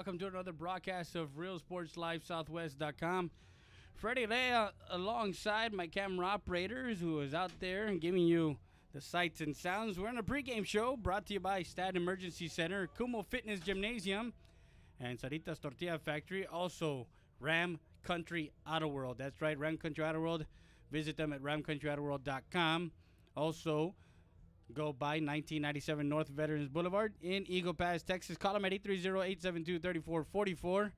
welcome to another broadcast of RealSportsLiveSouthwest.com. Freddie Lea alongside my camera operators who is out there and giving you the sights and sounds. We're on a pregame show brought to you by Stat Emergency Center, Kumo Fitness Gymnasium, and Sarita's Tortilla Factory. Also, Ram Country Auto World. That's right, Ram Country Auto World. Visit them at ramcountryautoworld.com. Also, go by 1997 North Veterans Boulevard in Eagle Pass, Texas. Call them at 830-872-3444.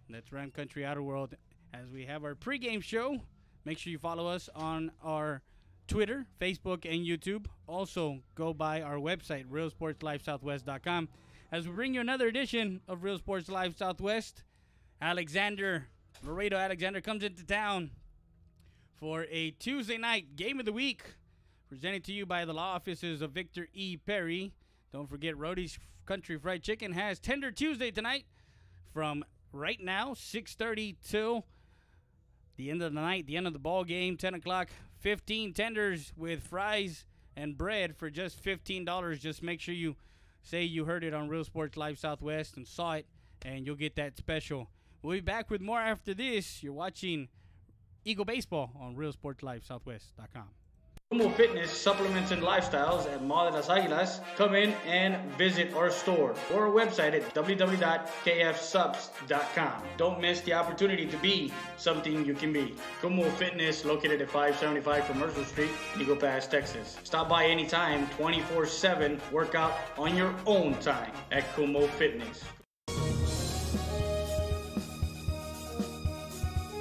That's Ram Country Auto World. As we have our pregame show, make sure you follow us on our Twitter, Facebook, and YouTube. Also, go by our website, RealSportsLiveSouthwest.com. As we bring you another edition of Real Sports Live Southwest, Laredo Alexander comes into town for a Tuesday night game of the week, presented to you by the law offices of Victor E. Perry. Don't forget, Rody's Country Fried Chicken has Tender Tuesday tonight from right now, 6:30 till the end of the night, the end of the ball game, 10 o'clock. 15 tenders with fries and bread for just $15. Just make sure you say you heard it on Real Sports Live Southwest and saw it, and you'll get that special. We'll be back with more after this. You're watching Eagle Baseball on RealSportsLiveSouthwest.com. Kumo Fitness, Supplements, and Lifestyles at Mall de las Águilas. Come in and visit our store or our website at www.kfsubs.com. Don't miss the opportunity to be something you can be. Kumo Fitness, located at 575 Commercial Street, Eagle Pass, Texas. Stop by anytime, 24/7. Work out on your own time at Kumo Fitness.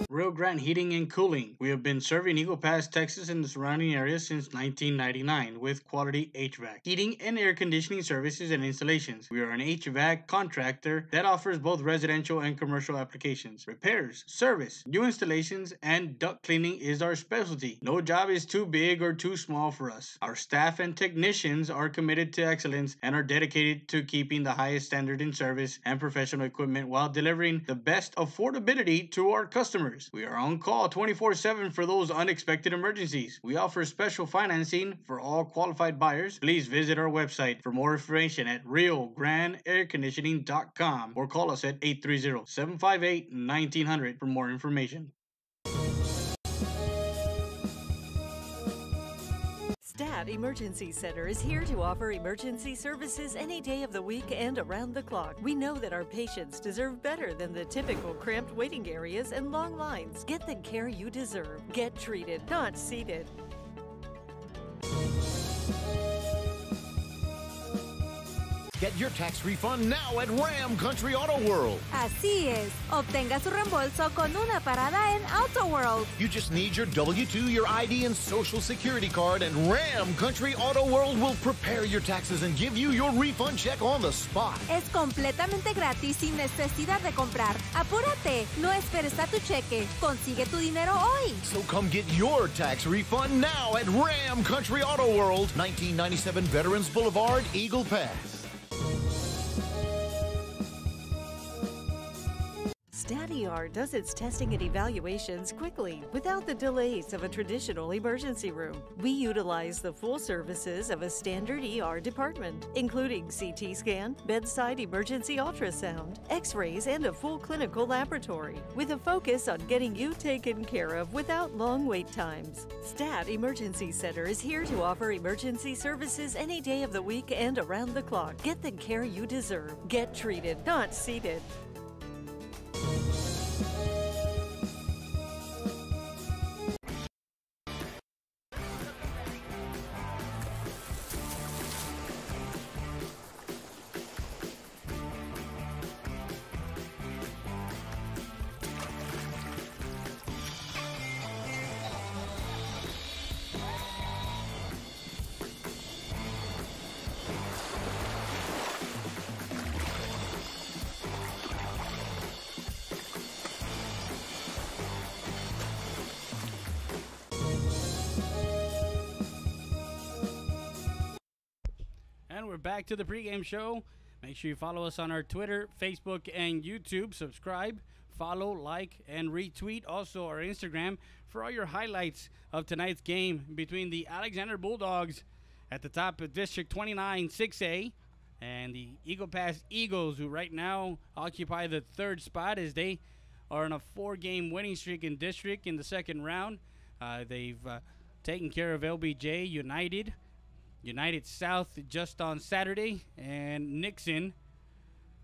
Rio Grande Heating and Cooling. We have been serving Eagle Pass, Texas and the surrounding area since 1999 with quality HVAC, heating and air conditioning services and installations. We are an HVAC contractor that offers both residential and commercial applications. Repairs, service, new installations, and duct cleaning is our specialty. No job is too big or too small for us. Our staff and technicians are committed to excellence and are dedicated to keeping the highest standard in service and professional equipment while delivering the best affordability to our customers. We are on call 24/7 for those unexpected emergencies. We offer special financing for all qualified buyers. Please visit our website for more information at RioGrandeAirConditioning.com or call us at 830-758-1900 for more information. Stat Emergency Center is here to offer emergency services any day of the week and around the clock. We know that our patients deserve better than the typical cramped waiting areas and long lines. Get the care you deserve. Get treated, not seated. Get your tax refund now at Ram Country Auto World. Así es. Obtenga su reembolso con una parada en Auto World. You just need your W-2, your ID, and Social Security card, and Ram Country Auto World will prepare your taxes and give you your refund check on the spot. Es completamente gratis sin necesidad de comprar. Apúrate. No esperes a tu cheque. Consigue tu dinero hoy. So come get your tax refund now at Ram Country Auto World, 1997 Veterans Boulevard, Eagle Pass. Stat ER does its testing and evaluations quickly without the delays of a traditional emergency room. We utilize the full services of a standard ER department, including CT scan, bedside emergency ultrasound, x-rays, and a full clinical laboratory, with a focus on getting you taken care of without long wait times. Stat Emergency Center is here to offer emergency services any day of the week and around the clock. Get the care you deserve. Get treated, not seated. And we're back to the pregame show. Make sure you follow us on our Twitter, Facebook, and YouTube. Subscribe, follow, like, and retweet. Also, our Instagram for all your highlights of tonight's game between the Alexander Bulldogs at the top of District 29 6A And the Eagle Pass Eagles, who right now occupy the 3rd spot as they are on a 4-game winning streak in district in the 2nd round. They've taken care of LBJ United, United South just on Saturday, and Nixon.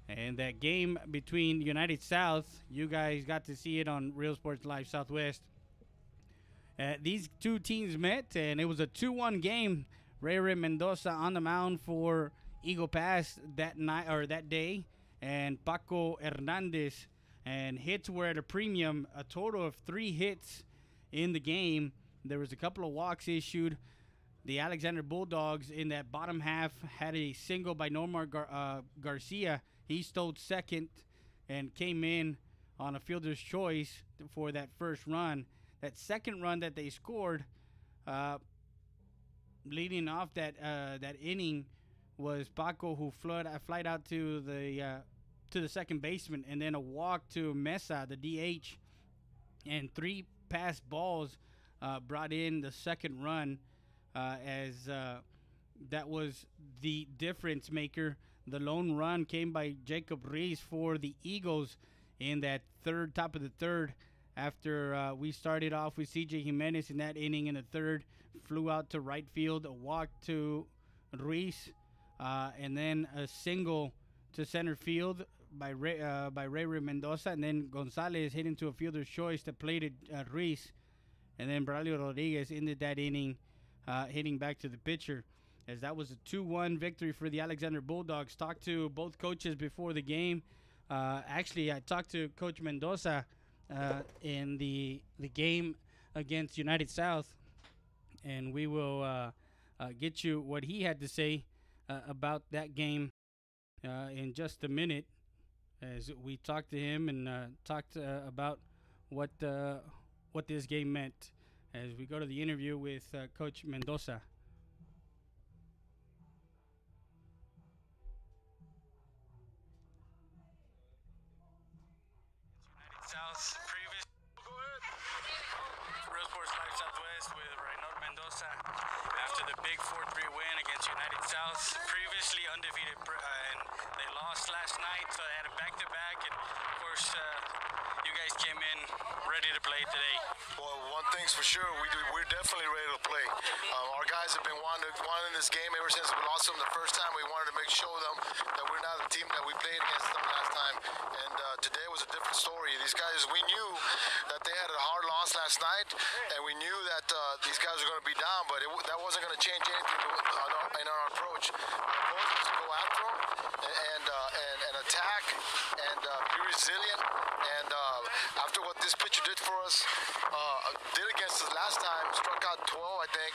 And that game between United South, you guys got to see it on Real Sports Live Southwest. These two teams met, and it was a 2-1 game. Ray Mendoza on the mound for Eagle Pass that night or that day, and Paco Hernandez. And hits were at a premium, a total of 3 hits in the game. There was a couple of walks issued. The Alexander Bulldogs in that bottom half had a single by Normar Garcia. He stole second and came in on a fielder's choice for that first run. That second run that they scored, leading off that inning, was Paco, who flied out to the second baseman, and then a walk to Mesa, the DH, and 3 pass balls brought in the second run, as that was the difference maker. The lone run came by Jacob Reese for the Eagles in that top of the 3rd. After we started off with CJ Jimenez in that inning in the 3rd, flew out to right field, a walk to Reese, and then a single to center field by Ray Mendoza, and then Gonzalez hit into a fielder's choice that played Reese, and then Braulio Rodriguez ended that inning hitting back to the pitcher, as that was a 2-1 victory for the Alexander Bulldogs. Talked to both coaches before the game. Actually, I talked to Coach Mendoza in the game against United South, and we will get you what he had to say about that game in just a minute, as we talked to him and talked about what this game meant, as we go to the interview with Coach Mendoza. United South previous. Real Sports Live Southwest with Reynald Mendoza after the big 4-3 win against United South. Previously undefeated, and they lost last night, so they had a back-to-back. And of course, you guys came in ready to play today. Well, one thing's for sure, we're definitely ready to play. Our guys have been wanting this game ever since we lost them the first time. We wanted to show them that we're not the team that we played against them last time. And today was a different story. These guys, we knew that they had a hard loss last night, and we knew that these guys were going to be down, but that wasn't going to change anything in our approach. Our approach was to go after them and attack and be resilient. And after what this pitcher did for us, did against us last time, struck out 12, I think.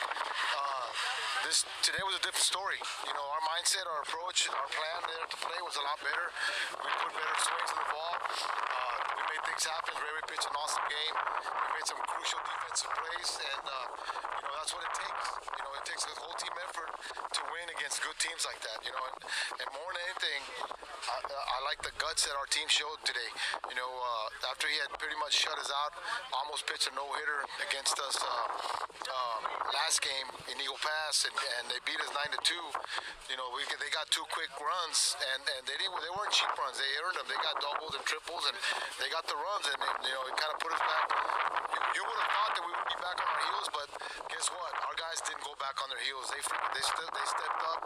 Today was a different story. You know, our mindset, our approach, our plan there to play was a lot better. We put better swings on the ball. We made things happen. Ray pitched an awesome game. We made some crucial defensive plays, and that's what it takes. You know, it takes a whole team effort to win against good teams like that. You know, and more than anything, I like the guts that our team showed today. You know, after he had pretty much shut us out, almost pitched a no-hitter against us last game in Eagle Pass, and they beat us 9-2. You know, they got 2 quick runs, and they weren't cheap runs. They earned them. They got doubles and triples, and they got the runs, and it kind of put us back. You would have thought that we would be back on our heels, but guess what? Our guys didn't go back on their heels. They stepped up.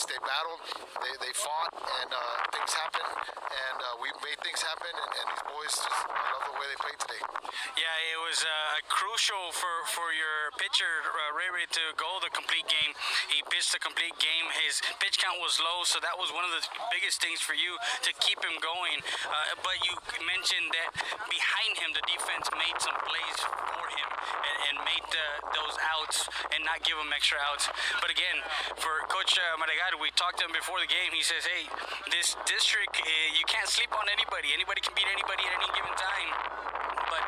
They battled. They fought, and things happened, and we made things happen, and these boys I love the way they played today. Yeah, it was crucial for your pitcher, Ray, to go the complete game. He pitched the complete game. His pitch count was low, so that was one of the biggest things for you to keep him going. But you mentioned that behind him, the defense made some plays for him and made those outs and not give him extra outs. But again, for Coach Maragall, we talked to him before the game. He says, hey, this district, you can't sleep on anybody. Anybody can beat anybody at any given time. But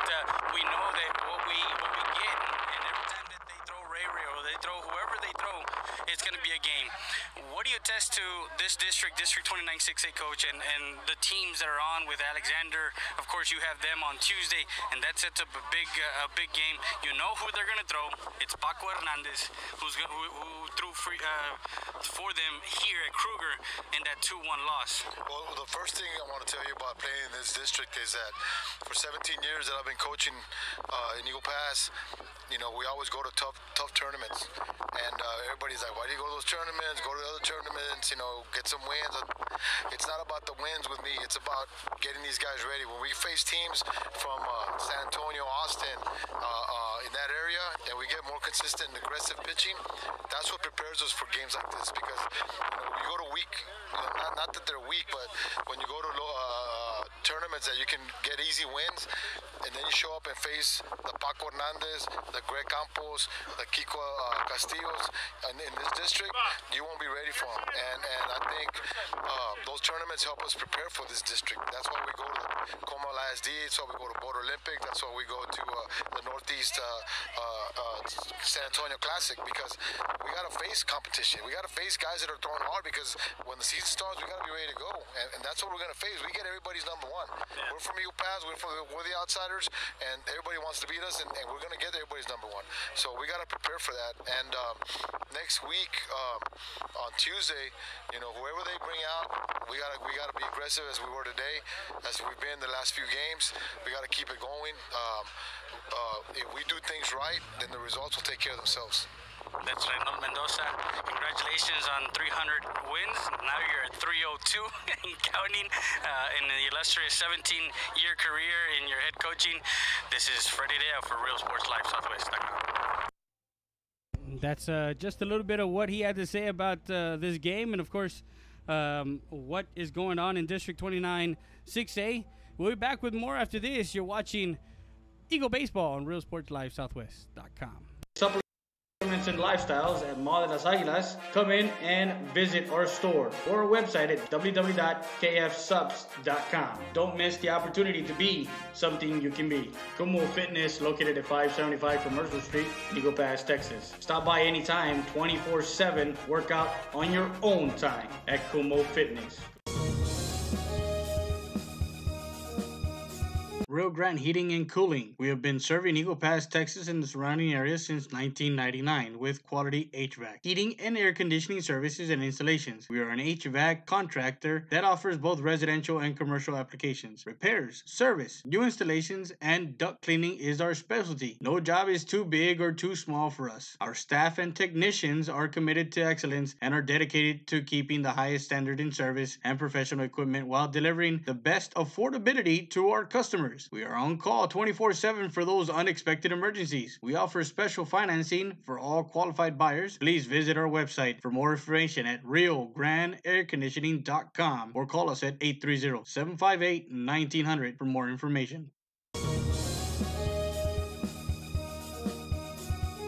we know that what we get, and every time that they throw Ray or they throw whoever they throw, it's going to be a game. what do you attest to this District 29 6A coach, and the teams that are on with Alexander? Of course, you have them on Tuesday, and that sets up a big game. You know who they're going to throw. It's Paco Hernandez, who threw for them here at Kruger in that 2-1 loss. Well, the first thing I want to tell you about playing in this district is that for 17 years that I've been coaching in Eagle Pass, you know, we always go to tough tournaments, and everybody's like, why do you go to those tournaments? Go to the other tournaments, you know, get some wins. It's not about the wins with me. It's about getting these guys ready. When we face teams from San Antonio, Austin, in that area, and we get more consistent and aggressive pitching, that's what prepares us for games like this. Because, you know, you go to weak, you know, not that they're weak, but when you go to tournaments that you can get easy wins, and then you show up and face the Paco Hernandez, the Greg Campos, the Kiko Castillos, and in this district, you won't be ready for them. And I think those tournaments help us prepare for this district. That's why we go to the Como LASD, that's why we go to Border Olympic, that's why we go to the Northeast San Antonio Classic, because we got to face competition. We got to face guys that are throwing hard, because when the season starts, we got to be ready to go. And that's what we're going to face. We get everybody's number one. Yeah. We're from Eagle Pass, we're the outsiders, and everybody wants to beat us, and we're going to get everybody's number one. So we got to prepare for that. And next week, on Tuesday, you know, whoever they bring out, we gotta be aggressive as we were today, as we've been the last few games. We got to keep it going. If we do things right, then the results will take care of themselves. That's Reynold Mendoza. Congratulations on 300 wins. Now you're at 302 and counting in the illustrious 17-year career in your head coaching. This is Freddie Dea for Real Sports Live Southwest.com. That's just a little bit of what he had to say about this game, and of course, what is going on in District 29 6A. We'll be back with more after this. You're watching Eagle Baseball on Real Sports Live Southwest.com. Supplements and lifestyles at Mall de las Águilas. Come in and visit our store or our website at www.kfsubs.com. Don't miss the opportunity to be something you can be. Como Fitness, located at 575 Commercial Street, Eagle Pass, Texas. Stop by anytime, 24/7. Work out on your own time at Como Fitness. Rio Grande Heating and Cooling. We have been serving Eagle Pass, Texas and the surrounding areas since 1999 with quality HVAC, heating and air conditioning services and installations. We are an HVAC contractor that offers both residential and commercial applications, repairs, service, new installations, and duct cleaning is our specialty. No job is too big or too small for us. Our staff and technicians are committed to excellence and are dedicated to keeping the highest standard in service and professional equipment while delivering the best affordability to our customers. We are on call 24/7 for those unexpected emergencies. We offer special financing for all qualified buyers. Please visit our website for more information at RioGrandeAirConditioning.com or call us at 830-758-1900 for more information.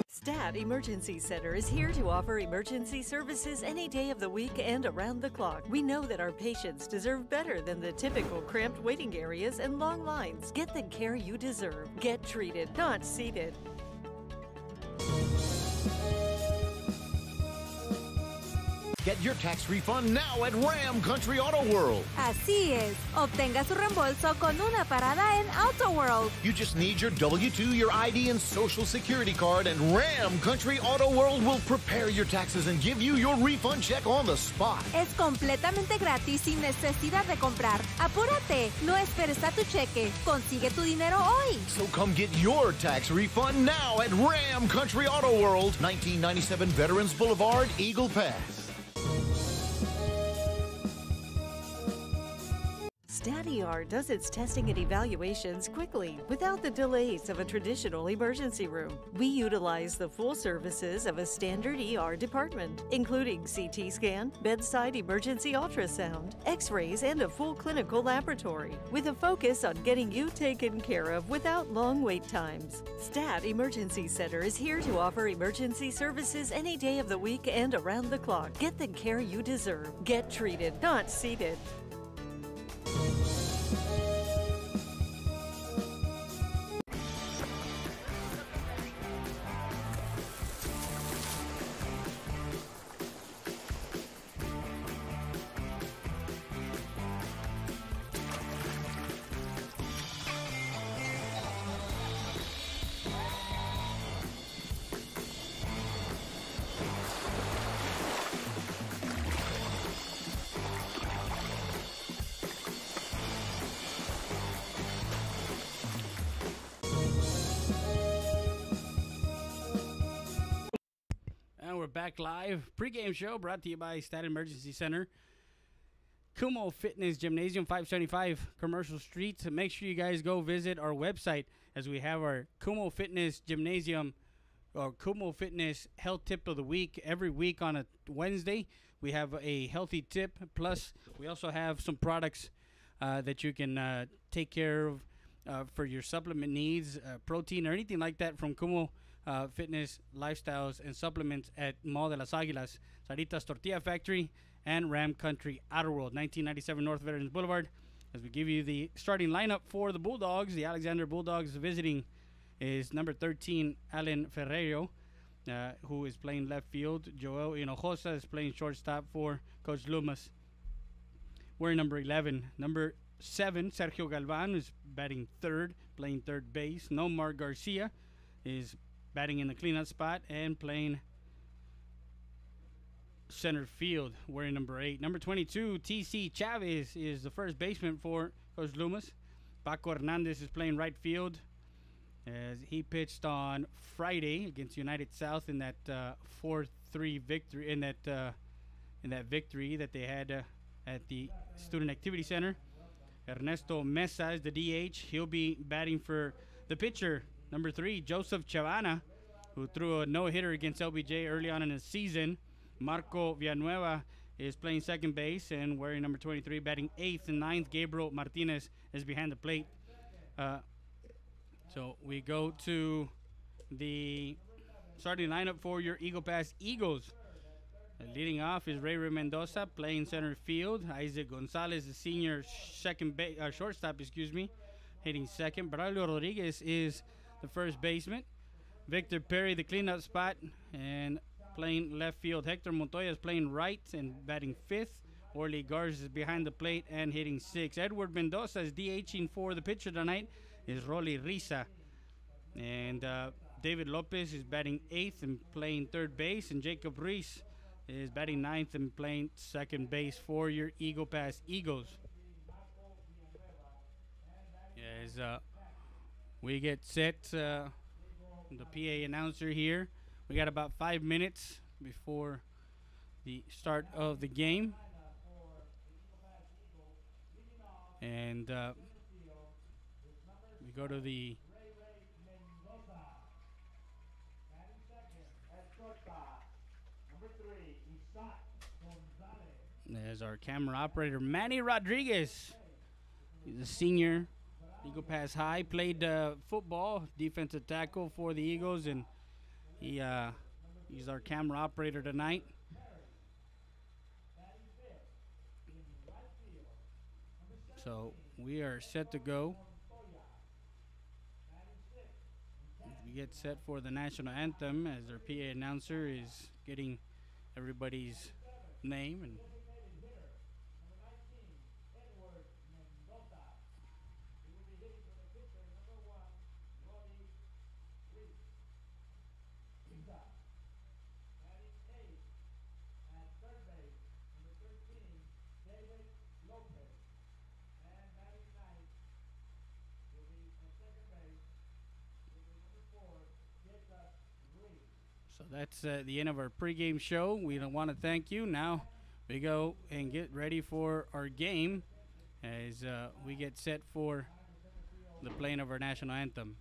Stat Emergency Center is here to offer emergency services any day of the week and around the clock. We know that our patients deserve better than the typical cramped waiting areas and long lines. Get the care you deserve. Get treated, not seated. Get your tax refund now at Ram Country Auto World. Así es. Obtenga su reembolso con una parada en Auto World. You just need your W-2, your ID, and Social Security card, and Ram Country Auto World will prepare your taxes and give you your refund check on the spot. Es completamente gratis sin necesidad de comprar. Apúrate. No esperes a tu cheque. Consigue tu dinero hoy. So come get your tax refund now at Ram Country Auto World, 1997 Veterans Boulevard, Eagle Pass. StatER does its testing and evaluations quickly without the delays of a traditional emergency room. We utilize the full services of a standard ER department, including CT scan, bedside emergency ultrasound, x-rays, and a full clinical laboratory, with a focus on getting you taken care of without long wait times. Stat Emergency Center is here to offer emergency services any day of the week and around the clock. Get the care you deserve. Get treated, not seated. back live. Pregame show brought to you by Stat Emergency Center. Kumo Fitness Gymnasium, 575 Commercial Street. So make sure you guys go visit our website as we have our Kumo Fitness Gymnasium or Kumo Fitness Health Tip of the Week. Every week on a Wednesday, we have a healthy tip. Plus, we also have some products that you can take care of for your supplement needs, protein or anything like that from Kumo Fitness Lifestyles and Supplements at Mall de las Águilas, Saritas Tortilla Factory, and Ram Country Outer World, 1997 North Veterans Boulevard. As we give you the starting lineup for the Bulldogs, the Alexander Bulldogs visiting is number 13, Alan Ferreiro, who is playing left field. Joel Hinojosa is playing shortstop for Coach Loomis. Wearing number 11. Number 7, Sergio Galvan is batting third, playing third base. Nomar Garcia is batting in the cleanup spot and playing center field, wearing number 8. Number 22, T.C. Chavez is the first baseman for Coach Loomis. Paco Hernandez is playing right field as he pitched on Friday against United South in that 4-3 victory, in that victory that they had at the Student Activity Center. Ernesto Mesa is the DH. He'll be batting for the pitcher, number 3, Joseph Chavana, who threw a no-hitter against LBJ early on in the season. Marco Villanueva is playing second base and wearing number 23, batting 8th and 9th. Gabriel Martinez is behind the plate. So we go to the starting lineup for your Eagle Pass Eagles. Leading off is Ray Mendoza playing center field. Isaac Gonzalez, the senior shortstop, hitting second. Braulio Rodriguez is the first baseman. Victor Perry, the cleanup spot, and playing left field. Hector Montoya is playing right and batting 5th. Orly Garza is behind the plate and hitting 6th. Edward Mendoza is DHing for the pitcher tonight is Rolly Risa. And David Lopez is batting 8th and playing third base. And Jacob Reese is batting 9th and playing second base for your Eagle Pass Eagles. As we get set, the PA announcer here. We got about 5 minutes before the start of the game. And we go to the there's our camera operator, Manny Rodriguez. He's a senior, Eagle Pass High, played football, defensive tackle for the Eagles, and he's our camera operator tonight. So we are set to go. We get set for the national anthem as our PA announcer is getting everybody's name and so that's the end of our pregame show. We don't want to thank you. Now we go and get ready for our game as we get set for the playing of our national anthem.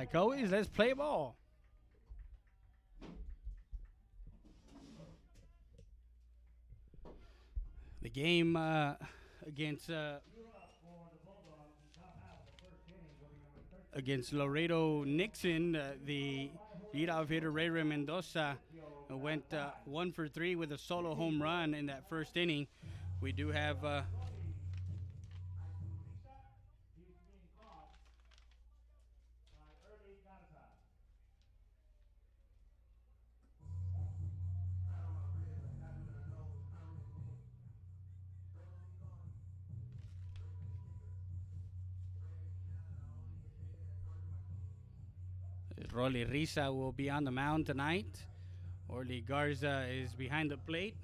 like always, let's play ball. The game against Laredo Nixon, the leadoff hitter Ray Mendoza went 1 for 3 with a solo home run in that first inning. We do have Rolly Risa will be on the mound tonight. Orly Garza is behind the plate.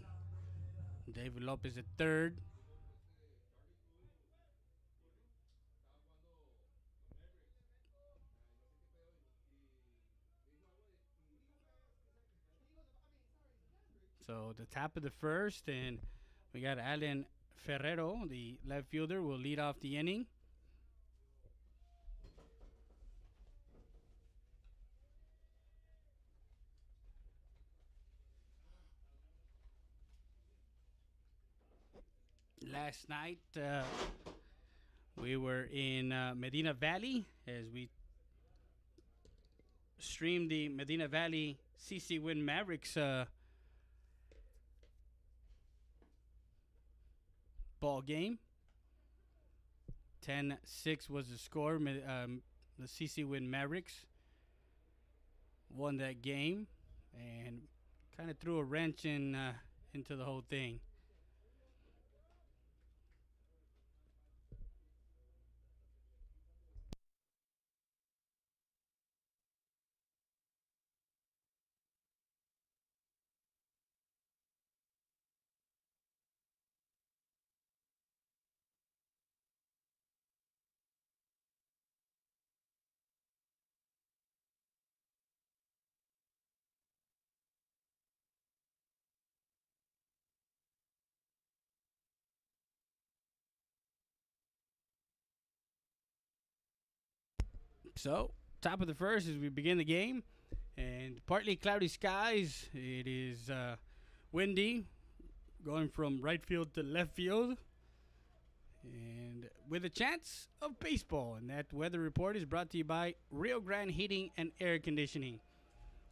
David Lopez at third. So the top of the first, and we got Alan Ferrero, the left fielder, will lead off the inning. Last night, we were in Medina Valley as we streamed the Medina Valley CC Win Mavericks ball game. 10-6 was the score. The CC Win Mavericks won that game and kind of threw a wrench into the whole thing. So, top of the first as we begin the game, and partly cloudy skies. It is windy, going from right field to left field, and with a chance of baseball. And that weather report is brought to you by Rio Grande Heating and Air Conditioning.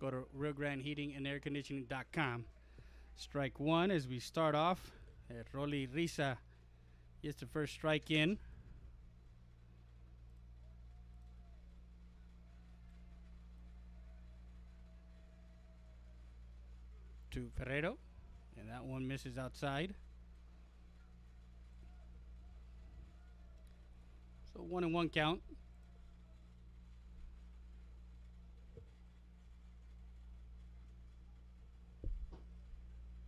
Go to riograndeheatingandairconditioning.com. Strike one as we start off. Rolly Risa gets the first strike in. To Ferrero, and that one misses outside. So 1-1 count.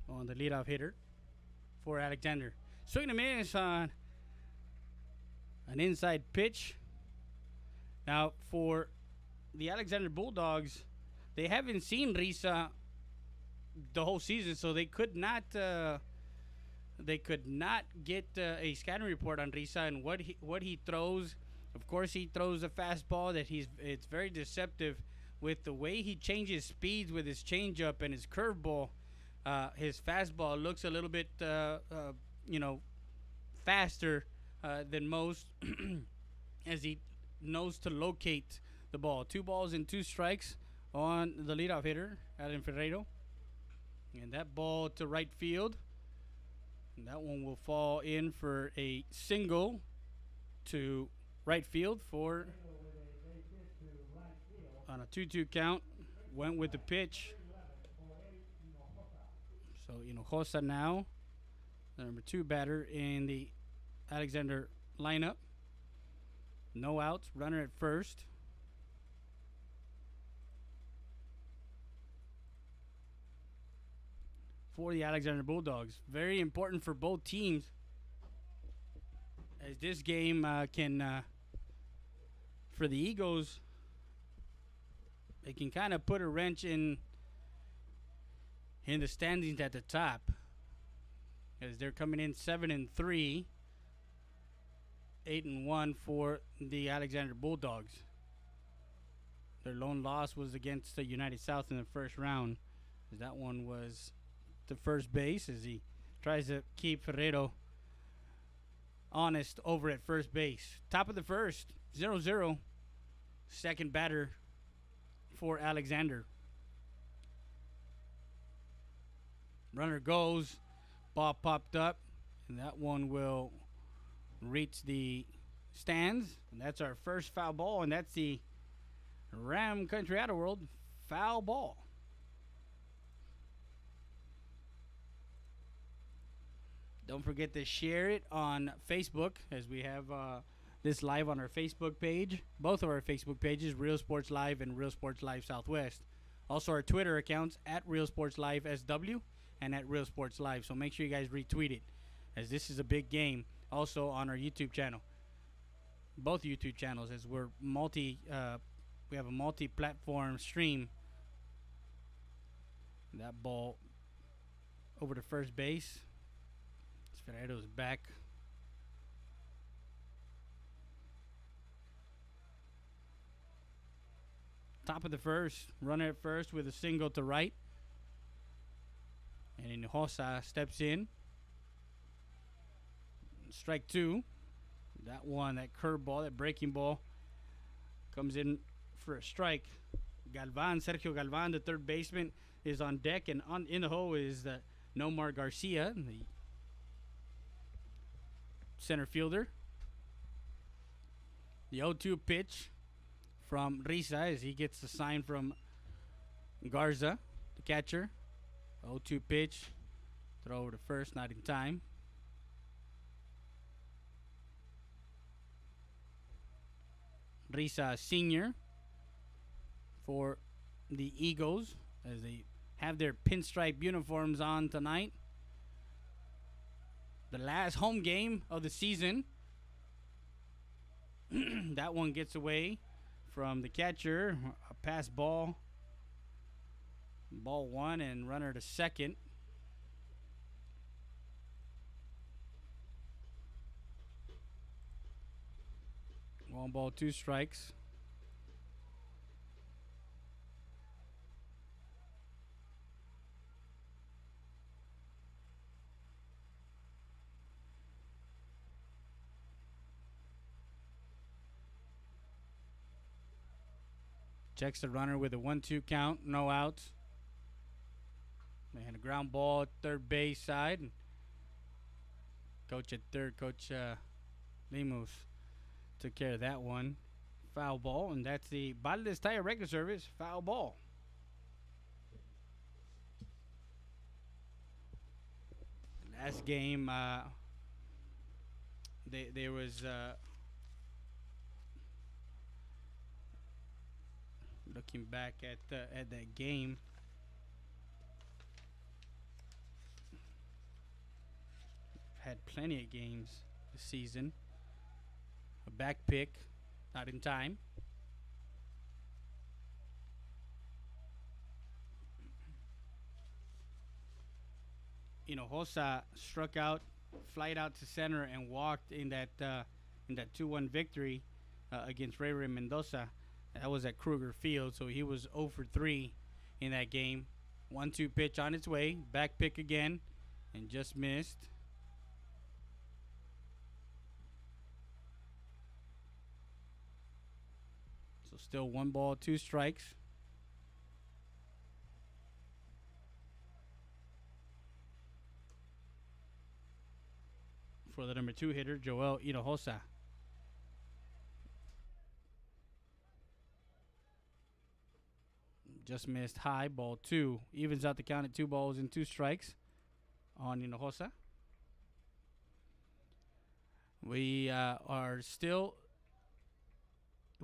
On the leadoff hitter for Alexander. Swing and miss on an inside pitch. Now for the Alexander Bulldogs, they haven't seen Risa the whole season, so they could not get a scouting report on Risa and what he throws. Of course, he throws a fastball that it's very deceptive with the way he changes speeds with his changeup and his curveball. His fastball looks a little bit faster than most as he knows to locate the ball. 2 balls and 2 strikes on the leadoff hitter, Alan Ferrero. And that ball to right field. And that one will fall in for a single to right field for on a 2-2 count. Went with the pitch. So Hinojosa now, the number 2 batter in the Alexander lineup. No outs, runner at first. For the Alexander Bulldogs. Very important for both teams, as this game can, for the Eagles, they can kind of put a wrench in the standings at the top, as they're coming in 7-3, 8-1 for the Alexander Bulldogs. Their lone loss was against the United South in the first round. That one was to first base as he tries to keep Laredo honest over at first base. Top of the first, 0-0. Second batter for Alexander. Runner goes. Ball popped up. And that one will reach the stands. And that's our first foul ball. And that's the Ram Country Auto World foul ball. Don't forget to share it on Facebook as we have this live on our Facebook page. Both of our Facebook pages, Real Sports Live and Real Sports Live Southwest. Also our Twitter accounts at Real Sports Live SW and at Real Sports Live. So make sure you guys retweet it as this is a big game. Also on our YouTube channel. Both YouTube channels as we're we have a multi-platform stream. That ball over to first base. Laredo's back. Top of the first. Runner at first with a single to right. And Hinojosa steps in. Strike two. That one, that curveball, that breaking ball, comes in for a strike. Sergio Galvan, the third baseman, is on deck. And in the hole is Nomar Garcia, the center fielder. The 0-2 pitch from Risa as he gets the sign from Garza, the catcher. 0-2 pitch. Throw over to first, not in time. Risa Sr. for the Eagles as they have their pinstripe uniforms on tonight. The last home game of the season. That one gets away from the catcher. A pass ball. Ball one and runner to second. One ball, two strikes. Checks the runner with a 1-2 count, no outs. And a ground ball at third base side. Coach at third, Coach Lemus, took care of that one. Foul ball, and that's the Baldes Tire regular service foul ball. Last game, there was looking back at that game. Had plenty of games this season. A back pick, not in time. Hinojosa struck out, flied out to center, and walked in that 2-1 victory against Ray Mendoza. That was at Kruger Field, so he was 0 for 3 in that game. 1-2 pitch on its way, back pick again, and just missed. So still 1 ball, 2 strikes. For the number 2 hitter, Joel Hinojosa. Just missed high, ball 2. Evens out the count at 2 balls and 2 strikes on Hinojosa. We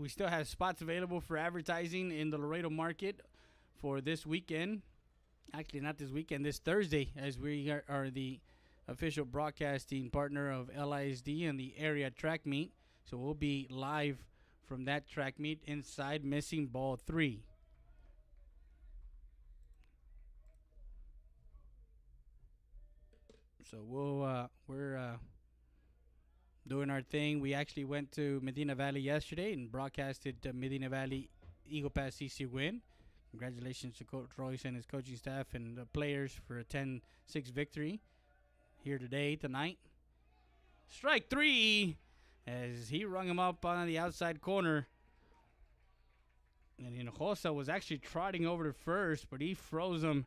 still have spots available for advertising in the Laredo market for this weekend. Actually, not this weekend, this Thursday, as we are the official broadcasting partner of LISD and the area track meet. So we'll be live from that track meet inside missing ball 3. So we're doing our thing. We actually went to Medina Valley yesterday and broadcasted Medina Valley Eagle Pass CC win. Congratulations to Coach Royce and his coaching staff and the players for a 10-6 victory here tonight. Strike 3 as he rung him up on the outside corner. And Hinojosa was actually trotting over to first, but he froze him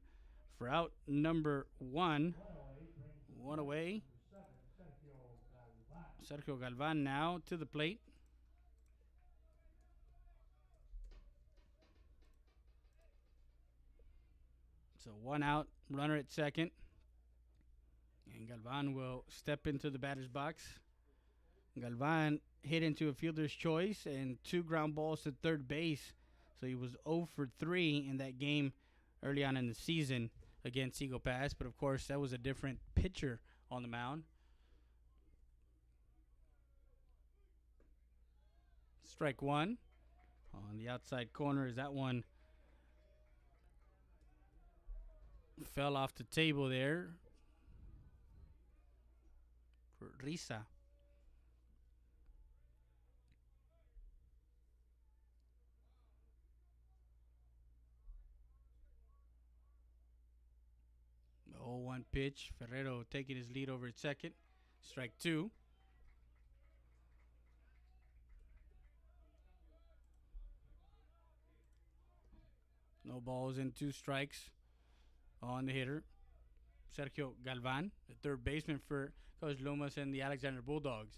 for out number 1. 1 away. Sergio Galvan now to the plate. So 1 out, runner at second. And Galvan will step into the batter's box. Galvan hit into a fielder's choice and 2 ground balls to third base. So he was 0 for 3 in that game early on in the season against Eagle Pass. But, of course, that was a different pitcher on the mound. Strike 1 on the outside corner as that one fell off the table there for Risa. The 0-1 pitch. Ferrero taking his lead over at second. Strike 2. No balls and 2 strikes on the hitter, Sergio Galvan, the third baseman for Coach Loomis and the Alexander Bulldogs.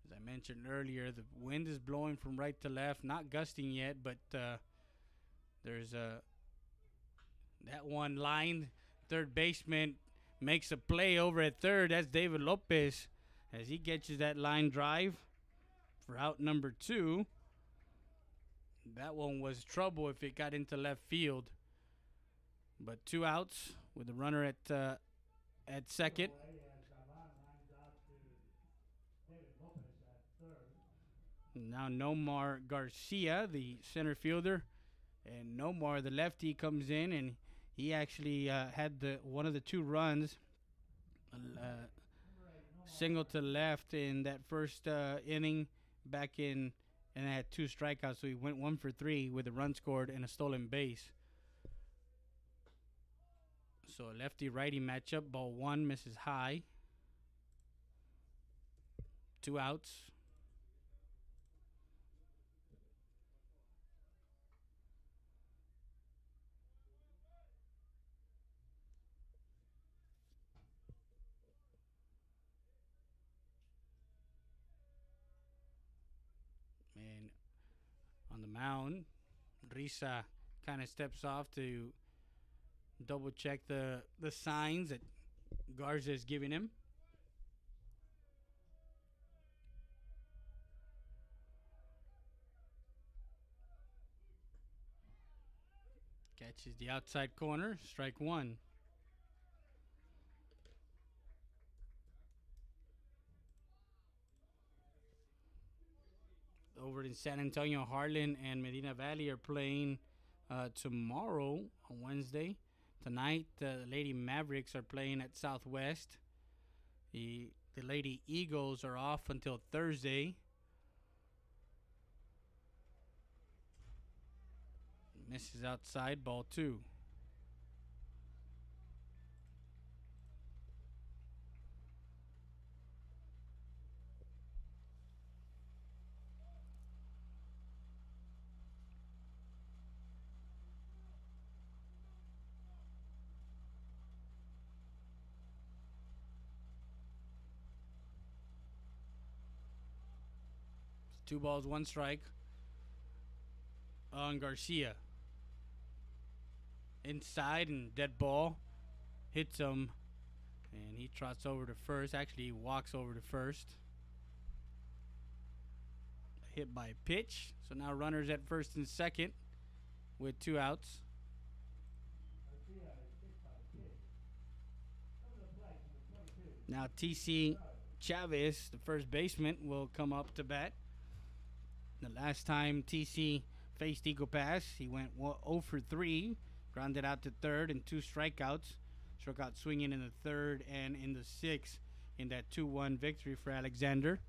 As I mentioned earlier, the wind is blowing from right to left, not gusting yet, but there's that one line. Third baseman makes a play over at third. That's David Lopez as he catches that line drive for out number 2. That one was trouble if it got into left field. But 2 outs with the runner at second. Now Nomar Garcia, the center fielder, and Nomar, the lefty, comes in, and he actually had one of the 2 runs, single to left in that first inning back in. And I had 2 strikeouts, so he went 1 for 3 with a run scored and a stolen base. So a lefty-righty matchup. Ball 1 misses high. 2 outs. And on the mound, Risa kind of steps off to double check the signs that Garza is giving him. Catches the outside corner, strike 1. Over in San Antonio, Harlan and Medina Valley are playing tomorrow on Wednesday. Tonight, the Lady Mavericks are playing at Southwest. The Lady Eagles are off until Thursday. Misses outside, ball 2. Two balls, 1 strike on Garcia. Inside and dead ball. Hits him. And he trots over to first. Actually, he walks over to first. Hit by pitch. So now runners at first and second with 2 outs. Now TC Chavez, the first baseman, will come up to bat. The last time TC faced Eagle Pass, he went 0 for 3, grounded out to third and 2 strikeouts. Struck out swinging in the third and in the 6th in that 2-1 victory for Alexander.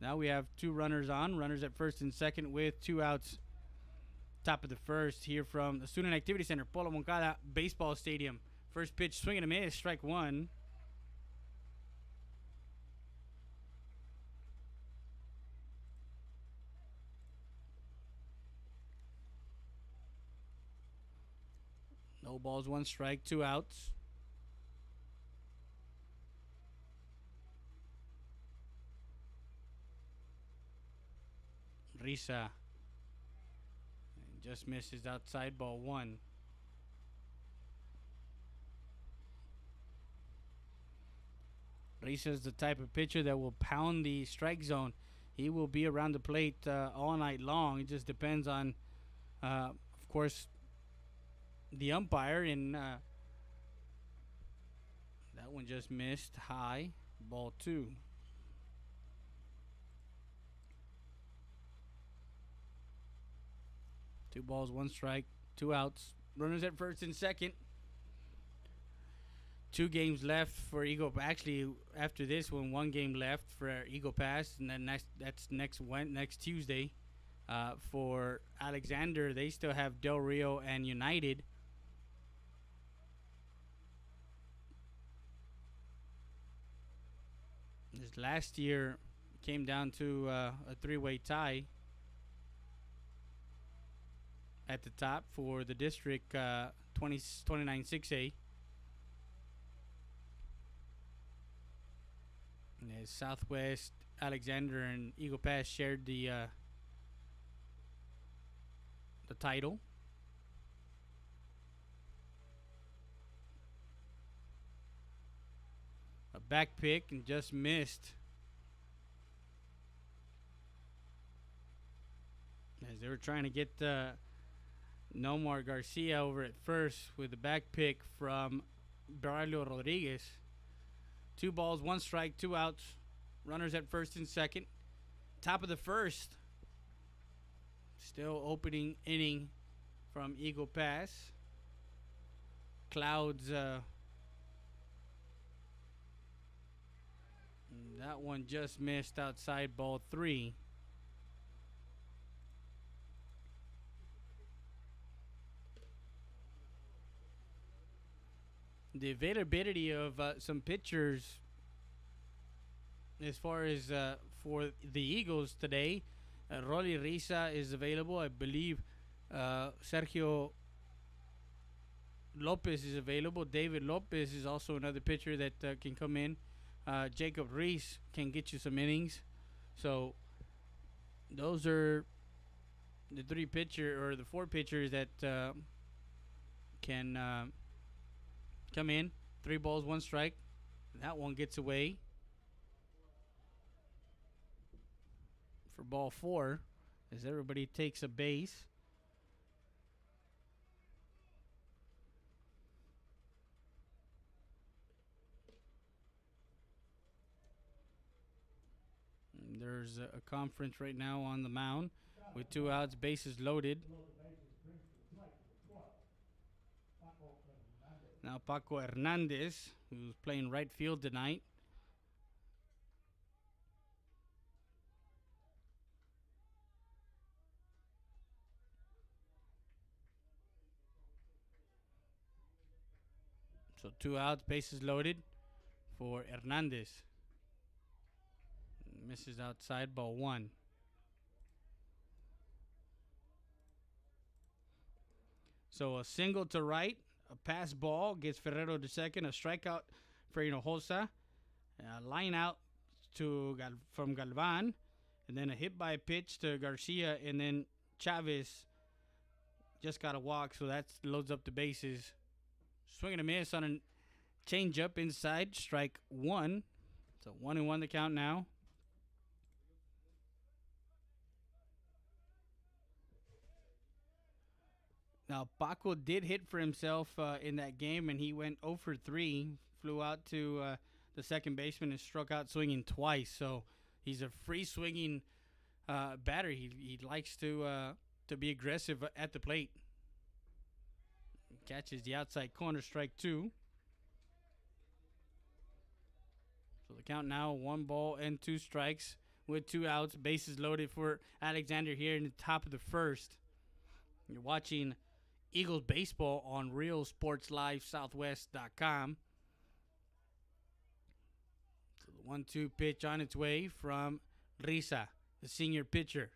Now we have 2 runners on. Runners at first and second with 2 outs. Top of the first here from the Student Activity Center, Polo Moncada Baseball Stadium. First pitch, swing and a miss, strike 1. No balls, 1 strike, 2 outs. Risa just misses outside, ball 1. Risa is the type of pitcher that will pound the strike zone. He will be around the plate all night long. It just depends on, of course, the umpire. And that one just missed high, ball 2. Two balls, 1 strike, 2 outs. Runners at first and second. 2 games left for Eagle. Actually, after this one, 1 game left for Eagle Pass, and then that's next Tuesday. For Alexander, they still have Del Rio and United. This last year came down to a 3-way tie at the top for the district 29 6A. As Southwest, Alexander, and Eagle Pass shared the title. A back pick and just missed. As they were trying to get Nomar Garcia over at first with a back pick from Braulio Rodriguez. 2 balls, 1 strike, 2 outs. Runners at first and second. Top of the first. Still opening inning from Eagle Pass. Clouds. That one just missed outside, ball 3. The availability of some pitchers as far as for the Eagles today, Rolly Risa is available. I believe Sergio Lopez is available. David Lopez is also another pitcher that can come in. Jacob Reese can get you some innings. So those are the 4 pitchers that can come in. 3 balls, 1 strike. That one gets away for ball 4 as everybody takes a base. And there's a conference right now on the mound with 2 outs, bases loaded. Now Paco Hernandez, who's playing right field tonight. So 2 outs, bases loaded for Hernandez. Misses outside, ball 1. So a single to right. A pass ball gets Ferrero to second. A strikeout for Hinojosa. A line out from Galvan. And then a hit by pitch to Garcia. And then Chavez just got a walk. So that loads up the bases. Swing and a miss on a changeup inside. Strike 1. So 1-1 the count now. Now, Paco did hit for himself in that game, and he went 0 for 3. Flew out to the second baseman and struck out swinging twice. So he's a free swinging batter. He likes to be aggressive at the plate. Catches the outside corner, strike 2. So the count now 1 ball and 2 strikes with 2 outs. Bases loaded for Alexander here in the top of the first. You're watching Eagles baseball on RealSportsLiveSouthwest.com. So the 1-2 pitch on its way from Risa, the senior pitcher.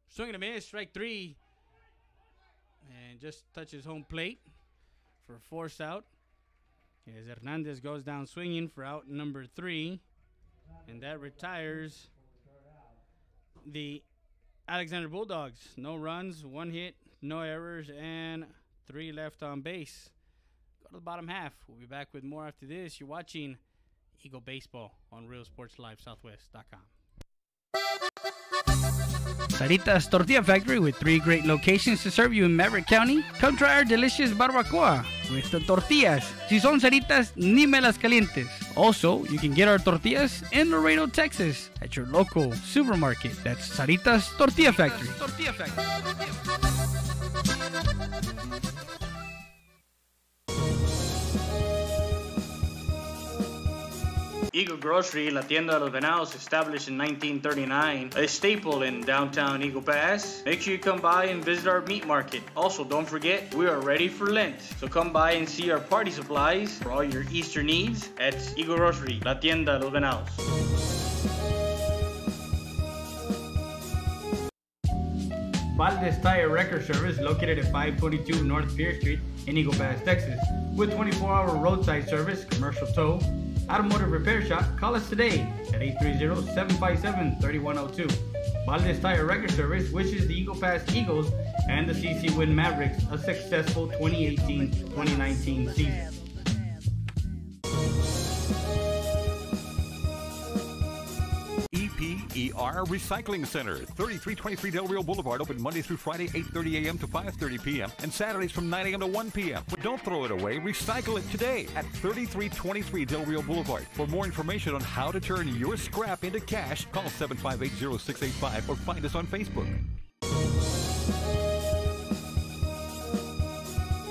Swing and a miss, strike 3. And just touches home plate for a force out. As Hernandez goes down swinging for out number 3. And that retires the Alexander Bulldogs. No runs, 1 hit, no errors, and 3 left on base. Go to the bottom half. We'll be back with more after this. You're watching Eagle Baseball on RealSportsLiveSouthwest.com. Sarita's Tortilla Factory with 3 great locations to serve you in Maverick County. Come try our delicious barbacoa with the tortillas. Si son Saritas, ni me las calientes. Also, you can get our tortillas in Laredo, Texas at your local supermarket. That's Sarita's Tortilla Factory. Eagle Grocery, La Tienda de los Venados, established in 1939, a staple in downtown Eagle Pass. Make sure you come by and visit our meat market. Also, don't forget, we are ready for Lent. So come by and see our party supplies for all your Easter needs at Eagle Grocery, La Tienda de los Venados. Valdez Tire Record Service, located at 522 North Pierce Street in Eagle Pass, Texas. With 24-hour roadside service, commercial tow, automotive repair shop, call us today at 830-757-3102. Valdez Tire Record Service wishes the Eagle Pass Eagles and the CC Win Mavericks a successful 2018-2019 season. EPER Recycling Center, 3323 Del Rio Boulevard, open Monday through Friday, 8:30 a.m. to 5:30 p.m. and Saturdays from 9 a.m. to 1 p.m. But don't throw it away, recycle it today at 3323 Del Rio Boulevard. For more information on how to turn your scrap into cash, call 758-0685 or find us on Facebook.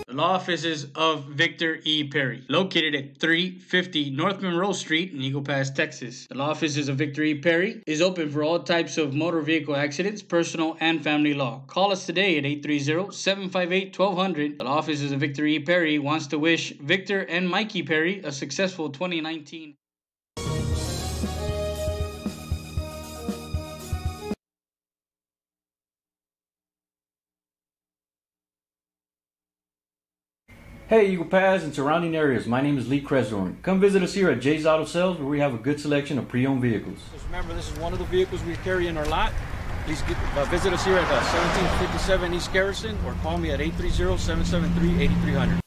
The law offices of Victor E. Perry, located at 350 North Monroe Street in Eagle Pass, Texas. The law offices of Victor E. Perry is open for all types of motor vehicle accidents, personal and family law. Call us today at 830-758-1200. The law offices of Victor E. Perry wants to wish Victor and Mikey Perry a successful 2019. Hey Eagle Pass and surrounding areas, my name is Lee Cresdorn. Come visit us here at Jay's Auto Sales where we have a good selection of pre-owned vehicles. Just remember, this is one of the vehicles we carry in our lot. Please visit us here at 1757 East Garrison or call me at 830-773-8300.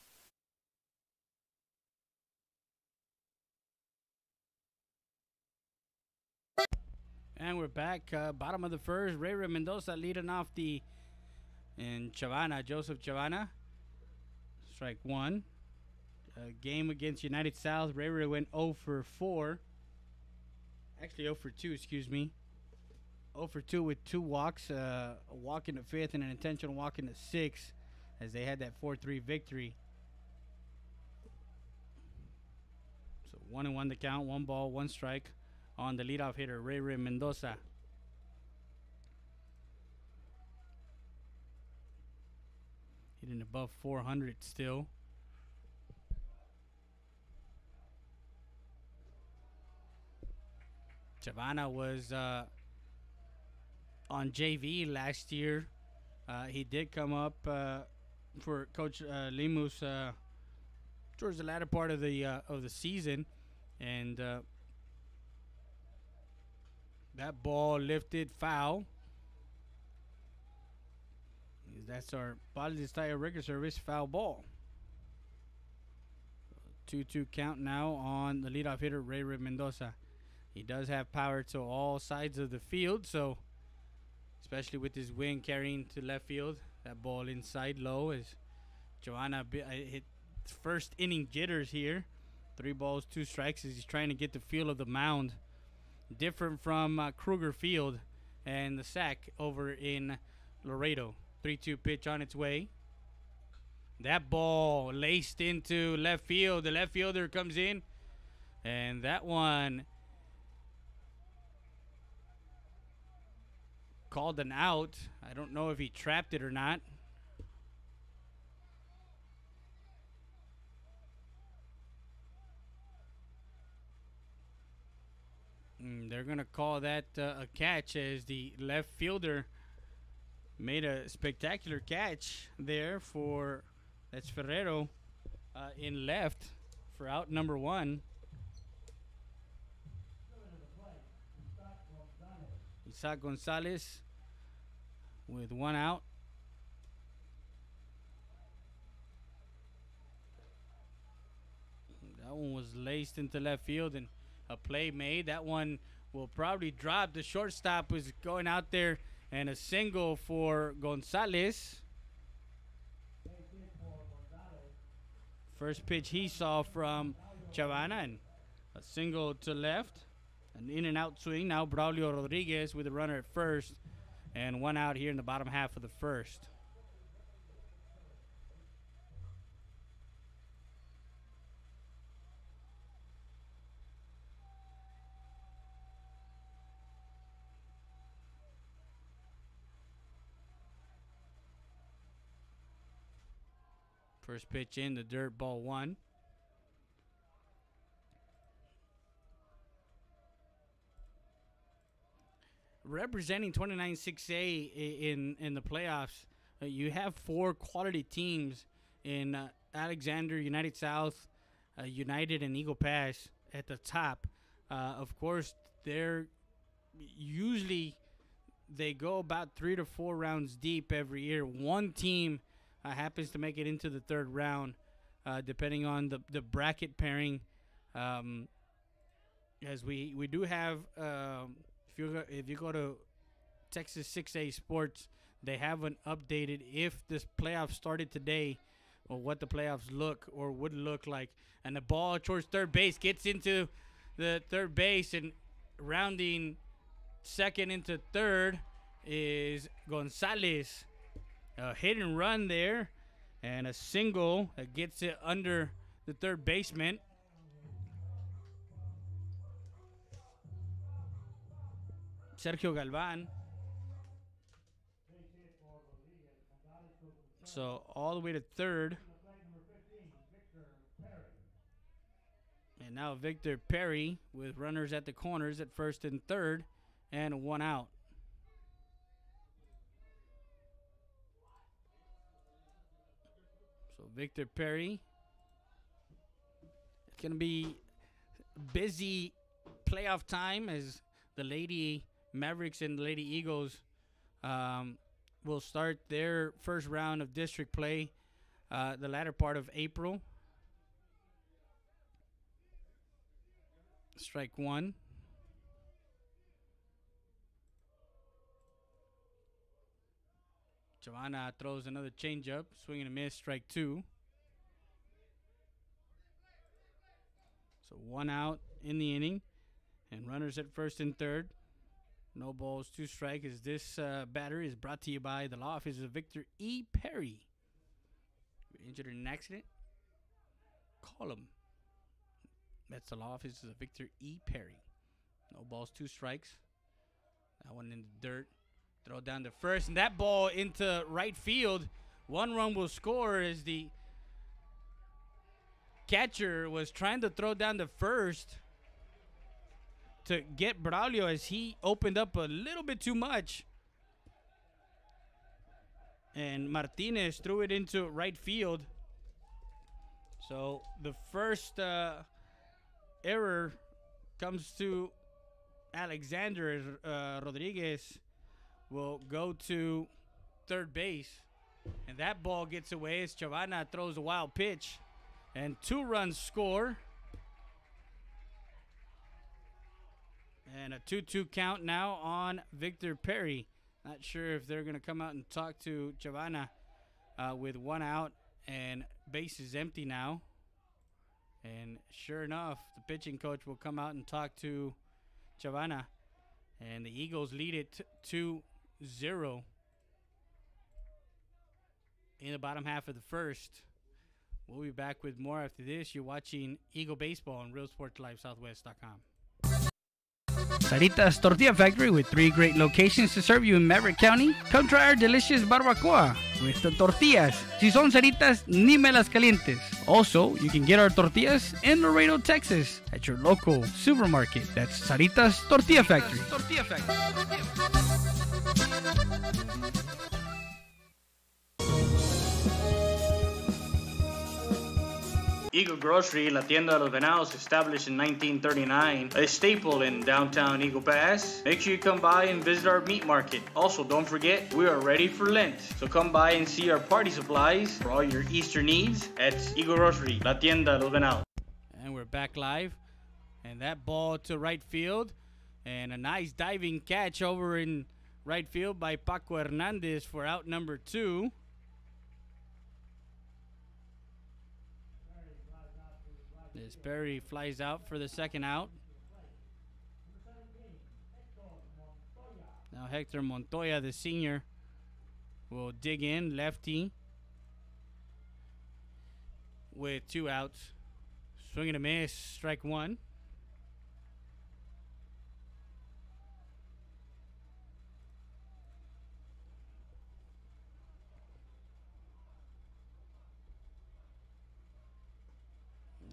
And we're back, bottom of the first. Ray Mendoza leading off in Chavana, Joseph Chavana. Strike 1. Game against United South. Ray went 0 for 4. Actually 0 for 2, excuse me. 0 for 2 with 2 walks. A walk in the 5th and an intentional walk in the 6th as they had that 4-3 victory. So 1-1 the count. 1 ball, 1 strike on the leadoff hitter, Ray Mendoza. Hitting above 400 still. Chavana was on JV last year. He did come up for Coach Limus towards the latter part of the season, and that ball lifted foul. That's our Valdez Tire Record Service foul ball. 2-2 count now on the leadoff hitter, Ray Mendoza. He does have power to all sides of the field, so especially with his wing carrying to left field, that ball inside low as Joanna hit first inning jitters here. 3 balls, 2 strikes as he's trying to get the feel of the mound. Different from Kruger Field and the sack over in Laredo. 3-2 pitch on its way. That ball laced into left field. The left fielder comes in, and that one called an out. I don't know if he trapped it or not. They're going to call that a catch, as the left fielder made a spectacular catch there for, that's Ferrero, in left for out number 1. Isaac Gonzalez with 1 out. That one was laced into left field and a play made. That one will probably drop. The shortstop was going out there, and a single for Gonzalez. First pitch he saw from Chavana, and a single to left. An in and out swing. Now Braulio Rodriguez with a runner at first, and 1 out here in the bottom half of the first. First pitch in, the dirt, ball 1. Representing 29-6A in the playoffs, you have 4 quality teams in Alexander, United South, United, and Eagle Pass at the top. Of course, they're usually they go about 3 to 4 rounds deep every year. One team happens to make it into the 3rd round, depending on the bracket pairing. As we do have, if you go to Texas 6A Sports, they haven't updated if this playoff started today, or what the playoffs look or would look like. And the ball towards third base gets into the third base, and rounding second into third is Gonzalez. A hit and run there, and a single that gets it under the third baseman. Sergio Galvan. So all the way to third. And now Victor Perry with runners at the corners at first and third, and 1 out. So Victor Perry. It's going to be busy playoff time, as the Lady Mavericks and the Lady Eagles will start their first round of district play the latter part of April. Strike 1. Giovanna throws another changeup, swing and a miss, strike 2. So 1 out in the inning, and runners at first and third. No balls, 2 strikes. As this batter is brought to you by the law offices of Victor E. Perry. You're injured in an accident? Call him. That's the law offices of Victor E. Perry. No balls, 2 strikes. That one in the dirt. Throw down to first, and that ball into right field. 1 run will score, as the catcher was trying to throw down to first to get Braulio, as he opened up a little bit too much. And Martinez threw it into right field. So the first error comes to Alexander. Rodriguez will go to third base, and that ball gets away as Chavana throws a wild pitch, and 2 runs score. And a 2-2 count now on Victor Perry. Not sure if they're going to come out and talk to Chavana with 1 out and bases empty now. And sure enough, the pitching coach will come out and talk to Chavana. And the Eagles lead it 2-0 in the bottom half of the first. We'll be back with more after this. You're watching Eagle Baseball on RealSportsLiveSouthwest.com. Saritas Tortilla Factory, with 3 great locations to serve you in Maverick County. Come try our delicious barbacoa with the tortillas. Si son saritas, ni me las calientes. Also, you can get our tortillas in Laredo, Texas at your local supermarket. That's Saritas Tortilla Factory. Eagle Grocery, La Tienda de los Venados, established in 1939, a staple in downtown Eagle Pass. Make sure you come by and visit our meat market. Also, don't forget, we are ready for Lent. So come by and see our party supplies for all your Easter needs at Eagle Grocery, La Tienda de los Venados. And we're back live. And that ball to right field. And a nice diving catch over in right field by Paco Hernandez for out number 2. As Perry flies out for the second out. Now Hector Montoya, the senior, will dig in, lefty, with 2 outs. Swing and a miss, strike 1.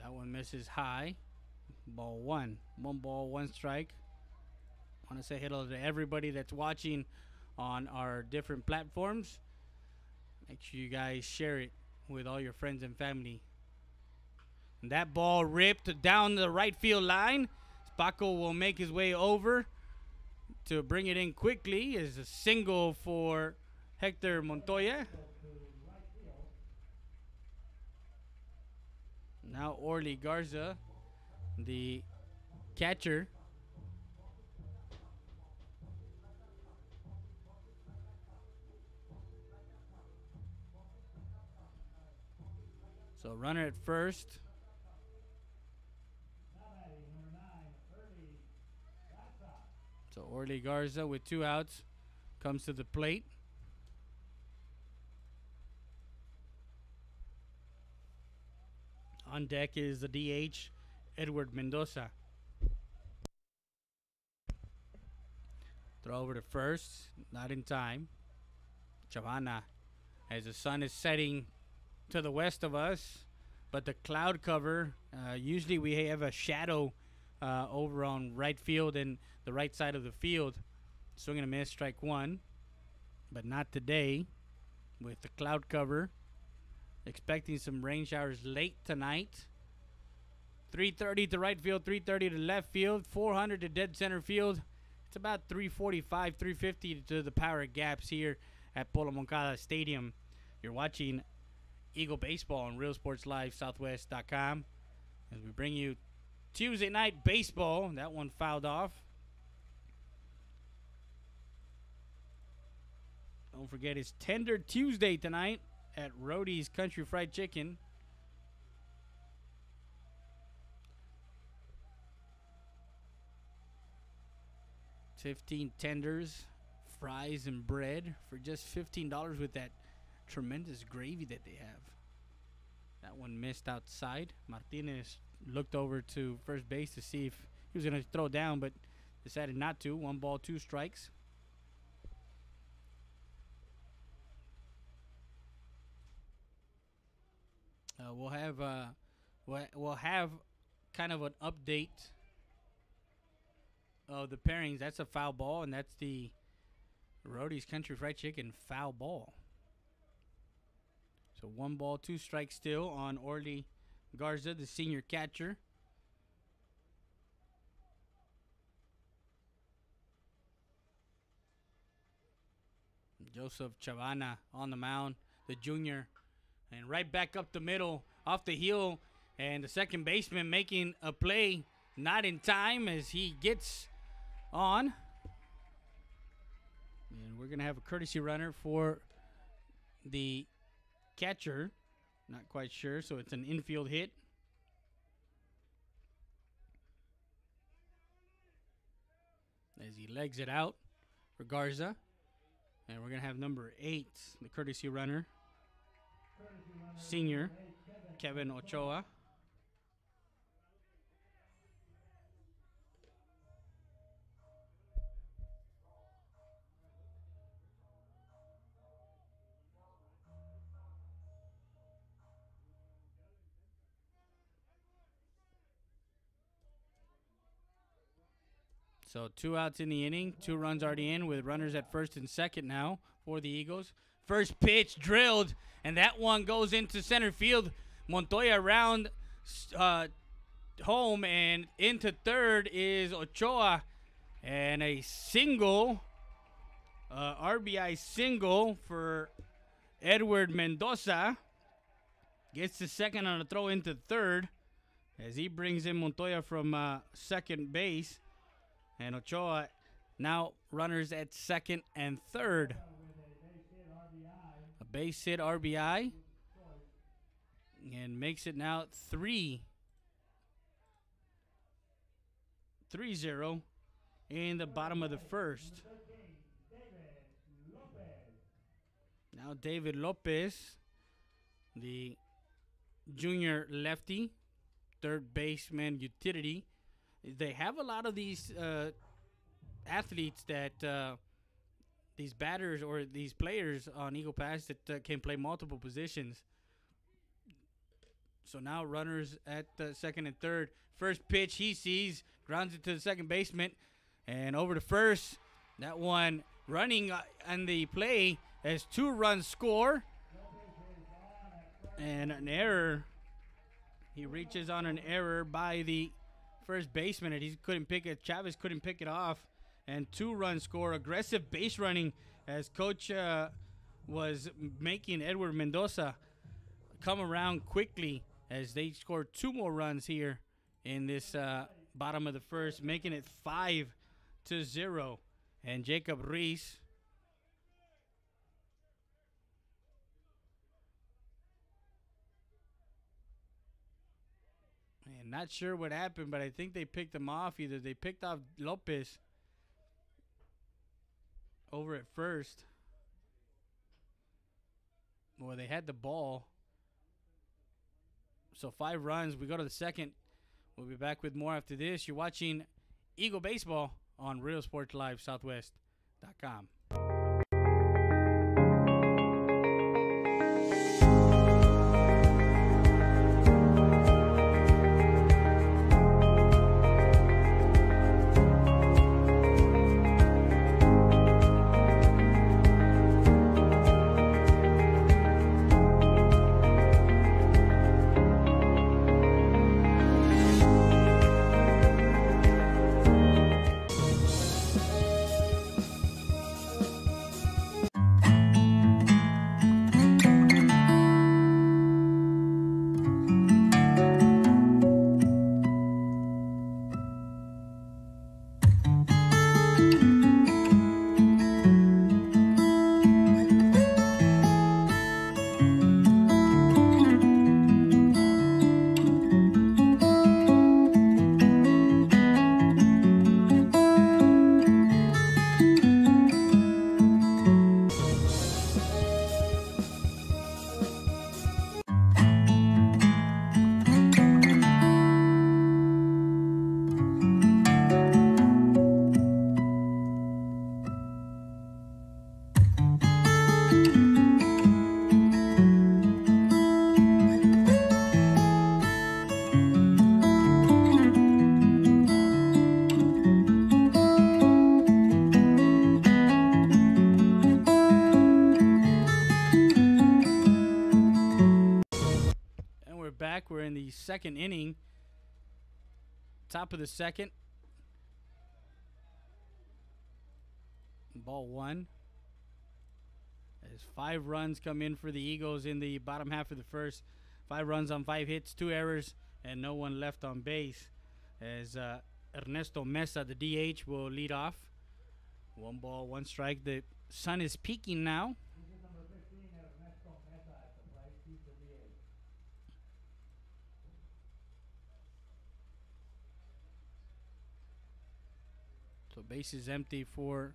That one misses high. Ball 1. 1 ball, 1 strike. I want to say hello to everybody that's watching on our different platforms. Make sure you guys share it with all your friends and family. And that ball ripped down the right field line. Paco will make his way over to bring it in quickly. Is a single for Hector Montoya. Now Orly Garza, the catcher. So runner at first. So Orly Garza with 2 outs comes to the plate. On deck is the DH, Edward Mendoza. Throw over to first, not in time. Chavana, as the sun is setting to the west of us, but the cloud cover, usually we have a shadow over on right field and the right side of the field. Swing and a miss, strike 1, but not today with the cloud cover. Expecting some rain showers late tonight. 330 to right field, 330 to left field, 400 to dead center field. It's about 345, 350 to the power gaps here at Polo Moncada Stadium. You're watching Eagle Baseball on RealSportsLiveSouthwest.com as we bring you Tuesday night baseball. That one fouled off. Don't forget it's Tender Tuesday tonight at Rody's Country Fried Chicken. $15 tenders, fries, and bread for just $15 with that tremendous gravy that they have. That one missed outside. Martinez looked over to first base to see if he was going to throw down, but decided not to. 1 ball, 2 strikes. We'll have kind of an update of the pairings. That's a foul ball, and that's the Rody's Country Fried Chicken foul ball. So 1 ball, 2 strikes still on Orly Garza, the senior catcher. Joseph Chavana on the mound, the junior. And right back up the middle, off the heel. And the second baseman making a play, not in time as he gets on. And we're going to have a courtesy runner for the catcher. Not quite sure, so it's an infield hit. As he legs it out for Garza. And we're going to have number 8, the courtesy runner. Senior Kevin Ochoa. So 2 outs in the inning, 2 runs already in with runners at first and second now for the Eagles. First pitch drilled, and that one goes into center field. Montoya around home, and into third is Ochoa. And a single, RBI single for Edward Mendoza. Gets the second on a throw into third as he brings in Montoya from second base. And Ochoa now runners at second and third. A base hit RBI. And makes it now 3-0 in the bottom of the first. Now David Lopez, the junior lefty, third baseman utility. They have a lot of these athletes that these batters or these players on Eagle Pass that can play multiple positions. So now runners at second and third. First pitch he sees, grounds it to the second baseman, and over to first. That one running on the play as 2 runs score. And an error. He reaches on an error by the first baseman, and he couldn't pick it. Chavez couldn't pick it off. And 2 runs score. Aggressive base running as coach was making Edward Mendoza come around quickly as they scored 2 more runs here in this bottom of the first, making it 5-0. And Jacob Reese and not sure what happened, but I think they picked him off. Either they picked off Lopez over at first, or they had the ball. So 5 runs. We go to the second. We'll be back with more after this. You're watching Eagle Baseball on Real Sports Live Southwest.com. We're in the second inning. Top of the second. Ball 1. As 5 runs come in for the Eagles in the bottom half of the first. 5 runs on 5 hits, 2 errors, and no one left on base. As Ernesto Mesa, the DH, will lead off. 1 ball, 1 strike. The sun is peaking now. So base is empty for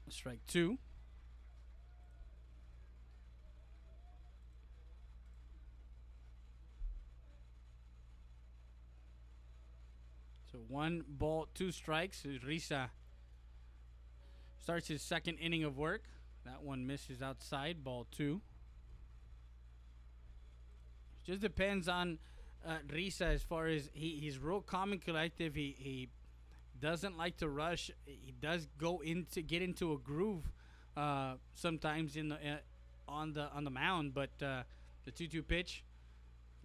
strike 2. So 1 ball, 2 strikes. Risa starts his second inning of work. That one misses outside, ball 2. Just depends on Risa as far as he's real calm and collective. He doesn't like to rush. He does get into a groove sometimes on the mound, but the 2-2 pitch,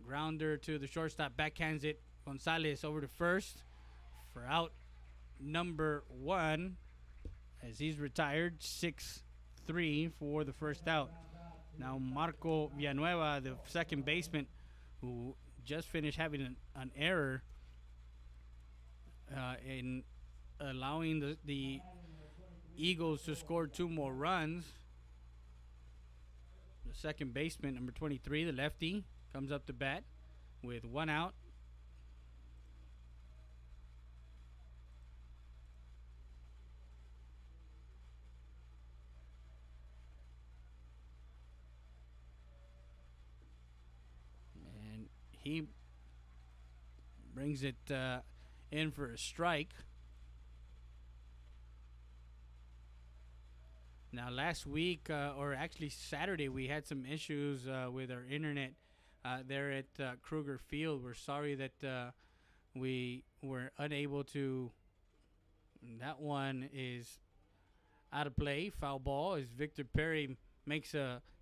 grounder to the shortstop, backhands it. Gonzalez over to first for out number 1 as he's retired. 6-3 for the first out. Now Marco Villanueva, the second baseman, who just finished having an error in allowing the Eagles to score 2 more runs. The second baseman, number 23, the lefty, comes up to bat with 1 out. And he brings it in for a strike. Now, last week, or actually Saturday, we had some issues with our internet there at Kruger Field. We're sorry that we were unable to. That one is out of play, foul ball, as Victor Perry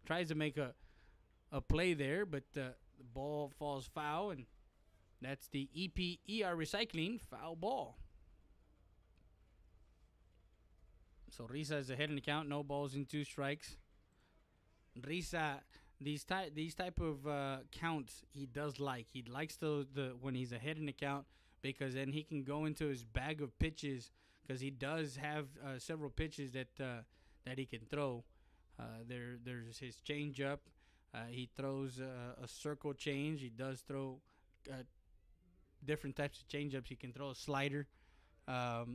tries to make a play there, but the ball falls foul, and that's the EPER Recycling foul ball. So Risa is ahead in the count, no balls and 2 strikes. Risa, these type of counts he does like. He likes the when he's ahead in the count, because then he can go into his bag of pitches, because he does have several pitches that he can throw. There's his changeup. He throws a circle change. He does throw different types of changeups. He can throw a slider. A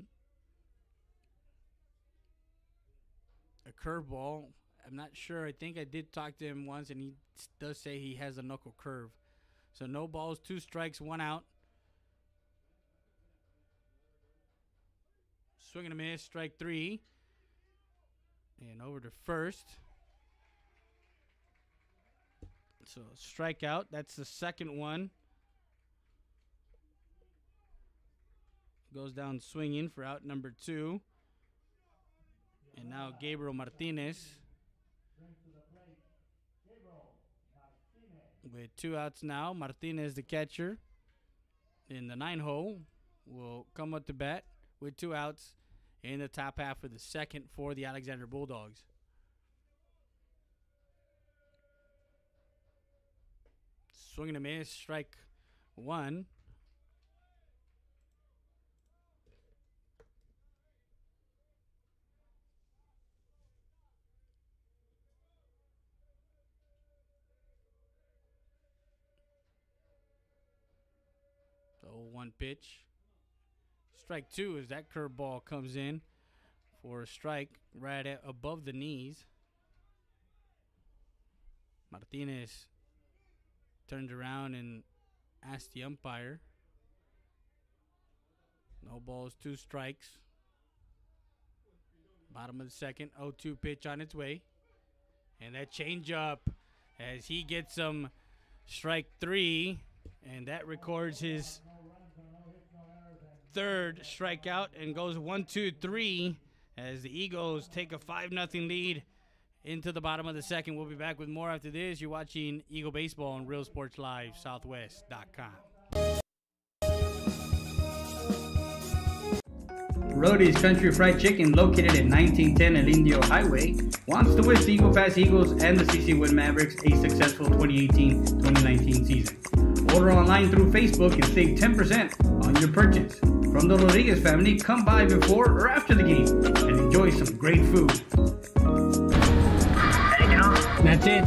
curveball. I'm not sure. I think I did talk to him once, and he does say he has a knuckle curve. So no balls, 2 strikes, 1 out. Swing and a miss, strike 3. And over to first. So strikeout. That's the second one. Goes down swinging for out number 2. And now Gabriel Martinez with 2 outs now. Martinez, the catcher, in the 9-hole, will come up to bat with 2 outs in the top half of the second for the Alexander Bulldogs. Swing and a miss, strike 1. So 1 pitch. Strike 2 as that curveball comes in for a strike right above the knees. Martinez turned around and asked the umpire. No balls, 2 strikes. Bottom of the second, 0-2 pitch on its way. And that changeup as he gets some strike 3. And that records his 3rd strikeout and goes 1-2-3 as the Eagles take a 5-0 lead into the bottom of the second. We'll be back with more after this. You're watching Eagle Baseball on Real Sports Live, Southwest.com. Rody's Country Fried Chicken, located at 1910 El Indio Highway, wants to wish the Eagle Pass Eagles and the CC Wood Mavericks a successful 2018-2019 season. Order online through Facebook and save 10% on your purchase. From the Rodriguez family, come by before or after the game and enjoy some great food. That's it.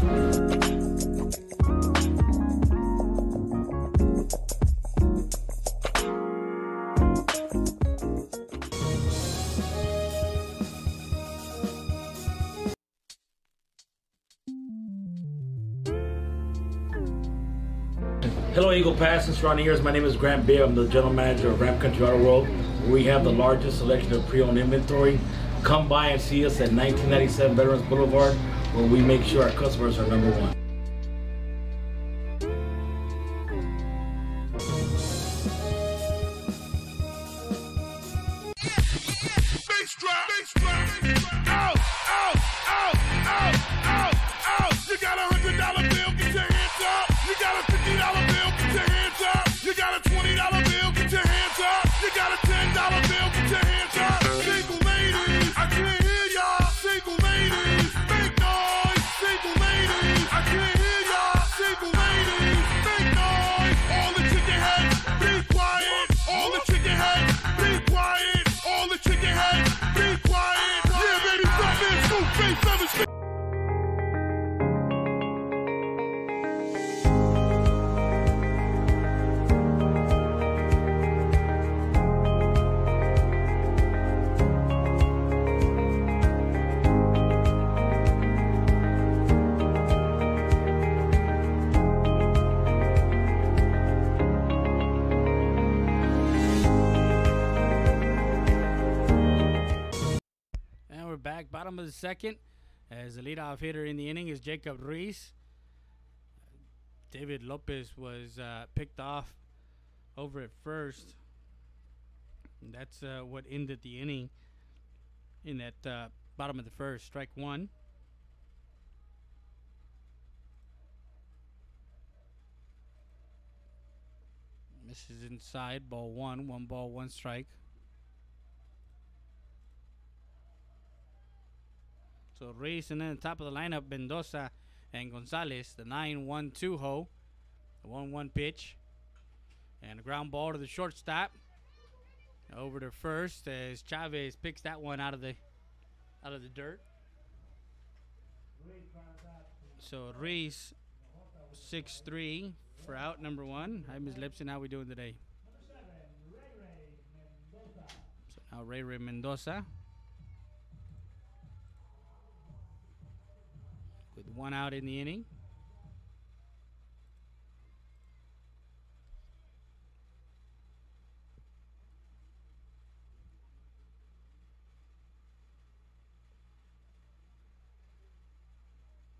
Hello Eagle Pass and surrounding areas. My name is Grant Beer. I'm the general manager of Ram Country Auto World. We have the largest selection of pre-owned inventory. Come by and see us at 1997 Veterans Boulevard, where we make sure our customers are number one. bottom of the second, as the leadoff hitter in the inning is Jacob Ruiz. David Lopez was picked off over at first. And that's what ended the inning in that bottom of the first. Strike one. Misses inside. Ball one. 1 ball, 1 strike. So Ruiz, and then the top of the lineup, Mendoza and Gonzalez. The 9-1-2 hole. The 1-1 pitch. And a ground ball to the shortstop. Over to first as Chavez picks that one out of the dirt. So Ruiz, 6-3 for out number 1. Hi, Ms. Lipson. How we doing today? So now Ray Mendoza with 1 out in the inning.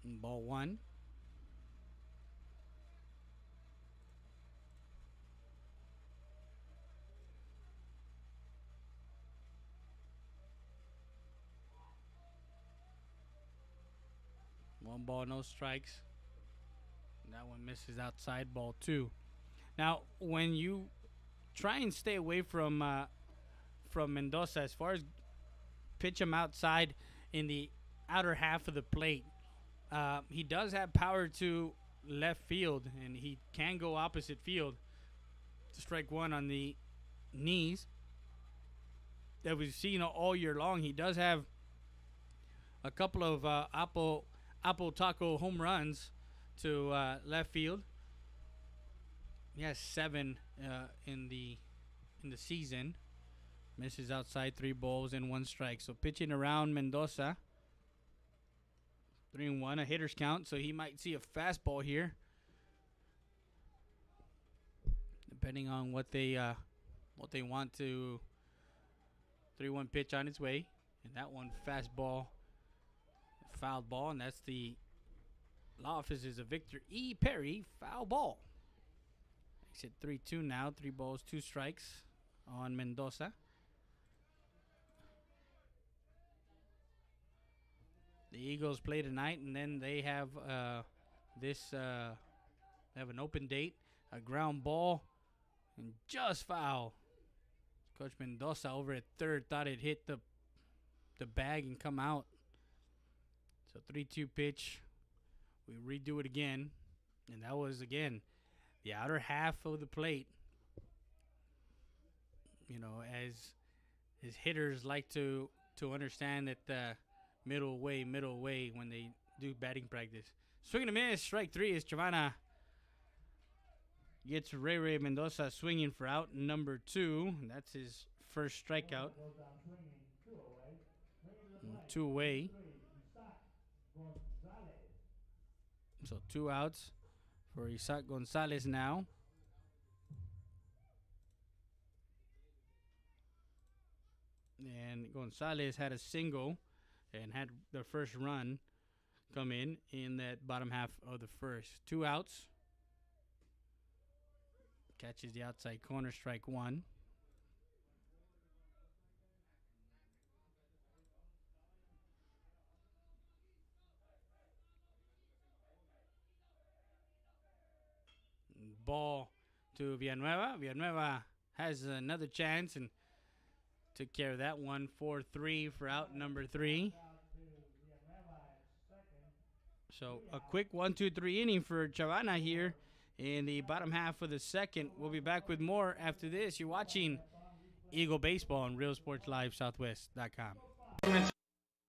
Ball 1. One ball, no strikes. And that one misses outside. Ball 2. Now, when you try and stay away from Mendoza, as far as pitch him outside in the outer half of the plate, he does have power to left field, and he can go opposite field to strike one on the knees that we've seen all year long. He does have a couple of apple taco home runs to left field. He has 7 in the season. Misses outside, 3 balls and 1 strike. So pitching around Mendoza. 3-1, a hitter's count, so he might see a fastball here, depending on what they want to. 3-1 pitch on its way, and that one fastball, fouled ball, and that's the law offices of Victor E. Perry, foul ball. Makes it 3-2 now, 3 balls, 2 strikes on Mendoza. The Eagles play tonight, and then they have they have an open date, a ground ball, and just foul. Coach Mendoza over at third thought it hit the bag and come out. So 3-2 pitch. We redo it again, and that was again the outer half of the plate. You know, as his hitters like to understand that. Middle way when they do batting practice. Swing and a miss. Strike 3 as Chavana gets Ray Mendoza swinging for out number 2. That's his first strikeout. 2 away. So 2 outs for Isaac Gonzalez now. And Gonzalez had a single and had the first run come in that bottom half of the first. 2 outs. Catches the outside corner, strike 1. Ball to Villanueva. Villanueva has another chance and took care of that one. 4-3 for out number 3. So a quick 1-2-3 inning for Chavana here in the bottom half of the second. We'll be back with more after this. You're watching Eagle Baseball on RealSportsLiveSouthwest.com.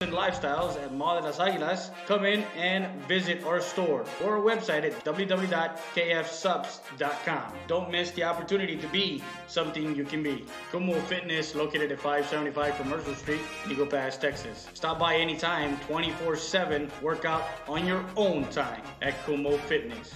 And lifestyles at Mall de las Águilas. Come in and visit our store or our website at www.kfsubs.com. Don't miss the opportunity to be something you can be. Kumo Fitness, located at 575 Commercial Street, Eagle Pass, Texas. Stop by anytime, 24/7. Work out on your own time at Kumo Fitness.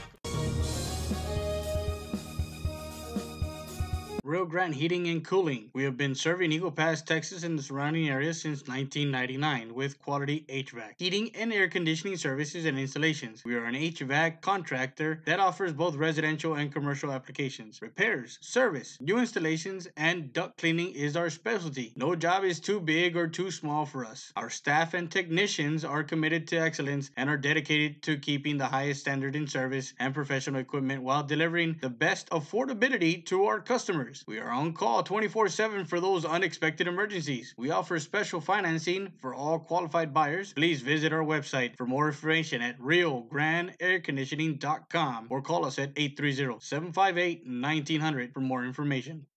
Rio Grande Heating and Cooling. We have been serving Eagle Pass, Texas and the surrounding areas since 1999 with quality HVAC, heating and air conditioning services and installations. We are an HVAC contractor that offers both residential and commercial applications. Repairs, service, new installations, and duct cleaning is our specialty. No job is too big or too small for us. Our staff and technicians are committed to excellence and are dedicated to keeping the highest standard in service and professional equipment while delivering the best affordability to our customers. We are on call 24/7 for those unexpected emergencies. We offer special financing for all qualified buyers. Please visit our website for more information at riograndeairconditioning.com or call us at 830-758-1900 for more information.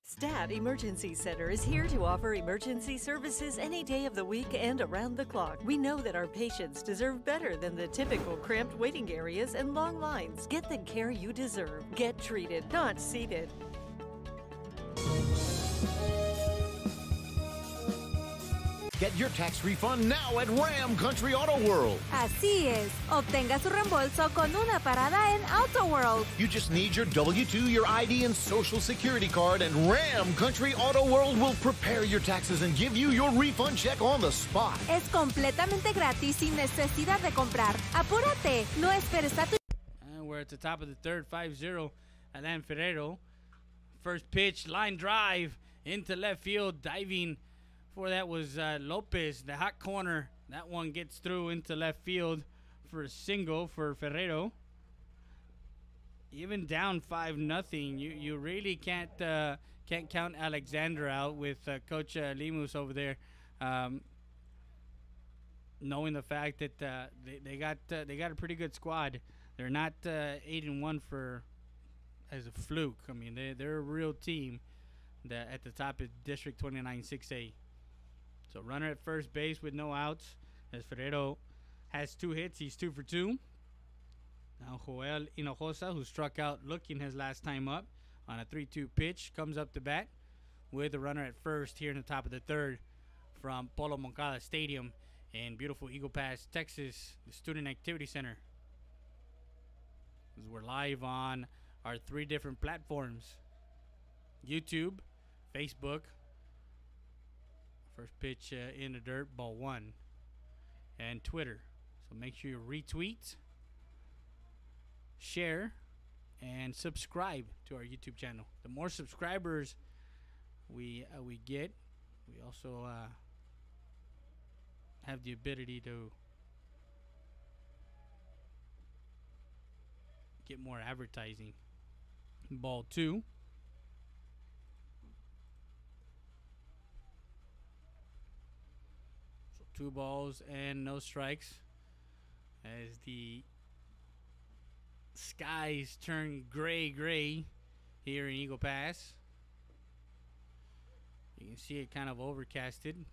Stat Emergency Center is here to offer emergency services any day of the week and around the clock. We know that our patients deserve better than the typical cramped waiting areas and long lines. Get the care you deserve. Get treated, not seated. Get your tax refund now at Ram Country Auto World. Así es. Obtenga su reembolso con una parada en Auto World. You just need your W-2, your ID, and Social Security card, and Ram Country Auto World will prepare your taxes and give you your refund check on the spot. Es completamente gratis sin necesidad de comprar. Apúrate. No esperes a tu... And we're at the top of the third, 5-0. Alan Ferrero. First pitch, line drive into left field, diving. Before that was Lopez, the hot corner. That one gets through into left field for a single for Ferrero. Even down 5-0, you really can't count Alexander out with Coach Lemus over there, knowing the fact that they got a pretty good squad. They're not 8-1 as a fluke. I mean, they're a real team that at the top of District 29 6A. So runner at first base with no outs as Ferrero has 2 hits. He's 2 for 2. Now Joel Hinojosa, who struck out looking his last time up on a 3-2 pitch, comes up to bat with a runner at first here in the top of the third from Polo Moncada Stadium in beautiful Eagle Pass, Texas, the Student Activity Center. We're live on our 3 different platforms: YouTube, Facebook. First pitch in the dirt, ball 1. And Twitter. So make sure you retweet, share, and subscribe to our YouTube channel. The more subscribers we get, we also have the ability to get more advertising. Ball 2. So 2 balls and no strikes as the skies turn gray here in Eagle Pass. You can see it kind of overcasted.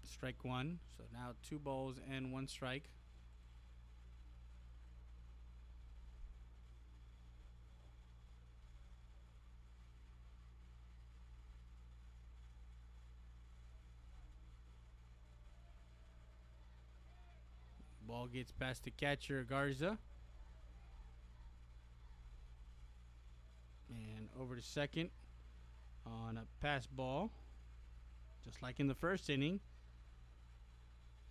Strike 1. So now 2 balls and 1 strike. Ball gets past the catcher, Garza. And over to second on a pass ball. Just like in the first inning,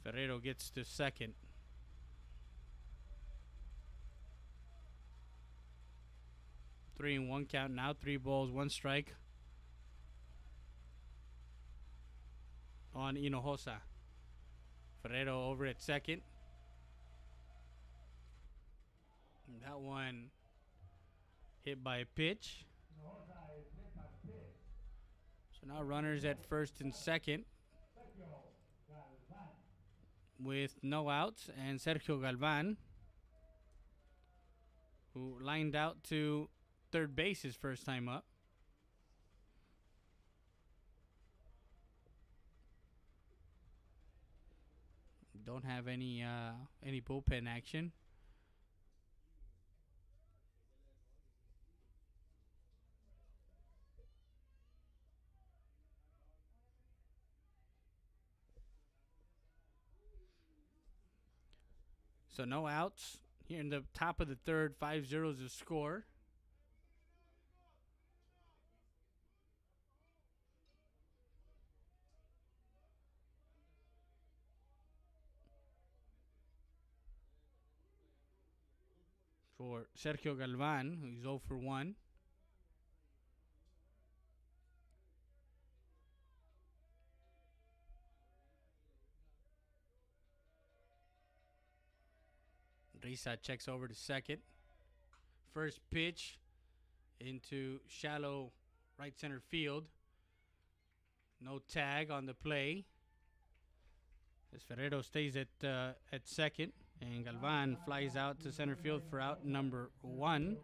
Ferrero gets to second. 3-1 count now. 3 balls, 1 strike on Hinojosa. Ferrero over at second. That one hit by a pitch. So now runners at first and second with no outs, and Sergio Galvan, who lined out to third base his first time up. Don't have any bullpen action. So no outs. Here in the top of the third, 5-0 is the score. For Sergio Galvan, who's 0 for 1. Risa checks over to second. First pitch into shallow right center field. No tag on the play. As Ferrero stays at second, and Galvan flies out to center field for out number 1.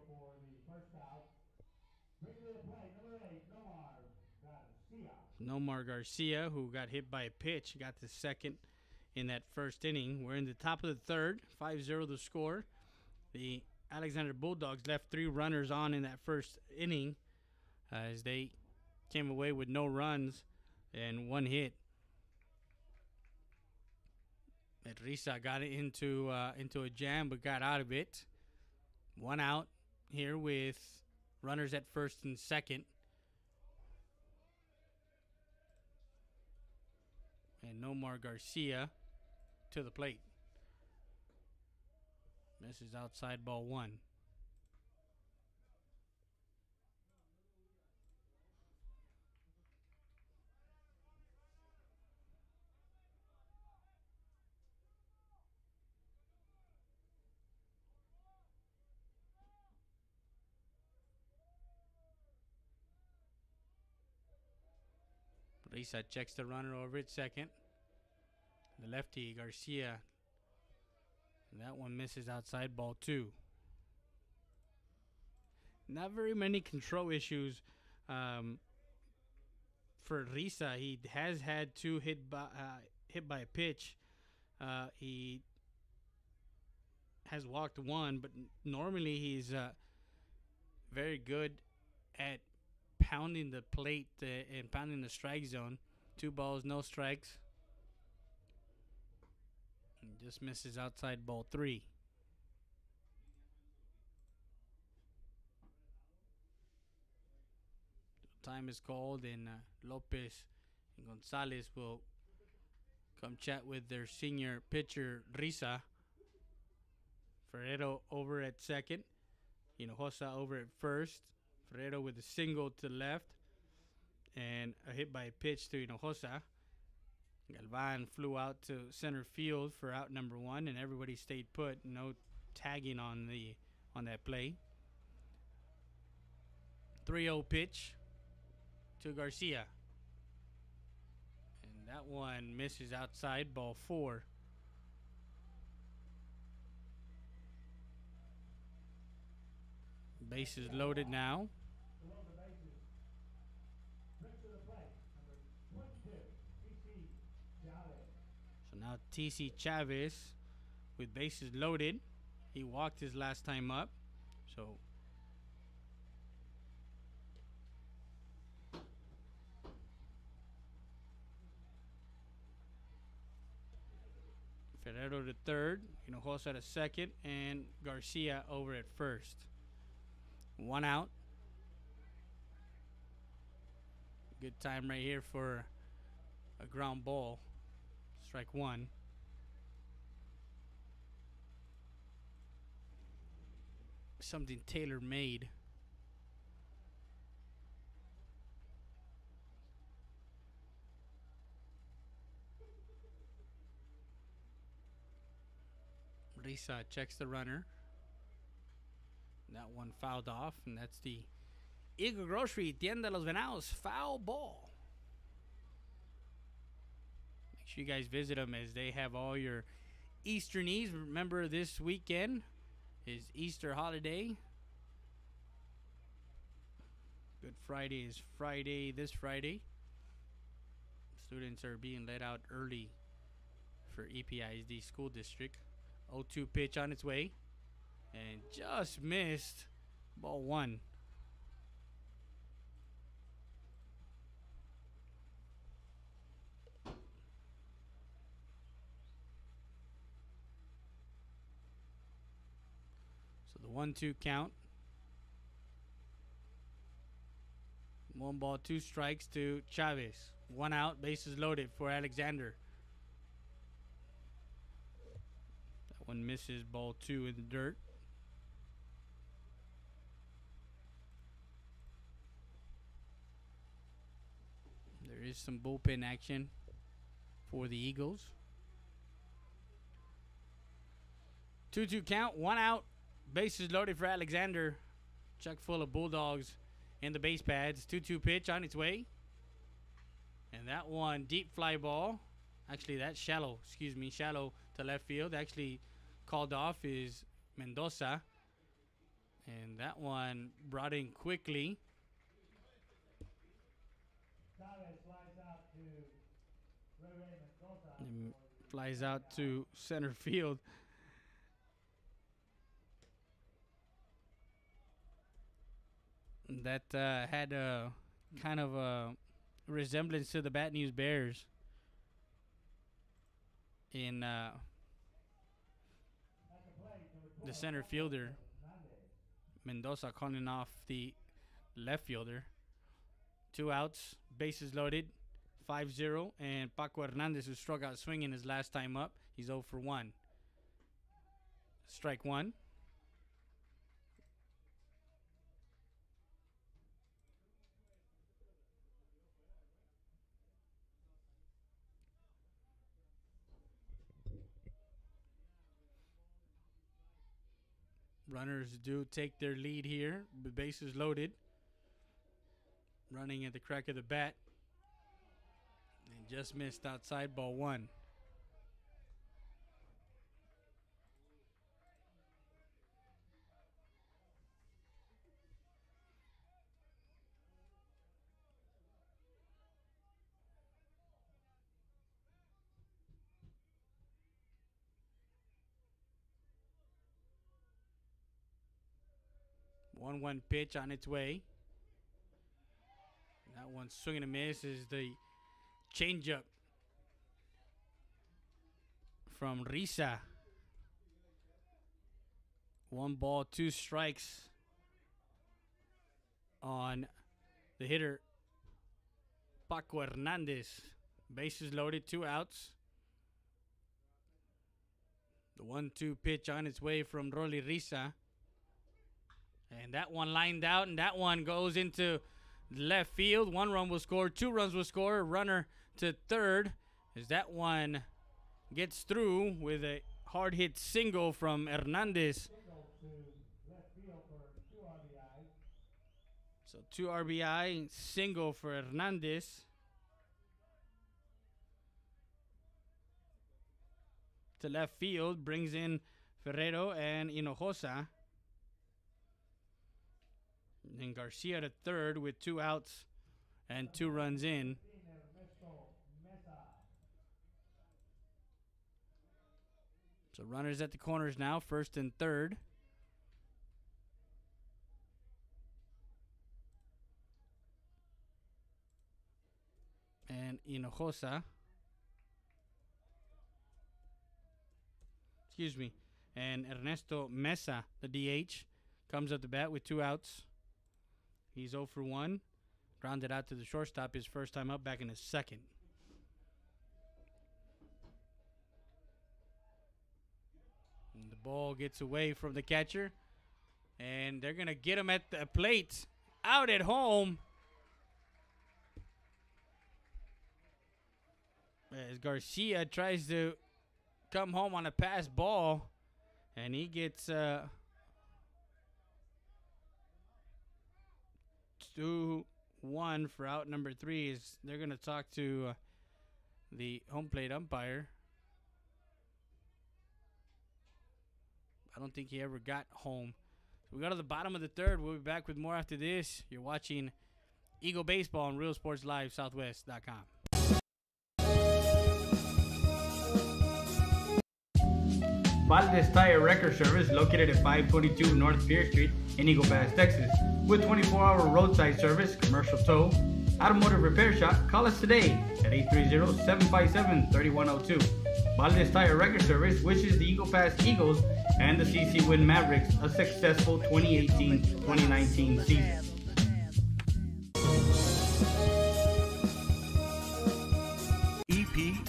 Nomar Garcia, who got hit by a pitch, got to second in that first inning. We're in the top of the third, 5-0 the score. The Alexander Bulldogs left 3 runners on in that first inning as they came away with no runs and 1 hit. Risa got it into a jam but got out of it. 1 out here with runners at first and second. And Nomar Garcia to the plate. Misses outside, ball 1. Risa checks the runner over at second. The lefty, Garcia. And that one misses outside, ball 2. Not very many control issues for Risa. He has had 2 hit by a pitch. He has walked 1, but normally he's very good at pounding the plate and pounding the strike zone. 2 balls, no strikes. And just misses outside, ball 3. Time is called, and Lopez and Gonzalez will come chat with their senior pitcher, Risa. Ferrero over at second. Hinojosa over at first. Ferrero with a single to left and a hit by a pitch to Hinojosa. Galvan flew out to center field for out number 1, and everybody stayed put. No tagging on that play. 3-0 pitch to Garcia. And that one misses outside, ball 4. Bases loaded now. So now TC Chavez with bases loaded. He walked his last time up. So Ferrero to third, Hinojosa to second, and Garcia over at first. 1 out. Good time right here for a ground ball. Strike 1. Something tailor-made. Risa checks the runner. That one fouled off, and that's the Eagle Grocery Tienda Los Venados foul ball. Make sure you guys visit them as they have all your Easter needs. Remember, this weekend is Easter holiday. Good Friday is this Friday. Students are being let out early for EPISD School District. 0-2 pitch on its way. And just missed, ball 1. The 1-2 count. 1 ball, 2 strikes to Chavez. 1 out, bases loaded for Alexander. That one misses, ball 2 in the dirt. There is some bullpen action for the Eagles. 2-2 count, 1 out, bases loaded for Alexander. Chuck full of Bulldogs in the base pads. 2-2 pitch on its way. And that one, deep fly ball. Actually, that's shallow. Excuse me, shallow to left field. Actually called off is Mendoza. And that one brought in quickly. And flies out to center field. That had a kind of a resemblance to the Bat News Bears in the center fielder, Mendoza, calling off the left fielder. 2 outs, bases loaded, 5-0, and Paco Hernandez, who struck out swinging his last time up, he's 0 for 1. Strike 1. Runners do take their lead here. The bases loaded. Running at the crack of the bat. And just missed outside, ball 1. One pitch on its way. That one swing and a miss is the changeup from Risa. 1 ball, 2 strikes on the hitter Paco Hernandez. Bases loaded, 2 outs. The 1-2 pitch on its way from Rolly Risa. And that one lined out, and that one goes into left field. 1 run will score, 2 runs will score. Runner to third as that one gets through with a hard hit single from Hernandez. So 2 RBI, single for Hernandez. To left field, brings in Ferrero and Hinojosa. And Garcia to third with 2 outs and 2 runs in. So runners at the corners now, first and third. And Hinojosa. Excuse me. And Ernesto Mesa, the DH, comes up the bat with 2 outs. He's 0 for 1. Grounded out to the shortstop his first time up, back in his second. And the ball gets away from the catcher. And they're going to get him at the plate. Out at home. As Garcia tries to come home on a pass ball. And he gets 2-1 for out number 3. Is they're going to talk to the home plate umpire. I don't think he ever got home. So we go to the bottom of the third. We'll be back with more after this. You're watching Eagle Baseball on Real Sports Live Southwest.com. Valdez Tire Wrecker Service, located at 522 North Pierce Street in Eagle Pass, Texas. With 24-hour roadside service, commercial tow, automotive repair shop, call us today at 830-757-3102. Valdez Tire Record Service wishes the Eagle Pass Eagles and the CC Win Mavericks a successful 2018-2019 season.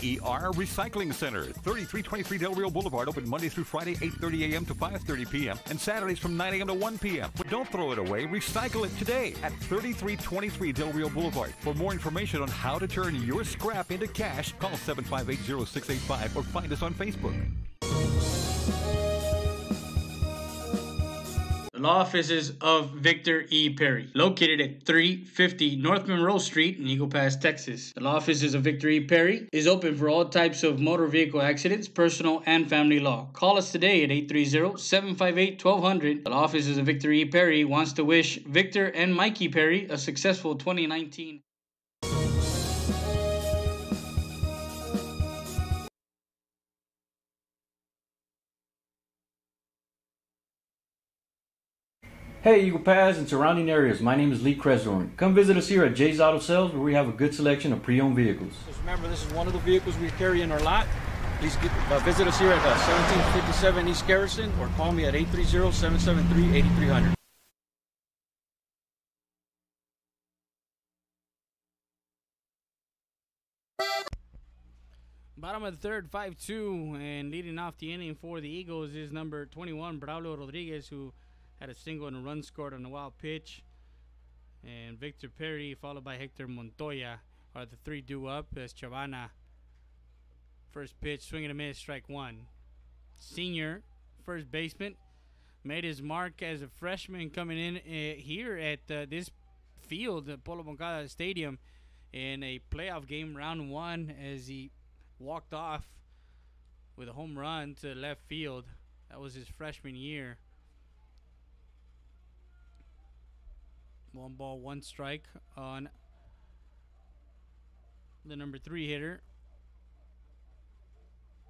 EPER Recycling Center, 3323 Del Rio Boulevard, open Monday through Friday, 8:30 a.m. to 5:30 p.m. and Saturdays from 9 a.m. to 1 p.m. But don't throw it away, recycle it today at 3323 Del Rio Boulevard. For more information on how to turn your scrap into cash, call 758-0685 or find us on Facebook. The law offices of Victor E. Perry, located at 350 North Monroe Street in Eagle Pass, Texas. The law offices of Victor E. Perry is open for all types of motor vehicle accidents, personal and family law. Call us today at 830-758-1200. The law offices of Victor E. Perry wants to wish Victor and Mikey Perry a successful 2019. Hey Eagle Pass and surrounding areas, my name is Lee Cresdorn. Come visit us here at Jay's Auto Sales, where we have a good selection of pre-owned vehicles. Just remember, this is one of the vehicles we carry in our lot. Please visit us here at 1757 East Garrison or call me at 830-773-8300. Bottom of the third, 5-2, and leading off the inning for the Eagles is number 21, Braulio Rodriguez, who had a single and a run scored on a wild pitch. And Victor Perry, followed by Hector Montoya, are the three due up as Chavana, first pitch, swing and a miss, strike one. Senior, first baseman, made his mark as a freshman coming in here at this field, at Polo Moncada Stadium, in a playoff game, round one, as he walked off with a home run to left field. That was his freshman year. 1 ball, 1 strike on the number 3 hitter,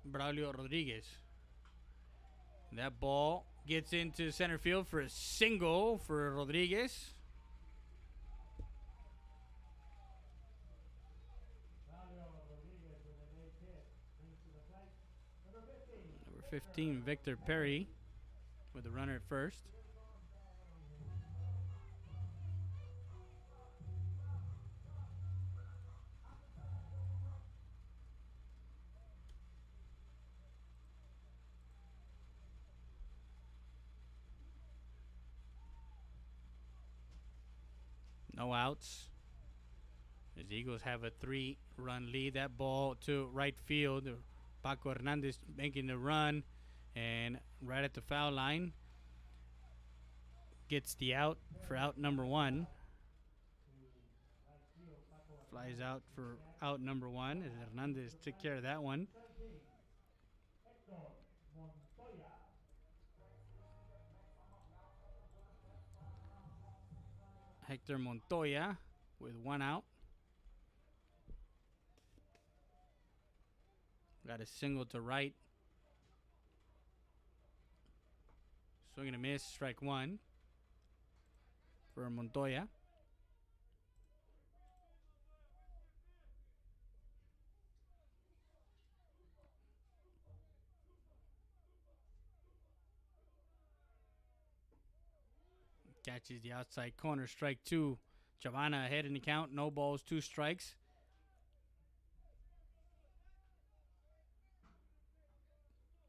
Braulio Rodriguez. That ball gets into center field for a single for Rodriguez. Number 15, Victor Perry, with a runner at first. No outs. The Eagles have a 3-run lead. That ball to right field. Paco Hernandez making the run, and right at the foul line gets the out for out number 1. Flies out for out number 1 as Hernandez took care of that one. Hector Montoya with 1 out. Got a single to right. Swing and a miss, strike 1 for Montoya. Catches the outside corner, strike 2. Chavana ahead in the count, no balls, 2 strikes.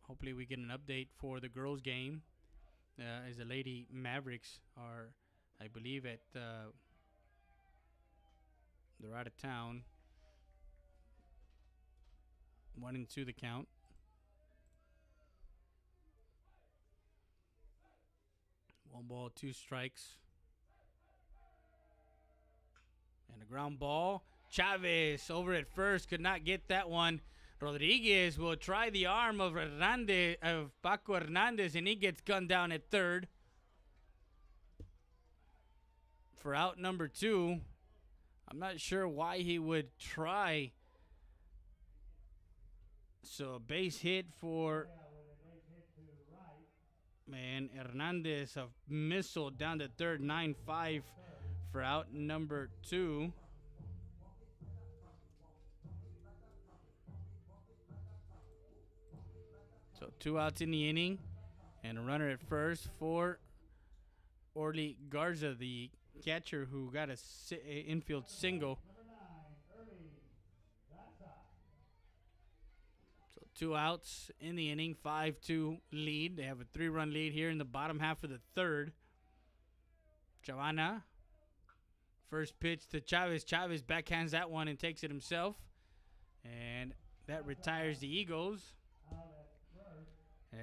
Hopefully we get an update for the girls game, as the Lady Mavericks are, I believe, at they're out of town. 1-2 the count. One ball, 2 strikes. And a ground ball. Chavez over at first, could not get that one. Rodriguez will try the arm of Paco Hernandez, and he gets gunned down at third for out number 2. I'm not sure why he would try. So a base hit for Hernandez, a missile down to third, 9-5 for out number 2. So 2 outs in the inning and a runner at first for Orly Garza, the catcher who got a infield single. So 2 outs in the inning, 5-2 lead. They have a 3-run lead here in the bottom half of the third. Chavana, first pitch to Chavez. Chavez backhands that one and takes it himself. And that retires the Eagles.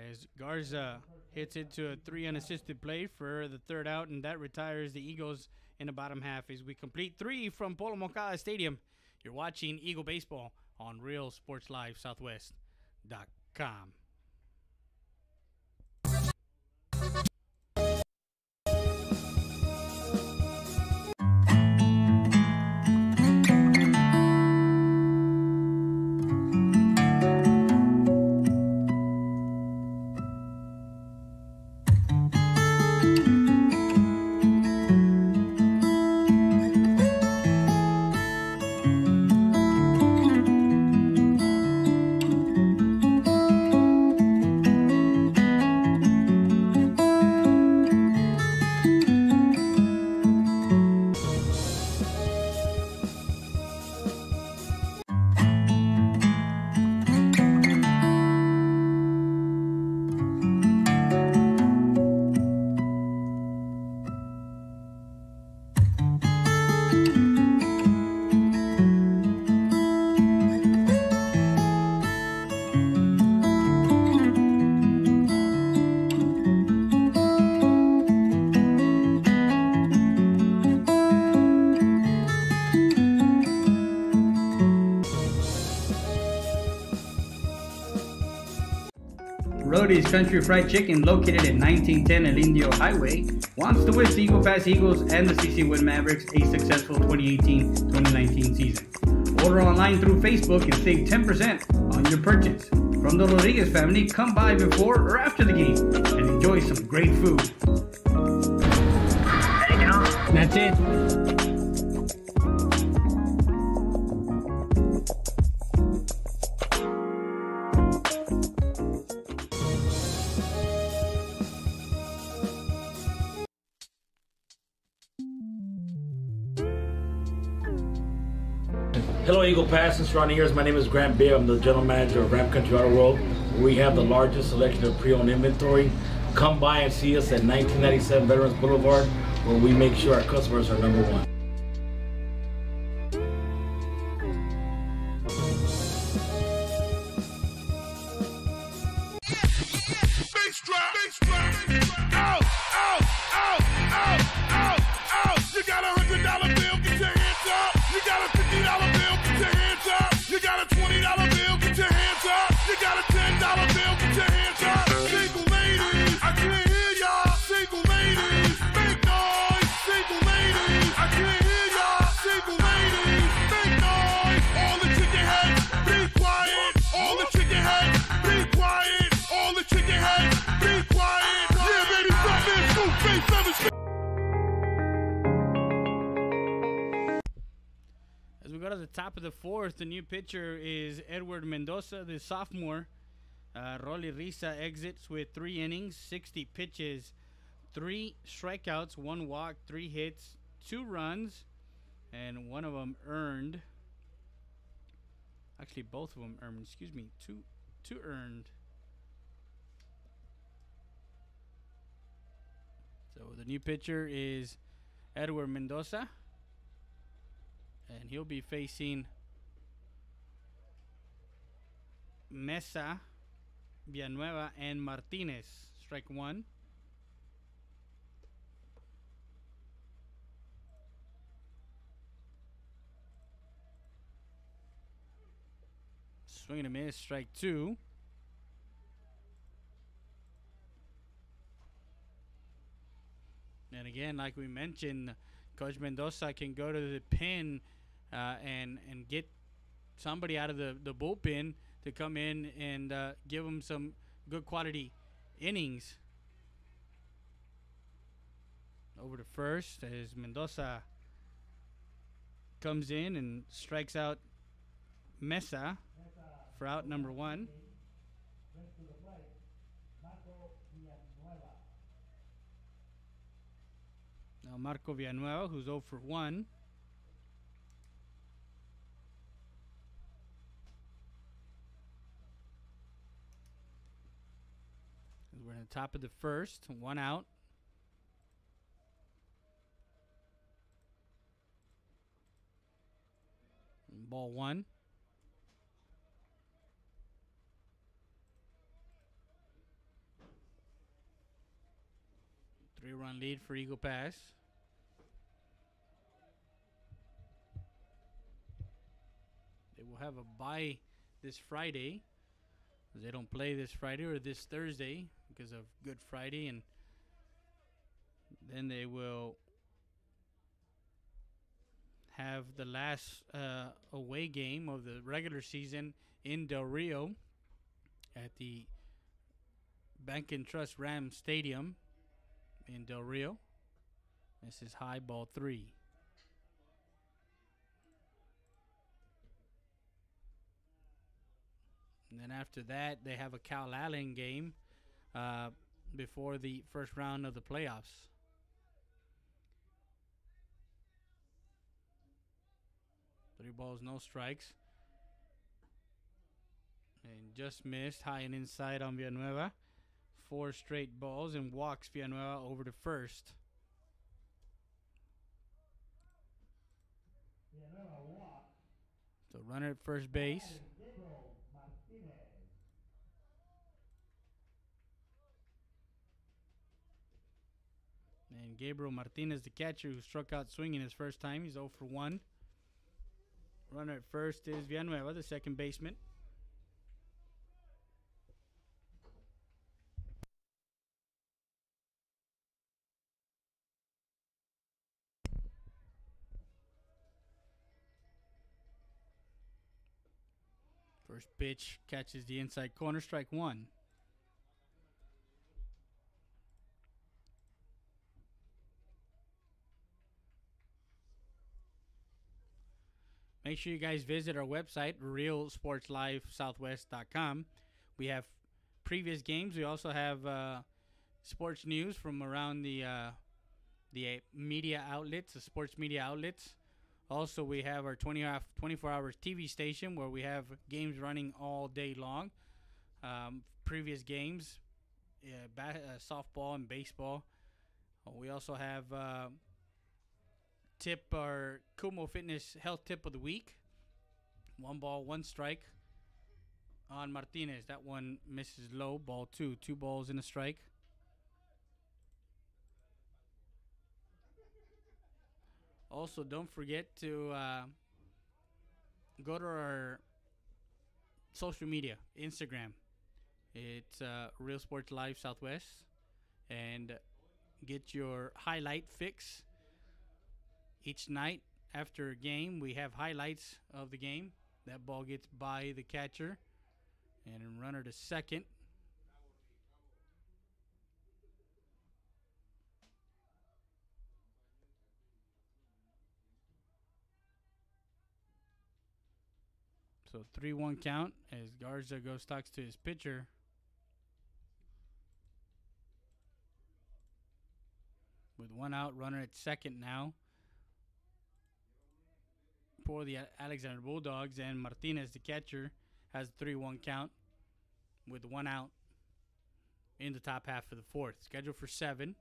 As Garza hits into a 3 unassisted play for the 3rd out, and that retires the Eagles in the bottom half as we complete 3 from Polo Moncada Stadium. You're watching Eagle Baseball on Real Sports Live Southwest.com. Rody's Country Fried Chicken, located at 1910 El Indio Highway, wants to wish the Eagle Pass Eagles and the CC Wind Mavericks a successful 2018-2019 season. Order online through Facebook and save 10% on your purchase. From the Rodriguez family, come by before or after the game and enjoy some great food. That's it. Hello, Eagle Pass and surrounding areas. My name is Grant Beer. I'm the general manager of Ram Country Auto World. We have the largest selection of pre-owned inventory. Come by and see us at 1997 Veterans Boulevard, where we make sure our customers are number one. You got a $100 bill, get your hands up. You got a $50 bill, get your hands up. You got a $20 bill, get your hands up. You got a $10 bill, get your hands up. Single ladies, I can't hear y'all. Single ladies, make noise. Single ladies, I can't hear y'all. Single ladies, make noise. All the chicken heads, be quiet. All the chicken heads, be quiet. All the chicken heads, be quiet. Yeah, baby, stop this. Move, face, As we go to the top of the 4th, the new pitcher is Edward Mendoza, the sophomore. Rolly Risa exits with 3 innings, 60 pitches, 3 strikeouts, 1 walk, 3 hits, 2 runs, and one of them earned. Actually, both of them earned. Excuse me, two earned. So the new pitcher is Edward Mendoza. And he'll be facing Mesa, Villanueva, and Martinez. Strike 1. Swing and a miss. Strike 2. And again, like we mentioned, Coach Mendoza can go to the pin and get somebody out of the bullpen to come in and give them some good quality innings. Over to first as Mendoza comes in and strikes out Mesa for out number 1. Now Marco Villanueva, who's 0 for 1. We're in the top of the first, 1 out. Ball 1. Three-run lead for Eagle Pass. They will have a bye this Friday. They don't play this Friday or this Thursday because of Good Friday, and then they will have the last away game of the regular season in Del Rio at the Bank and Trust Ram Stadium in Del Rio. This is high, ball 3. And then after that, they have a Cal Allen game before the first round of the playoffs. Three balls, no strikes. And just missed, high and inside on Villanueva. 4 straight balls and walks Villanueva over to first. So runner at first base. And Gabriel Martinez, the catcher, who struck out swinging his first time. He's 0 for 1. Runner at first is Villanueva, the second baseman. First pitch catches the inside corner, strike 1. Make sure you guys visit our website, realsportslivesouthwest.com. We have previous games. We also have sports news from around the media outlets, the sports media outlets. Also, we have our 24 hours TV station where we have games running all day long. Previous games, softball and baseball. We also have our Kumo Fitness Health Tip of the Week. 1 ball, 1 strike on Martinez. That one misses low, ball 2. 2 balls and a strike. Also, don't forget to go to our social media, Instagram. It's Real Sports Live Southwest. And get your highlight fix. Each night after a game, we have highlights of the game. That ball gets by the catcher. And a runner to second. So 3-1 count as Garza talks to his pitcher. With 1 out, runner at second now for the Alexander Bulldogs, and Martinez, the catcher, has a 3-1 count with 1 out in the top half of the fourth. Scheduled for 7.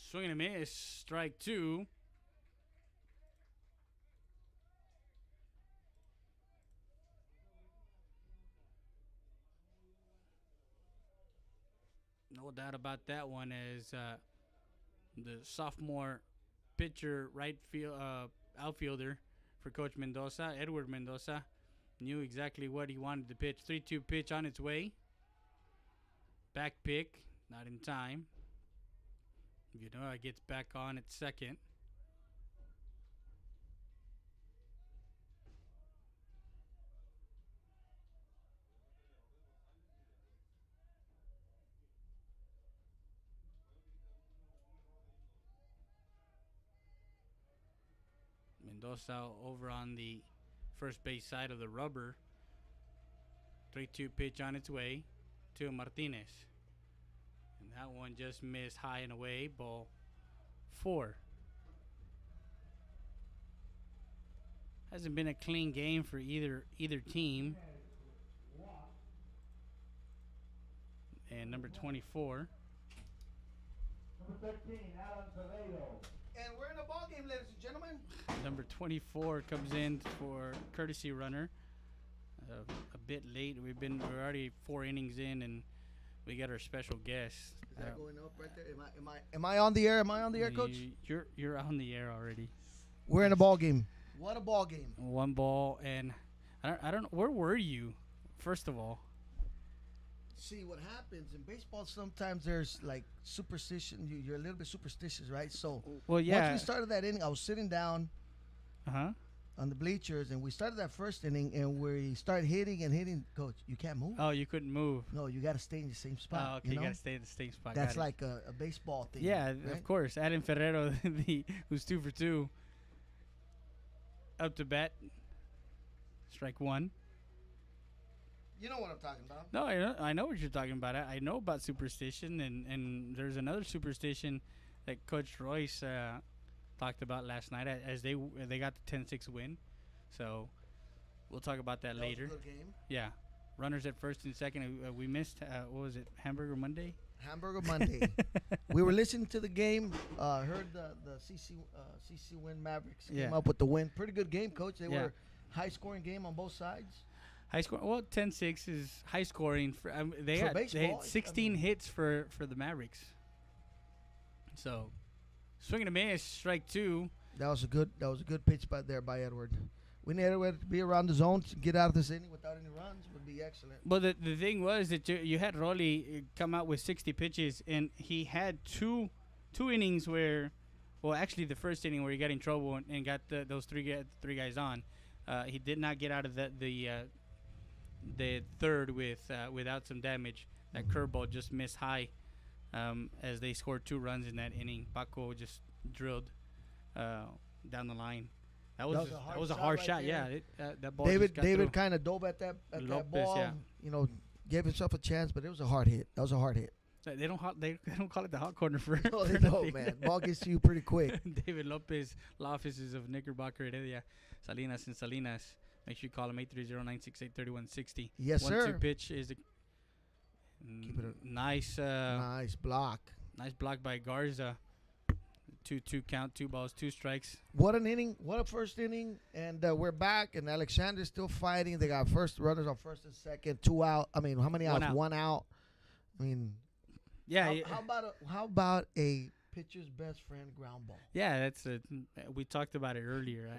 Swing and a miss, strike 2. No doubt about that one, as the sophomore pitcher, outfielder for Coach Mendoza, Edward Mendoza, knew exactly what he wanted to pitch. 3-2 pitch on its way. Back pick, not in time. It gets back on at second. Mendoza over on the first base side of the rubber. 3-2 pitch on its way to Martinez. And that one just missed high and away. Ball 4. Hasn't been a clean game for either team. And number 24. Number 13, Laredo. And we're in a ball game, ladies and gentlemen. Number 24 comes in for courtesy runner. A bit late. We're already 4 innings in, and we got our special guest. Is that going up right there? Am I on the air? Am I on the air, Coach? You're on the air already. We're in a ball game. What a ball game! 1 ball, and I don't know, where were you? First of all. See, what happens in baseball, sometimes there's like superstition. You're a little bit superstitious, right? So, well, yeah. Once we started that inning, I was sitting down on the bleachers, and we started that first inning, and we started hitting and hitting. Coach, you can't move. Oh, you couldn't move. No, you got to stay in the same spot. Oh, okay, you got to stay in the same spot. That's like a baseball thing. Yeah, right? of course. Adam Ferrero, who's 2 for 2, up to bat, strike 1. You know what I'm talking about. No, I know what you're talking about. I know about superstition, and there's another superstition that Coach Royce talked about last night as they got the 10-6 win. So we'll talk about that later. Was a good game. Yeah. Runners at first and second. We missed, what was it, Hamburger Monday? Hamburger Monday. We were listening to the game. Heard the CC win Mavericks came up with the win. Pretty good game, Coach. They were high-scoring game on both sides. High score. Well, 10-6 is high scoring. They had 16 hits for the Mavericks. So, swing and a miss, strike 2. That was a good pitch by Edward. We need Edward to be around the zone to get out of this inning without any runs would be excellent. But the thing was that you had Rolly come out with 60 pitches, and he had two innings where, well, actually the first inning where he got in trouble and got those three guys on. He did not get out of the third without some damage. That curveball just missed high as they scored 2 runs in that inning. Paco just drilled down the line. That was a hard shot. Yeah, that ball. David kind of dove at that ball. Yeah. You know, gave himself a chance, but it was a hard hit. That was a hard hit. They don't call it the hot corner for. No, they don't, man. Ball gets to you pretty quick. David Lopez, law offices of Knickerbocker, Heredia, Salinas and Salinas. Make sure you call him 830-968-3160. Yes, sir. 1-2 pitch is nice block. Nice block by Garza. 2-2 count, 2 balls, 2 strikes. What an inning! What a first inning! And we're back, and Alexander's still fighting. They got runners on first and second, 2 out. I mean, how many outs? 1 out. I mean, yeah. How about a pitcher's best friend ground ball? Yeah, we talked about it earlier.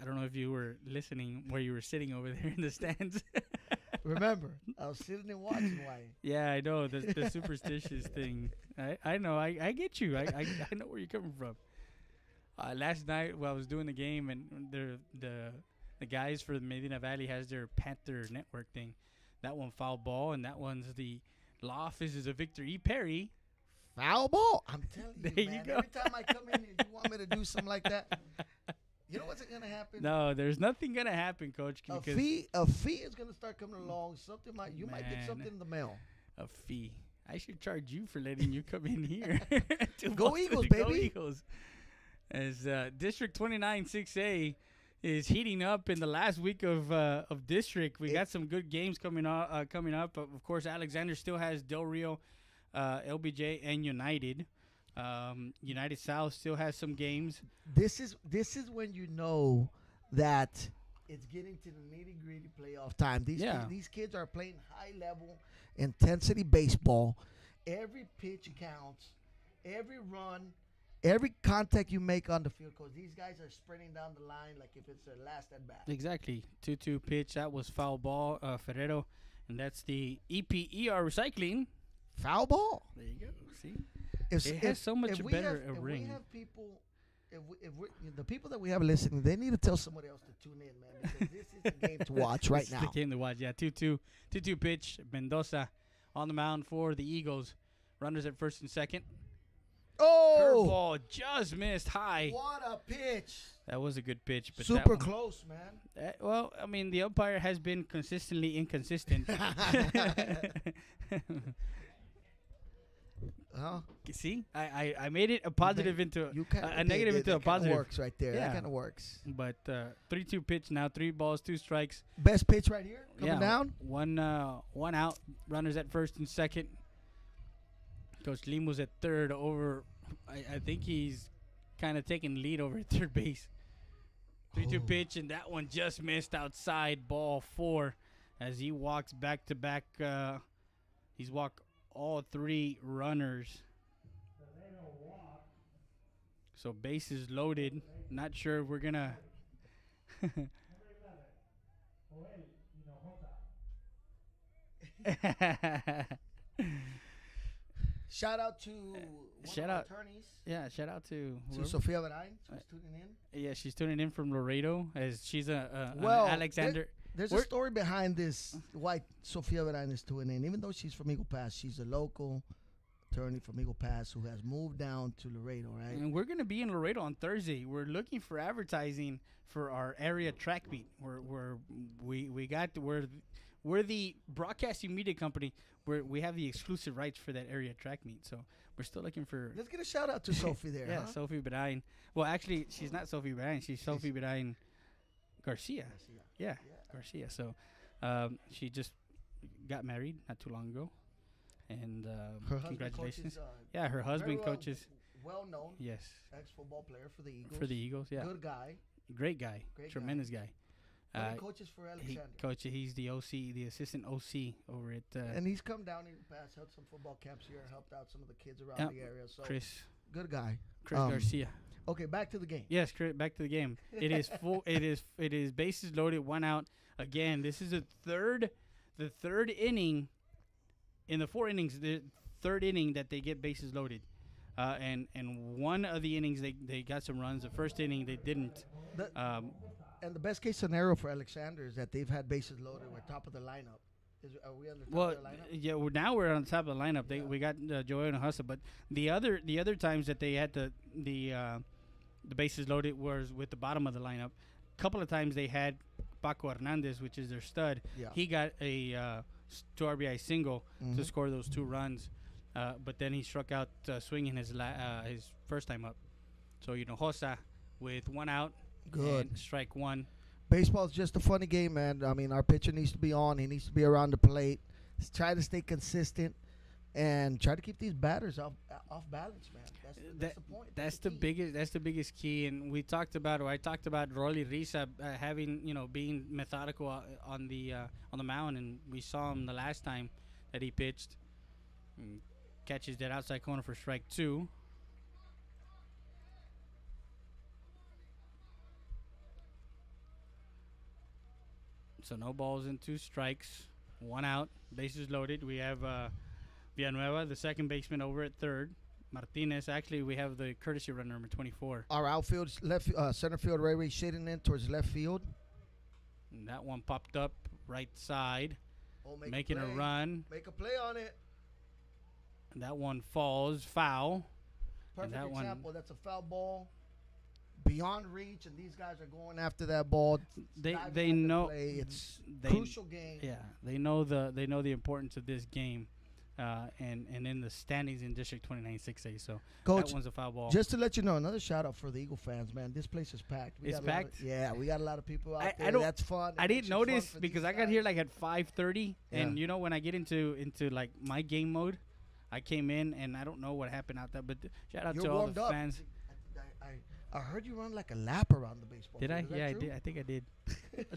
I don't know if you were listening where you were sitting over there in the stands. Remember, I was sitting and watching. Why? Yeah, I know the superstitious thing. I know. I get you. I know where you're coming from. Last night while I was doing the game, and the guys for the Medina Valley has their Panther Network thing. That one foul ball, and that one's the law offices of Victor E. Perry. Foul ball. I'm telling you, there man. You go. Every time I come in here, you want me to do something like that? You know what's going to happen? No, there's nothing going to happen, Coach. A fee is going to start coming along. You might get something in the mail. A fee. I should charge you for letting you come in here. Go Eagles, baby. Go Eagles. As District 29 6A is heating up in the last week of District. We got some good games coming up. Of course, Alexander still has Del Rio, LBJ, and United. United South still has some games. This is when you know that it's getting to the nitty-gritty playoff time. These kids are playing high-level intensity baseball. Every pitch counts. Every run, every contact you make on the field, because these guys are sprinting down the line like if it's their last at bat. Exactly. 2-2 pitch. That was foul ball, Ferrero, and that's the EPER Recycling. Foul ball. There you go. See. It has so much better a ring. We have people, the people that we have listening, they need to tell somebody else to tune in, man, because this is the game to watch right now. This is the game to watch. Yeah, 2-2 pitch. Mendoza on the mound for the Eagles. Runners at first and second. Oh! Curveball just missed high. What a pitch. That was a good pitch. But Super close, man. Well, I mean, the umpire has been consistently inconsistent. See, I made it a positive into a negative into a positive. Works right there. Yeah. That kind of works. But 3-2 pitch now, 3 balls, 2 strikes. Best pitch right here. Coming down. One out. Runners at first and second. Coach Limu's at third. Over. I think he's kind of taking lead over at third base. 3-2 pitch, and that one just missed outside. Ball 4 as he walks back to back. He's walked all 3 runners. So bases loaded. Not sure if we're gonna. Shout out to one of our attorneys. Yeah, shout out to Sofia Verain. She's tuning in. Yeah, she's tuning in from Laredo as she's an Alexander. There's a story behind this, why Sofia Verain is tuning in. Even though she's from Eagle Pass, she's a local attorney from Eagle Pass who has moved down to Laredo, right? And we're going to be in Laredo on Thursday. We're looking for advertising for our area track meet. We're the broadcasting media company where we have the exclusive rights for that area track meet. So we're still looking for. Let's get a shout out to Sophie there. Yeah, Sophie Verain. Well, actually, she's not Sophie Verain. She's Sophie Verain Garcia. Yeah, Garcia. So she just got married not too long ago. And congratulations. Coaches, her husband coaches. Well known. Yes. Ex-football player for the Eagles. For the Eagles, yeah. Good guy. Great guy. Tremendous guy. Coaches for Alexander. He's the OC, the assistant OC over at. And he's come down in the past, held some football camps here, helped out some of the kids around the area. So Chris. Good guy. Chris Garcia. Okay, back to the game. Yes, back to the game. It is full. It is bases loaded, 1 out. Again, this is the third inning. In the 4 innings, the third inning that they get bases loaded, and one of the innings they got some runs. The first inning they didn't. And the best case scenario for Alexander is that they've had bases loaded. We're top of the lineup. Are we on the top of the lineup? Yeah. Now we're on the top of the lineup. We got Joel and Hussa, but the other times that they had the bases loaded was with the bottom of the lineup. A couple of times they had Paco Hernandez, which is their stud. Yeah. He got a 2 RBI single to score those 2 runs, but then he struck out swinging his first time up. So Hossa with 1 out. Good. And strike 1. Baseball's just a funny game, man. I mean, our pitcher needs to be on. He needs to be around the plate. Let's try to stay consistent and try to keep these batters off balance, man. That's the point. That's the biggest key. And I talked about Rolly Risa having being methodical on the mound, and we saw him the last time that he pitched. Catches that outside corner for strike 2. So no balls and 2 strikes, 1 out, bases loaded. We have Villanueva, the second baseman, over at third. Martinez, actually, we have the courtesy runner, number 24. Our outfield, center field, Ray shading in towards left field. And that one popped up right side, making a run. Make a play on it. And that one falls foul. Perfect example. That's a foul ball. Beyond reach, and these guys are going after that ball. They know it's crucial game. Yeah, they know the importance of this game, and in the standings in District 29 6A. So Coach, that one's a foul ball. Just to let you know, another shout out for the Eagle fans, man. This place is packed. It's packed. We got a lot of people out there. That's fun. I didn't notice because I got here like at 5:30, and when I get into like my game mode, I came in and I don't know what happened out there, but shout out to all the fans. I heard you run like a lap around the baseball. Did I? Yeah, I did. I think I did.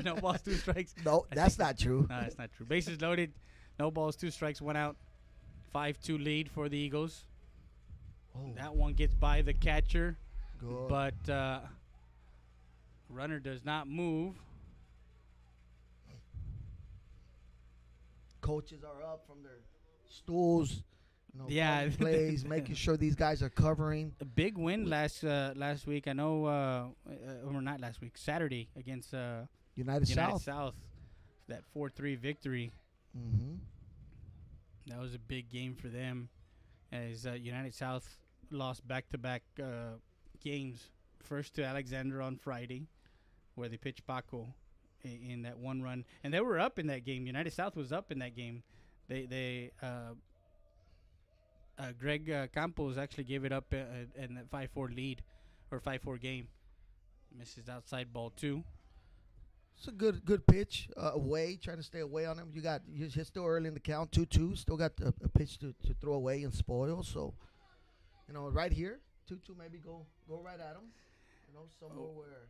No balls, 2 strikes. No, that's not true. No, that's not true. Bases loaded. No balls, 2 strikes, 1 out. 5-2 lead for the Eagles. Oh. That one gets by the catcher. Good. But runner does not move. Coaches are up from their stools. Plays, making sure these guys are covering. A big win last week. I know, or not last week. Saturday against United South. That 4-3 victory. Mm-hmm. That was a big game for them, as United South lost back-to-back games. First to Alexander on Friday, where they pitched Paco in that one run, and they were up in that game. United South was up in that game. Greg Campos actually gave it up in that 5-4 lead, or 5-4 game. Misses outside ball 2. It's a good pitch away, trying to stay away on him. He's still early in the count, 2-2. Still got a pitch to throw away and spoil. So, right here, 2-2, maybe go right at him. Somewhere where.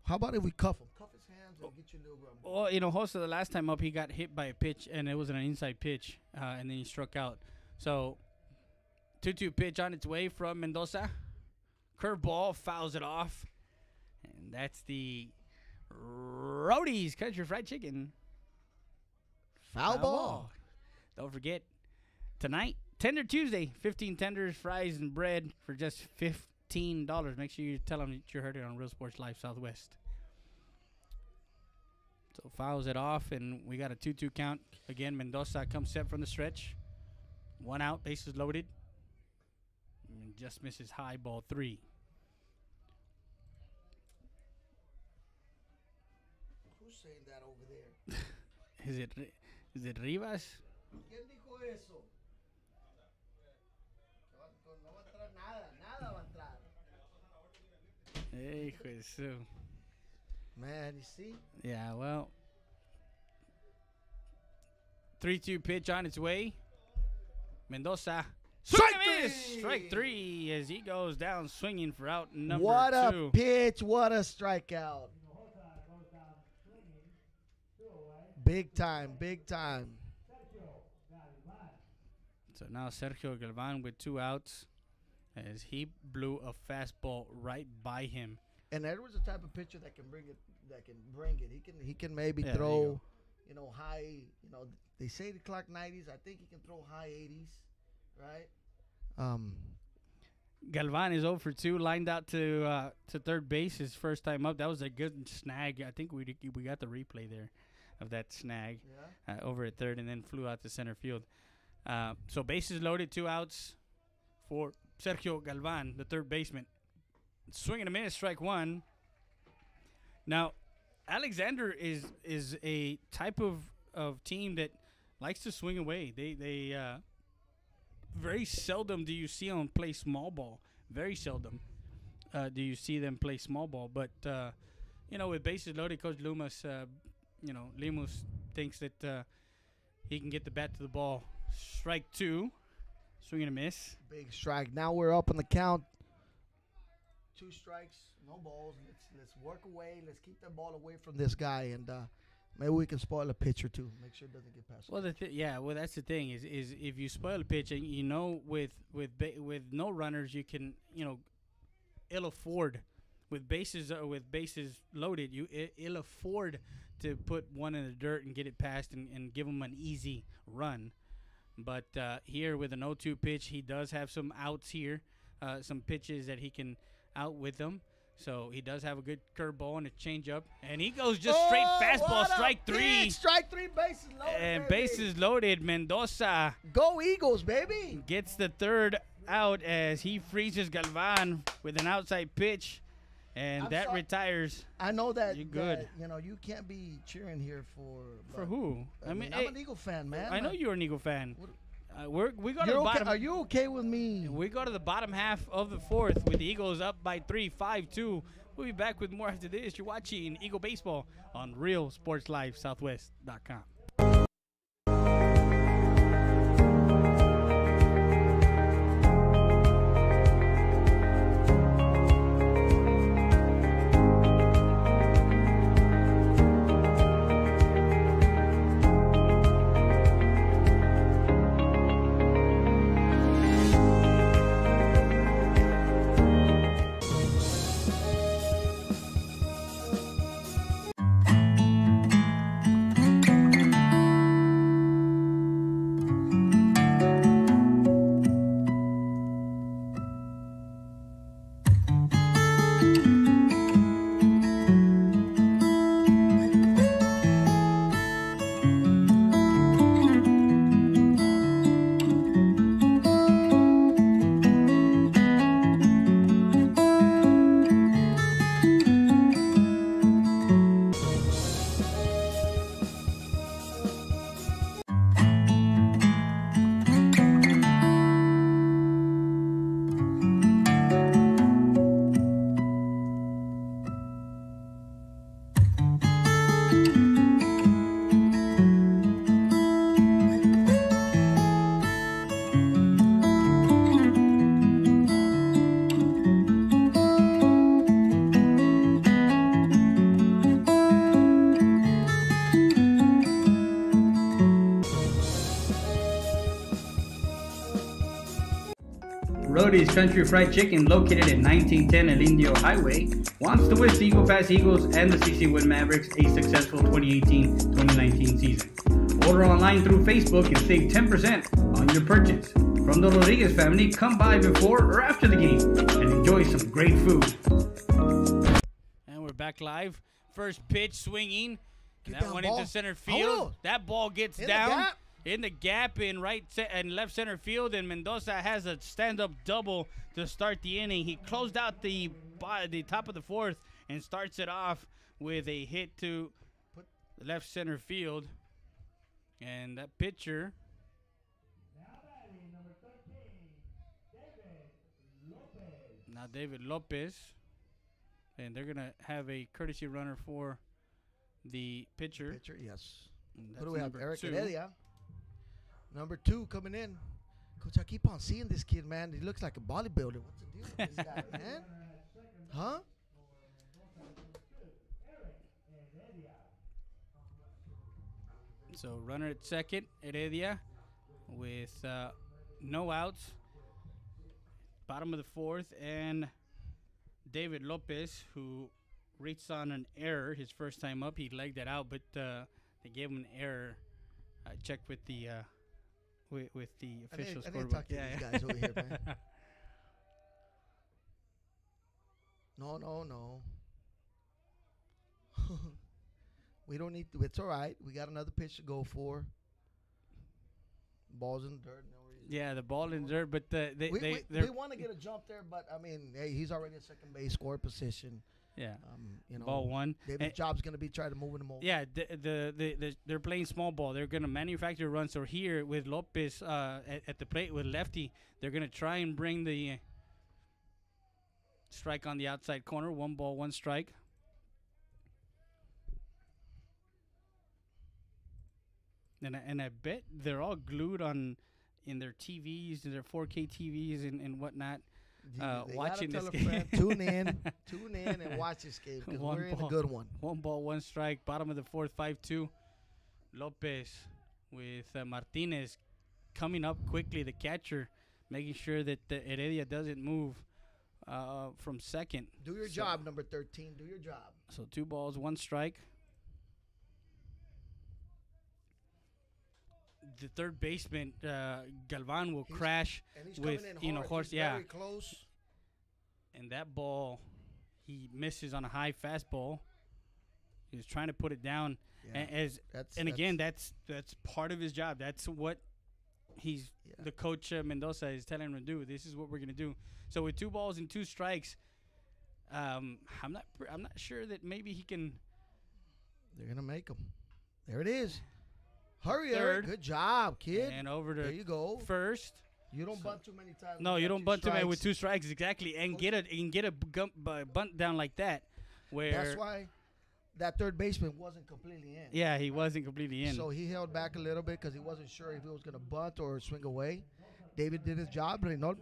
How about if we cuff him? Cuff his hands and get you a little run. Well, Hossa, the last time up, he got hit by a pitch, and it was an inside pitch, and then he struck out. So, 2-2 pitch on its way from Mendoza. Curveball, fouls it off. And that's the Roadies Country Fried Chicken. Foul ball. Don't forget, tonight, Tender Tuesday, 15 tenders, fries, and bread for just $15. Make sure you tell them that you heard it on Real Sports Live Southwest. So fouls it off, and we got a 2-2 count. Again, Mendoza comes set from the stretch. 1 out, bases loaded. And just misses high, ball 3. Who's saying that over there? Is it Rivas? ¿Quién dijo eso? No va a entrar nada va a entrar. Hey, Jesus. Man, you see? Yeah, well. 3-2 pitch on its way. Mendoza. Strike 3 as he goes down swinging for out number 2. What a pitch. What a strikeout. Big time. So now Sergio Galvan with 2 outs as he blew a fastball right by him. And Edwards is the type of pitcher that can bring it. He can maybe throw, high. They say the clock 90s. I think he can throw high 80s, right? Galvan is 0 for 2, lined out to third base his first time up. That was a good snag. I think we got the replay there of that snag over at third, and then flew out to center field. So bases loaded, 2 outs for Sergio Galvan, the third baseman. Swing and a miss, strike 1. Now, Alexander is a type of team that likes to swing away. They very seldom do you see them play small ball. Very seldom do you see them play small ball. But with bases loaded, Coach Lemus, Lemus thinks that he can get the bat to the ball. Strike 2, swing and a miss. Big strike. Now we're up on the count. 2 strikes, no balls. Let's work away. Let's keep the ball away from this guy, and maybe we can spoil a pitch or 2. Make sure it doesn't get past. Well, that's the thing is if you spoil a pitch, and with no runners, you can ill afford with bases loaded. You ill afford to put one in the dirt and get it past and give them an easy run. But here with an 0-2 pitch, he does have some outs here, some pitches that he can out with them. So he does have a good curveball and a changeup, and he goes just straight fastball, strike 3. Strike 3, bases loaded. And bases loaded. Mendoza. Go Eagles, baby. Gets the third out as he freezes Galvan with an outside pitch, and that retires. I know that you're good. You can't be cheering here for who? I mean, I'm an Eagle fan, man. I know you're an Eagle fan. We go to the bottom. Are you okay with me? We go to the bottom half of the 4th with the Eagles up by 3, 5-2. We'll be back with more after this. You're watching Eagle Baseball on Real Sports Live Southwest.com. Rody's Country Fried Chicken, located at 1910 El Indio Highway, wants to wish the Eagle Pass Eagles and the CC Wood Mavericks a successful 2018-2019 season. Order online through Facebook and save 10% on your purchase. From the Rodriguez family, come by before or after the game and enjoy some great food. And we're back live. First pitch swinging. That one into center field. That ball gets down in the gap in and left center field, and Mendoza has a stand-up double to start the inning. He closed out the top of the fourth and starts it off with a hit to left center field. And that pitcher, now David Lopez, and they're going to have a courtesy runner for the pitcher. Yes. What do we have? Eric 2. Heredia. Number 2 coming in. Coach, I keep on seeing this kid, man. He looks like a bodybuilder. What's the deal with this guy, man? Huh? So runner at second, Heredia, with no outs. Bottom of the fourth, and David Lopez, who reached on an error his first time up. He legged that out, but they gave him an error. I checked with the official scorebook. These guys over here, man. No. We don't need to. It's all right. We got another pitch to go for. Ball's in the dirt. Yeah, the ball in the dirt, but we want to get a jump there, but I mean, hey, he's already at second base, score position. Yeah, you know, ball one. David's job's gonna be trying to move him over. Yeah, they're playing small ball. They're gonna manufacture runs. So here with Lopez at the plate with lefty, they're gonna try and bring the strike on the outside corner. 1 ball, 1 strike. And I bet they're all glued in their TVs, in their 4K TVs and whatnot, watching this game. Tune in and watch this game because we're in a good one. 1 ball, 1 strike. Bottom of the fourth, 5-2. Lopez with Martinez coming up quickly, the catcher, making sure that Heredia doesn't move from second. Do your job, number 13. Do your job. So 2 balls, 1 strike. The third baseman, Galvan, will crash with Horse. He's very close. And that ball, he misses on a high fastball. He was trying to put it down. Yeah. Again, that's part of his job. That's what the coach Mendoza is telling him to do. This is what we're gonna do. So with 2 balls and 2 strikes, I'm not sure that maybe he can. They're gonna make him. There it is. Hurry, Third. Eric. Good job, kid. And over to there you go. First. You don't bunt too many times. No, you don't bunt too many with 2 strikes, exactly, and get a bunt down like that. Where that's why that third baseman wasn't completely in. Yeah, he wasn't completely in. So he held back a little bit because he wasn't sure if he was going to bunt or swing away. David did his job. Reynolds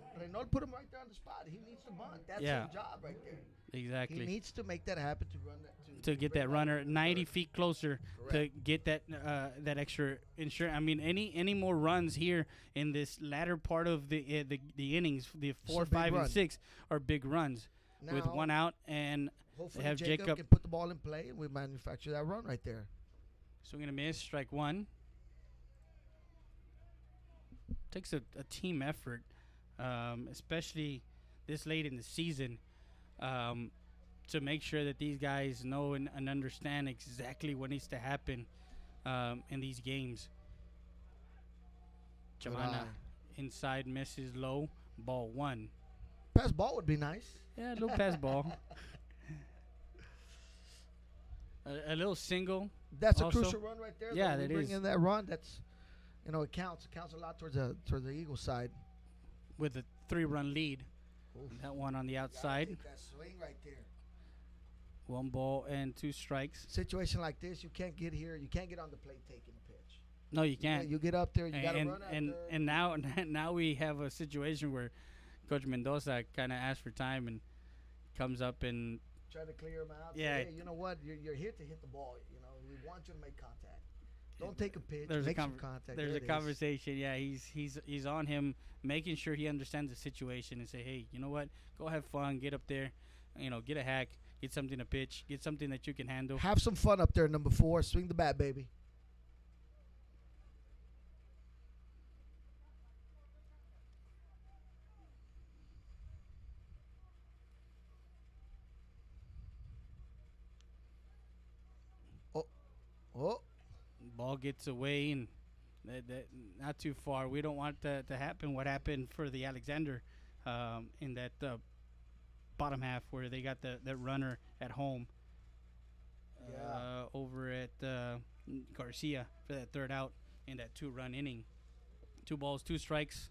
put him right there on the spot. He needs to bunt. That's his job right there. Exactly. He needs to make that happen to run that. To get that runner 90 feet closer. Correct. To get that extra insurance. I mean, any more runs here in this latter part of the innings, the 4, 5, and 6 are big runs. Now, with 1 out, and hopefully they have Jacob can put the ball in play, and we manufacture that run right there. Swing and a miss, strike 1. Takes a team effort, especially this late in the season, to make sure that these guys know and understand exactly what needs to happen in these games. Chavana inside, misses low, ball 1. Pass ball would be nice. Yeah, a little pass ball. A little single. That's also a crucial run right there. Yeah, that bring is. in that run. That's, it counts. It counts a lot towards the Eagles side. With a 3-run lead. That one on the outside. That swing right there. 1 ball and 2 strikes. Situation like this, you can't get here. You can't get on the plate taking a pitch. No, you can't. You get up there. You got to run out there. And now we have a situation where Coach Mendoza kind of asks for time and comes up and try to clear him out. Yeah. Say, hey, you know what? You're here to hit the ball. We want you to make contact. Don't take a pitch. There's Make a some contact. There's There a it is. conversation. Yeah, he's on him, making sure he understands the situation and say, hey, you know what? Go have fun. Get up there. Get a hack. Get something to pitch. Get something that you can handle. Have some fun up there, number 4. Swing the bat, baby. Oh. Ball gets away, and that not too far. We don't want that to happen. What happened for the Alexander in that bottom half where they got that runner at home over at Garcia for that third out in that 2-run inning. 2 balls, 2 strikes.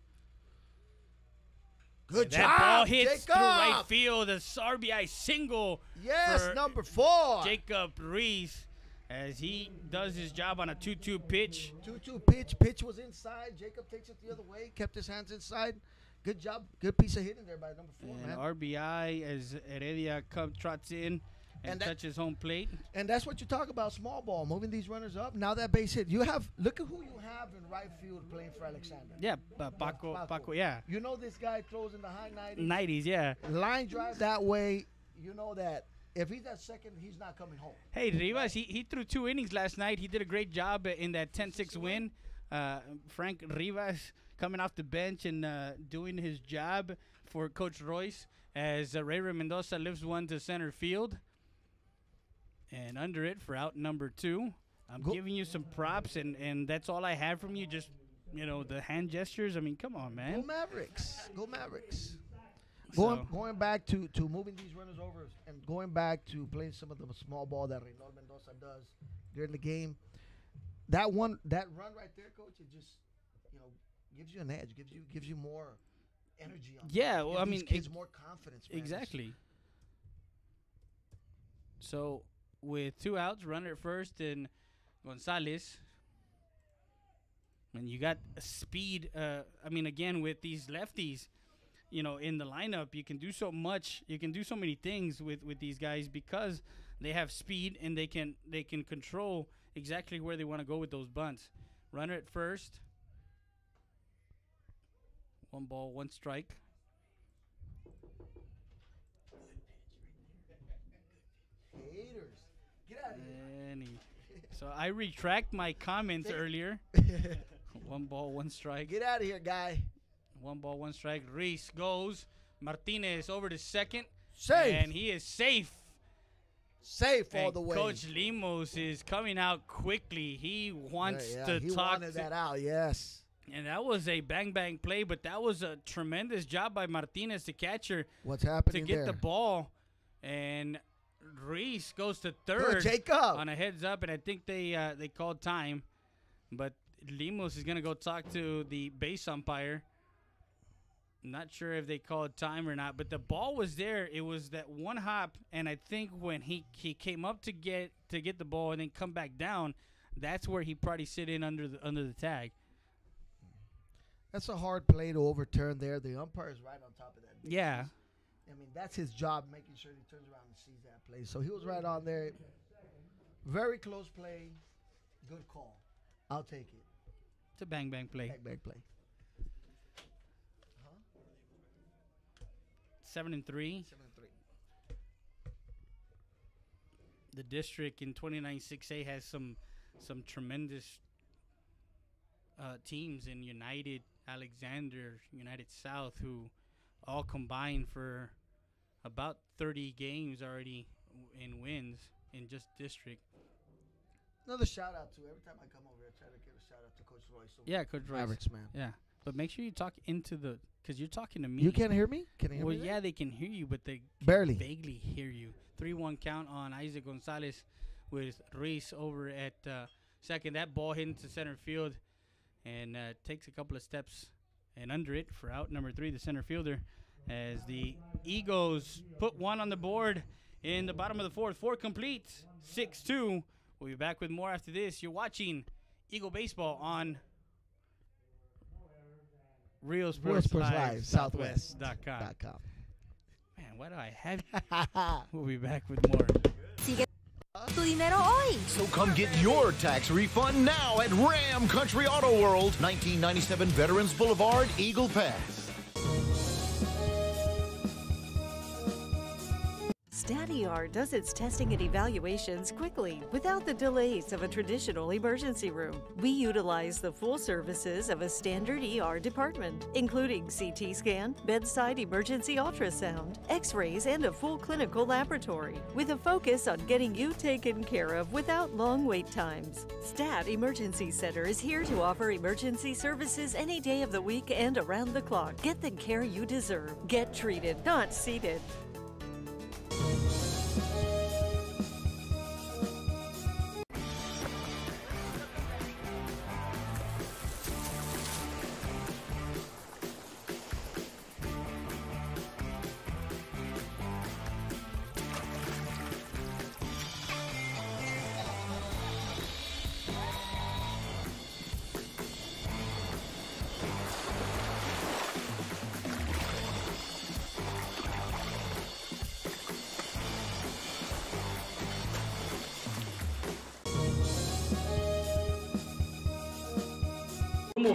Good job, That ball hits Jacob. through right field. A RBI single. Yes, for number 4. Jacob Reese, as he does his job on a 2-2 pitch. 2-2 pitch. Pitch was inside. Jacob takes it the other way. Kept his hands inside. Good job. Good piece of hitting there by number 4, And man. RBI as Heredia trots in and touches home plate. And that's what you talk about, small ball, moving these runners up. Now that base hit, look at who you have in right field playing for Alexander. Yeah, Paco, yeah. You know this guy throws in the high 90s. 90s, yeah. Line drive that way, you know that if he's at second, he's not coming home. Hey, Rivas, he threw 2 innings last night. He did a great job in that 10-6 win. Frank Rivas coming off the bench and doing his job for Coach Royce as Ray Mendoza lifts one to center field. And under it for out number 2. I'm giving you some props, and that's all I have from you. Just, the hand gestures. I mean, come on, man. Go Mavericks. Go Mavericks. So- Going back to moving these runners over and going back to playing some of the small ball that Reynald Mendoza does during the game. That run right there, Coach, it just gives you an edge, gives you more energy on. Yeah, well, I these mean, kids more confidence. Man. Exactly. So with 2 outs, runner at first and Gonzalez. And you got speed. Again, with these lefties, in the lineup, you can do so much. You can do so many things with these guys because they have speed and they can control exactly where they want to go with those bunts. Runner at first. 1 ball, 1 strike. Haters. Get out of here. So I retract my comments earlier. 1 ball, 1 strike. Get out of here, guy. 1 ball, 1 strike. Reese goes. Martinez over to second. Safe. And he is safe. Safe all the way. Coach Limos is coming out quickly. He wants to he talk. wanted that out, yes. And that was a bang play, but that was a tremendous job by Martinez, the catcher. What's happening to get there? the ball. And Reese goes to third Jacob. on a heads up, and I think they called time. But Limos is going to go talk to the base umpire. Not sure if they called time or not, but the ball was there. It was that 1 hop, and I think when he came up to get the ball and then come back down, that's where he probably sit in under the tag. That's a hard play to overturn there. The umpire is right on top of that. Yeah. I mean, that's his job, making sure he turns around and sees that play. So he was right on there. Very close play. Good call. I'll take it. It's a bang play. Bang play. 7-3. The district in 29-6A has some tremendous teams in United, Alexander, United South, who all combined for about 30 games already in wins in just district. Another shout out to every time I come over here, I try to give a shout out to Coach Royce. So Yeah, Coach Royce. Mavericks, man. Yeah, but make sure you talk into the, because you're talking to me. You can't hear me? Can you hear Well, me? yeah, they can hear you, but they Barely. can vaguely hear you. 3-1 count on Isaac Gonzalez with Reese over at second. That ball hit into center field and takes a couple of steps and under it for out number 3, the center fielder, as the Eagles put 1 on the board in the bottom of the 4th. 4 complete, 6-2. We'll be back with more after this. You're watching Eagle Baseball on Real Sports Live, Southwest.com. Man, why do I have you? We'll be back with more. Sigue tu dinero hoy. So come get your tax refund now at Ram Country Auto World, 1997 Veterans Boulevard, Eagle Pass. StatER does its testing and evaluations quickly without the delays of a traditional emergency room. We utilize the full services of a standard ER department, including CT scan, bedside emergency ultrasound, x-rays, and a full clinical laboratory, with a focus on getting you taken care of without long wait times. Stat Emergency Center is here to offer emergency services any day of the week and around the clock. Get the care you deserve. Get treated, not seated.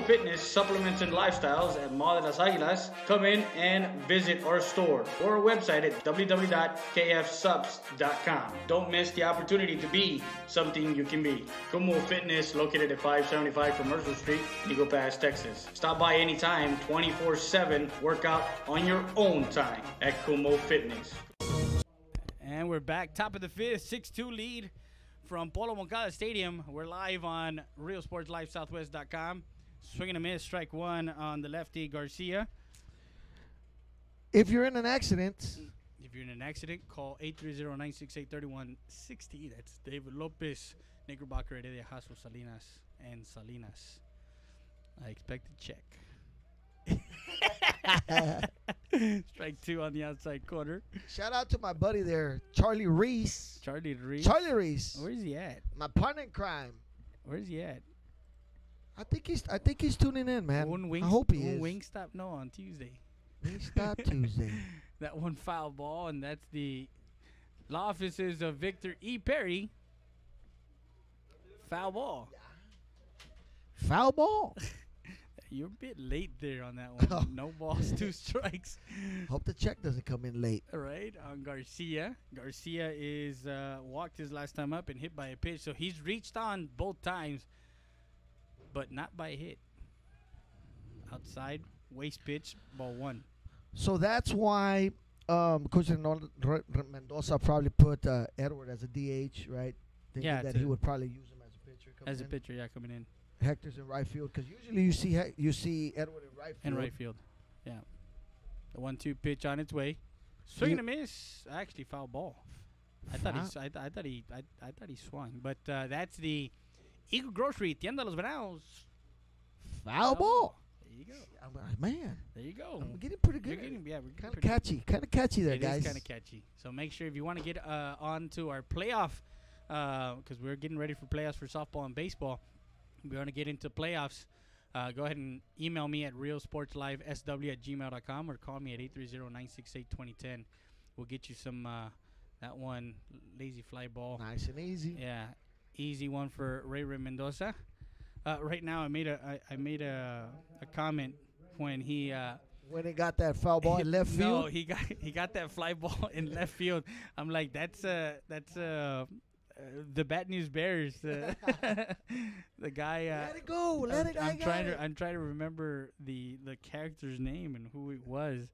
Fitness, supplements, and lifestyles at Mall de las Águilas. Come in and visit our store or our website at www.kfsubs.com. Don't miss the opportunity to be something you can be. Kumo Fitness, located at 575 Commercial Street, Eagle Pass, Texas. Stop by anytime, 24/7. Work out on your own time at Kumo Fitness. And we're back, top of the fifth, 6-2 lead from Polo Moncada Stadium. We're live on RealSportsLiveSouthwest.com. Swing and a miss, strike one on the lefty Garcia. If you're in an accident, call 830-968-3160. That's David Lopez, Knickerbocker, Heredia, Jasso, Salinas, and Salinas. I expect a check. Strike two on the outside corner. Shout out to my buddy there, Charlie Reese. Charlie Reese? Charlie Reese. Where's he at? My partner in crime. Where's he at? I think he's tuning in, man. I hope he is. Wingstop, no, on Tuesday. Wingstop Tuesday. That one foul ball, and that's the law offices of Victor E. Perry. Foul ball. Foul ball. You're a bit late there on that one. No balls, 2 strikes. Hope the check doesn't come in late. All right, on Garcia. Garcia is walked his last time up and hit by a pitch, so he's reached on both times, but not by a hit. Outside, waste pitch, ball 1. So that's why Coach Mendoza probably put Edward as a DH, right? Thinking that he would probably use him as a pitcher. Coming in. Hector's in right field, because usually you see Edward in right field. In right field, yeah. The 1-2 pitch on its way. Swing and a miss. Actually, foul ball. I thought he swung, but that's the Eagle Grocery, Tienda Los Venados. Foul ball. There you go. Man. There you go. I'm getting pretty good. We're kind of catchy. Kind of catchy there, guys. It is kind of catchy. So make sure if you want to get on to our playoff, because we're getting ready for playoffs for softball and baseball. We want to get into playoffs. Go ahead and email me at realsportslivesw@gmail.com or call me at 830-968-2010. We'll get you some that one lazy fly ball. Nice and easy. Yeah, easy one for Ray Mendoza. Right now, I made a comment when he got that foul ball in left field. No, he got that fly ball in left field. I'm like, that's the Bad News Bears. The guy. Let it go. I'm trying to remember the character's name and who it was.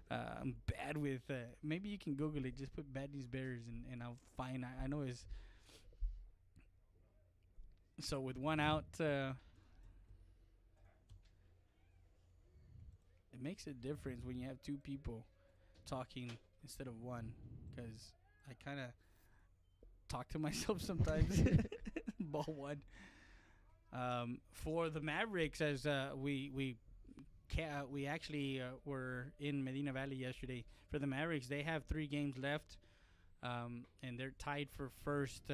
I'm bad with. Maybe you can Google it. Just put Bad News Bears and I'll find. I know his. So with one out, it makes a difference when you have 2 people talking instead of one, because I kind of talk to myself sometimes. Ball 1. For the Mavericks, as we actually were in Medina Valley yesterday. For the Mavericks, they have 3 games left, and they're tied for first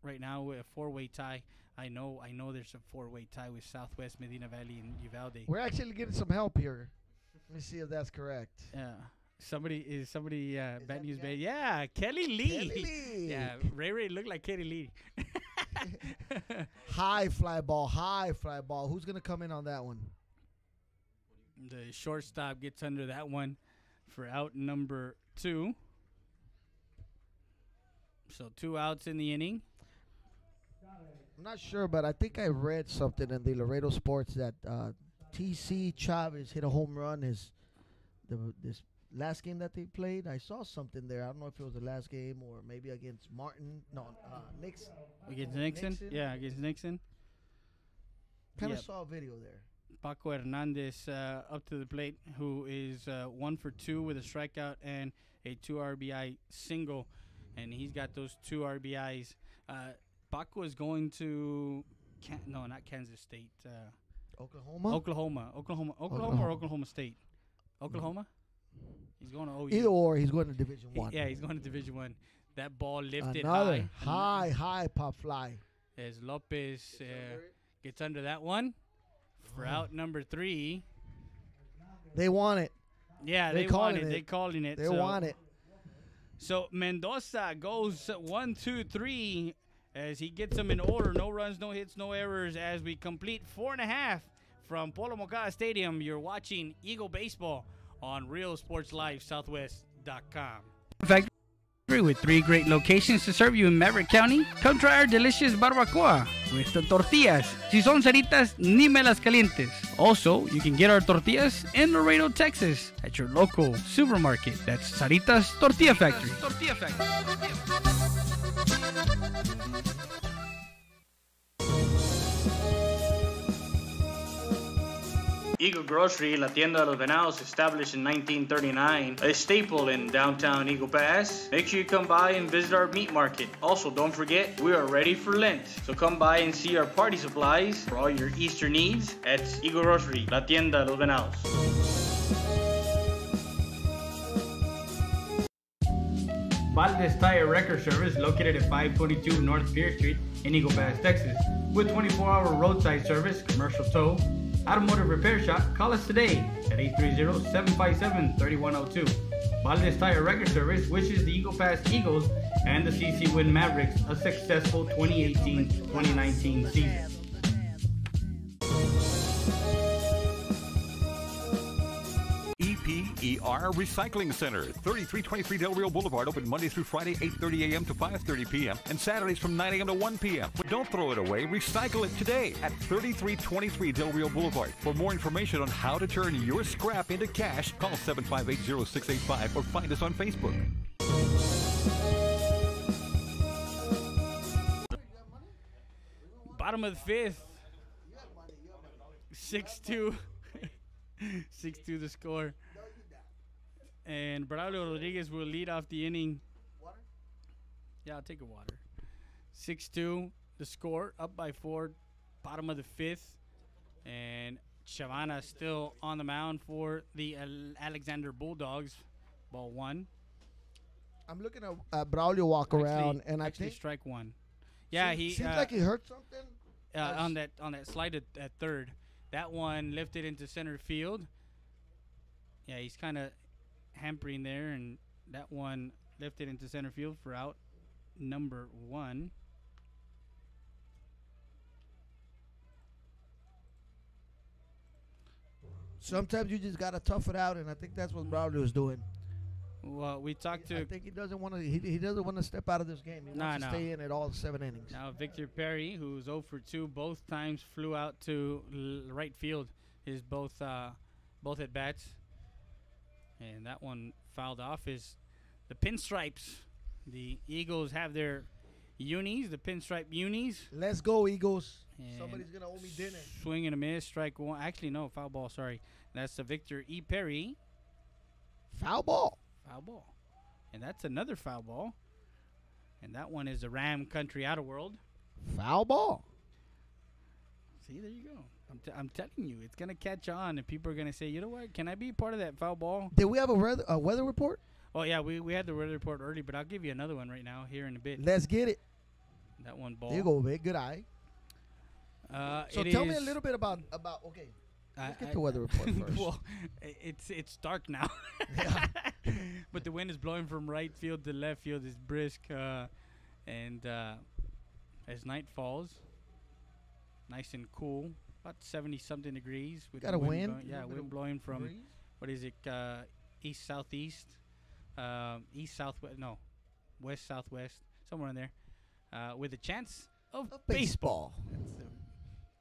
right now with a 4-way tie. I know there's a 4-way tie with Southwest, Medina Valley, and Uvalde. We're actually getting some help here. Let me see if that's correct. Yeah. Somebody bad news, bad. Yeah, Kelly Lee. Yeah, Ray looked like Kelly Lee. High fly ball. Who's gonna come in on that one? The shortstop gets under that one for out number 2. So 2 outs in the inning. I'm not sure, but I think I read something in the Laredo Sports that T.C. Chavez hit a home run this last game that they played. I saw something there. I don't know if it was the last game or maybe against Martin. No, Nixon. Against Nixon? Yeah, against Nixon. Kind of saw a video there. Paco Hernandez up to the plate, who is 1 for 2 with a strikeout and a 2 RBI single. And he's got those 2 RBIs. Paco is going to, not Kansas State. Oklahoma? Oklahoma or Oklahoma State? Oklahoma? He's going to OU. Either or, he's going to Division 1. Yeah, he's going to Division 1. That ball lifted high pop fly. As Lopez gets under that one for out number 3. They want it. Yeah, they want it. They're calling it. They want it. So Mendoza goes 1, 2, 3 as he gets them in order. No runs, no hits, no errors as we complete 4.5 from Polo Moncada Stadium. You're watching Eagle Baseball on RealSportsLiveSouthwest.com. Factory with 3 great locations to serve you in Maverick County. Come try our delicious barbacoa with the tortillas. Si son ceritas, ni me las calientes. Also, you can get our tortillas in Laredo, Texas at your local supermarket. That's Saritas Tortilla Factory. Eagle Grocery, La Tienda de los Venados, established in 1939, a staple in downtown Eagle Pass. Make sure you come by and visit our meat market. Also, don't forget, we are ready for Lent. So come by and see our party supplies for all your Easter needs at Eagle Grocery, La Tienda de los Venados. Valdez Tire Record Service, located at 522 North Pierce Street in Eagle Pass, Texas. With 24-hour roadside service, commercial tow, automotive repair shop, call us today at 830-757-3102. Valdez Tire Record Service wishes the Eagle Pass Eagles and the CC Win Mavericks a successful 2018-2019 season. EPER Recycling Center, 3323 Del Rio Boulevard, open Monday through Friday, 8:30 a.m. to 5:30 p.m. and Saturdays from 9 a.m. to 1 p.m. But don't throw it away, recycle it today at 3323 Del Rio Boulevard. For more information on how to turn your scrap into cash, call 758-0685 or find us on Facebook. Bottom of the 5th, 6-2. 6-2 the score. And Braulio Rodriguez will lead off the inning. Water? Yeah, I'll take a water. 6-2 the score, up by 4, bottom of the 5th. And Chavana still on the mound for the Alexander Bulldogs. Ball 1. I'm looking at Braulio walk around, and I think strike 1. Yeah, he seems like he hurt something on that slide at third. That one lifted into center field. Yeah, he's kind of hampering there, and that one lifted into center field for out number 1. Sometimes you just gotta tough it out, and I think that's what Braulio is doing. Well, we talked to. I think he doesn't want to. He doesn't want to step out of this game. He wants to stay in at all 7 innings. Now Victor Perry, who's 0 for 2, both times flew out to right field. His both at bats, and that one fouled off. Is the pinstripes? The Eagles have their unis, the pinstripe unis. Let's go, Eagles! And somebody's gonna owe me dinner. Swing and a miss, strike 1. Actually, no, foul ball. Sorry, that's the Victor E. Perry. Foul ball. Foul ball. And that's another foul ball. And that one is the Ram Country Outer World. Foul ball. See, there you go. I'm telling you, it's going to catch on, and people are going to say, you know what, can I be part of that foul ball? Did we have a weather report? Oh, yeah, we had the weather report early, but I'll give you another one right now here in a bit. Let's get it. That one ball. There you go, Vic. Good eye. So tell me a little bit about okay. Let's get the weather report first. Well, it's dark now. But the wind is blowing from right field to left field. It's brisk. And as night falls, nice and cool, about 70-something degrees. With Got a wind? Wind blowing from, breeze? what is it, east-southeast, east-southwest, no, west-southwest, somewhere in there, with a chance of baseball. That's the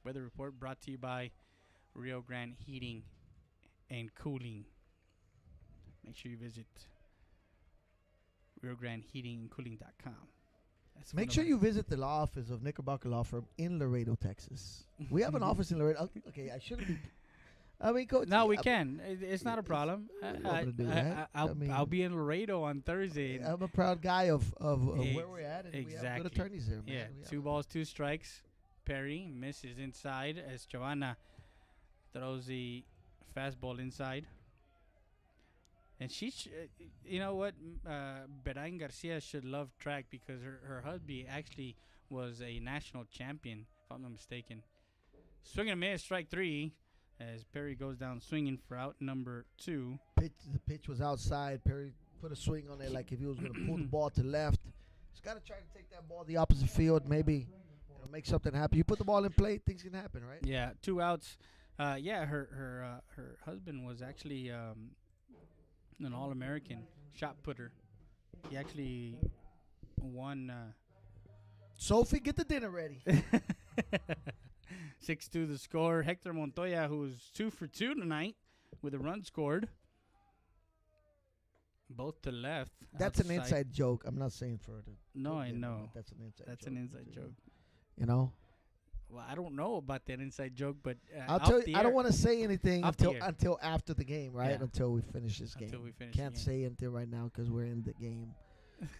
weather report brought to you by Rio Grande Heating and Cooling. Make sure you visit RioGrandeHeatingandCooling.com. Make sure you visit the law office of Knickerbocker Law Firm in Laredo, Texas. We have an office in Laredo. Okay, I shouldn't be. I mean, Coach. No, we can. It's not a problem. I I'll be in Laredo on Thursday. I'm a proud guy of where we're at. And we have good attorneys there, man. Yeah, 2 balls, 2 strikes. Perry misses inside as Giovanna throws the fastball inside. And you know what? Berain Garcia should love track because her husband actually was a national champion, if I'm not mistaken. Swing and a miss, strike 3, as Perry goes down swinging for out number 2. The pitch was outside. Perry put a swing on it like if he was going to pull the ball to left. He's got to try to take that ball the opposite field, maybe make something happen. You put the ball in play, things can happen, right? Yeah, 2 outs. Her husband was actually an All-American shot putter. He actually won. Sophie, get the dinner ready. 6-2 the score. Hector Montoya, who's 2 for 2 tonight with a run scored. Both to left. That's outside. an inside joke. I'm not saying for the. No, I know. That's an inside. That's an inside joke. You know. Well, I don't know about that inside joke, but I'll tell you. I don't want to say anything until after the game, right? Yeah. Until we finish this game. Until we finish. Can't say anything right now because we're in the game,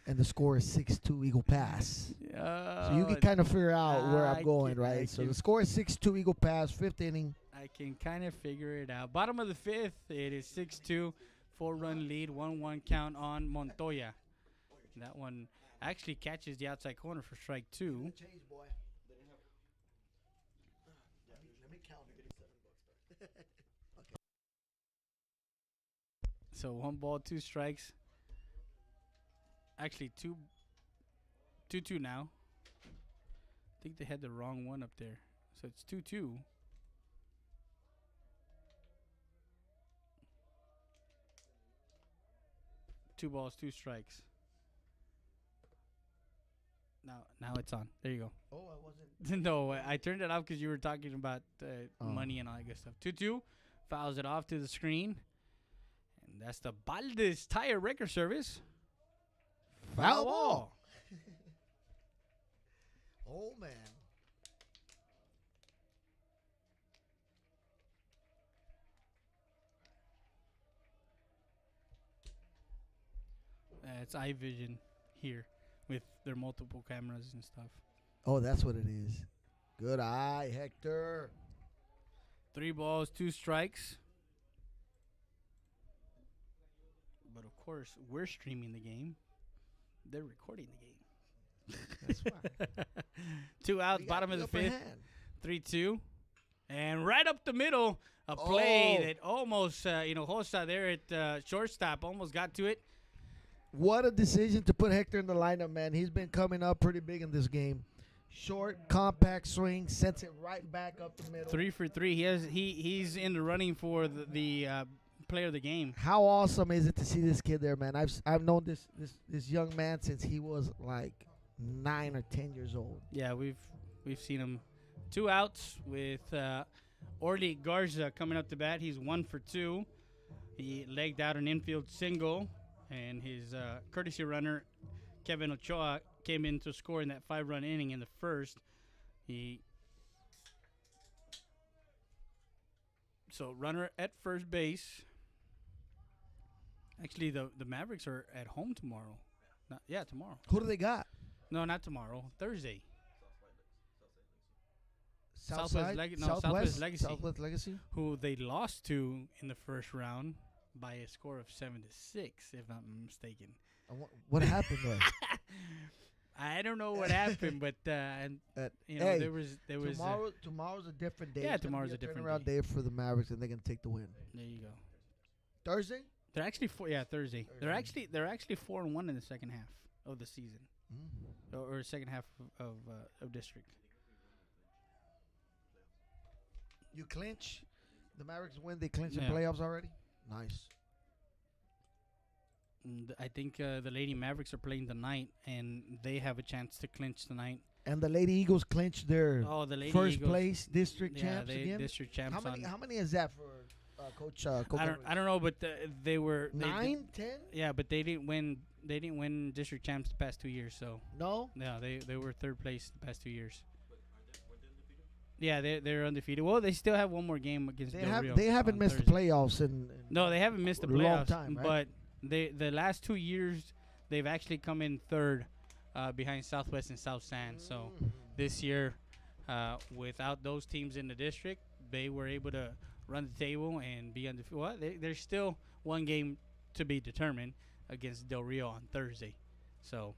and the score is 6-2 Eagle Pass. So you can kind of figure out where I'm going, right? So the score is 6-2 Eagle Pass, 5th inning. I can kind of figure it out. Bottom of the 5th, it is 6-2, 4-run lead, 1-1 count on Montoya. That one actually catches the outside corner for strike 2. So 1 ball, 2 strikes. Actually, 2-2 now. I think they had the wrong one up there. So it's 2-2. Two balls, 2 strikes. Now it's on. There you go. Oh, I wasn't. No, I turned it off because you were talking about money and all that good stuff. 2-2. Fouls it off to the screen. And that's the Baldes Tire Record Service. Foul ball. Oh, man. It's iVision here with their multiple cameras and stuff. Oh, that's what it is. Good eye, Hector. 3 balls, 2 strikes. But of course, we're streaming the game. They're recording the game. That's fine. 2 outs, bottom of the 5th. 3-2. And right up the middle, a play that almost, Hossa there at shortstop almost got to it. What a decision to put Hector in the lineup, man. He's been coming up pretty big in this game. Short, compact swing, sets it right back up the middle. 3 for 3. He's in the running for the player of the game. How awesome is it to see this kid there, man? I've known this young man since he was like 9 or 10 years old. Yeah, we've seen him. 2 outs with Orly Garza coming up to bat. He's 1 for 2. He legged out an infield single. And his courtesy runner, Kevin Ochoa, came in to score in that 5-run inning in the first. So runner at first base. Actually, the Mavericks are at home tomorrow. Tomorrow. Who do they got? No, not tomorrow. Thursday. Southwest Legacy. Who they lost to in the first round by a score of 7-6, if I'm mistaken. What happened there? I I don't know what happened, but you know, hey, there was tomorrow's a different day. Yeah, It's gonna tomorrow's be a different turnaround day for the Mavericks, and they're gonna take the win. There you go. Thursday. They're actually Thursday. They're actually 4-1 in the second half of the season, or second half of district. You clinch. The Mavericks win. They clinch the Yeah. playoffs already. Nice. And I think the Lady Mavericks are playing tonight, and they have a chance to clinch tonight. And the Lady Eagles clinched their the Lady first Eagles, place district champs they again. District champs. How many is that for Coach? I don't know, but they were 9, 10. Yeah, but they didn't win. They didn't win district champs the past 2 years. So no. Yeah, they were third place the past 2 years. Yeah, they're undefeated. Well, they still have one more game against Del Rio. They haven't missed Thursday. the playoffs in No, they haven't missed the long playoffs. time, right? But the last 2 years they've actually come in third behind Southwest and South San. So this year, without those teams in the district, they were able to run the table and be undefeated. Well, there's still one game to be determined against Del Rio on Thursday. So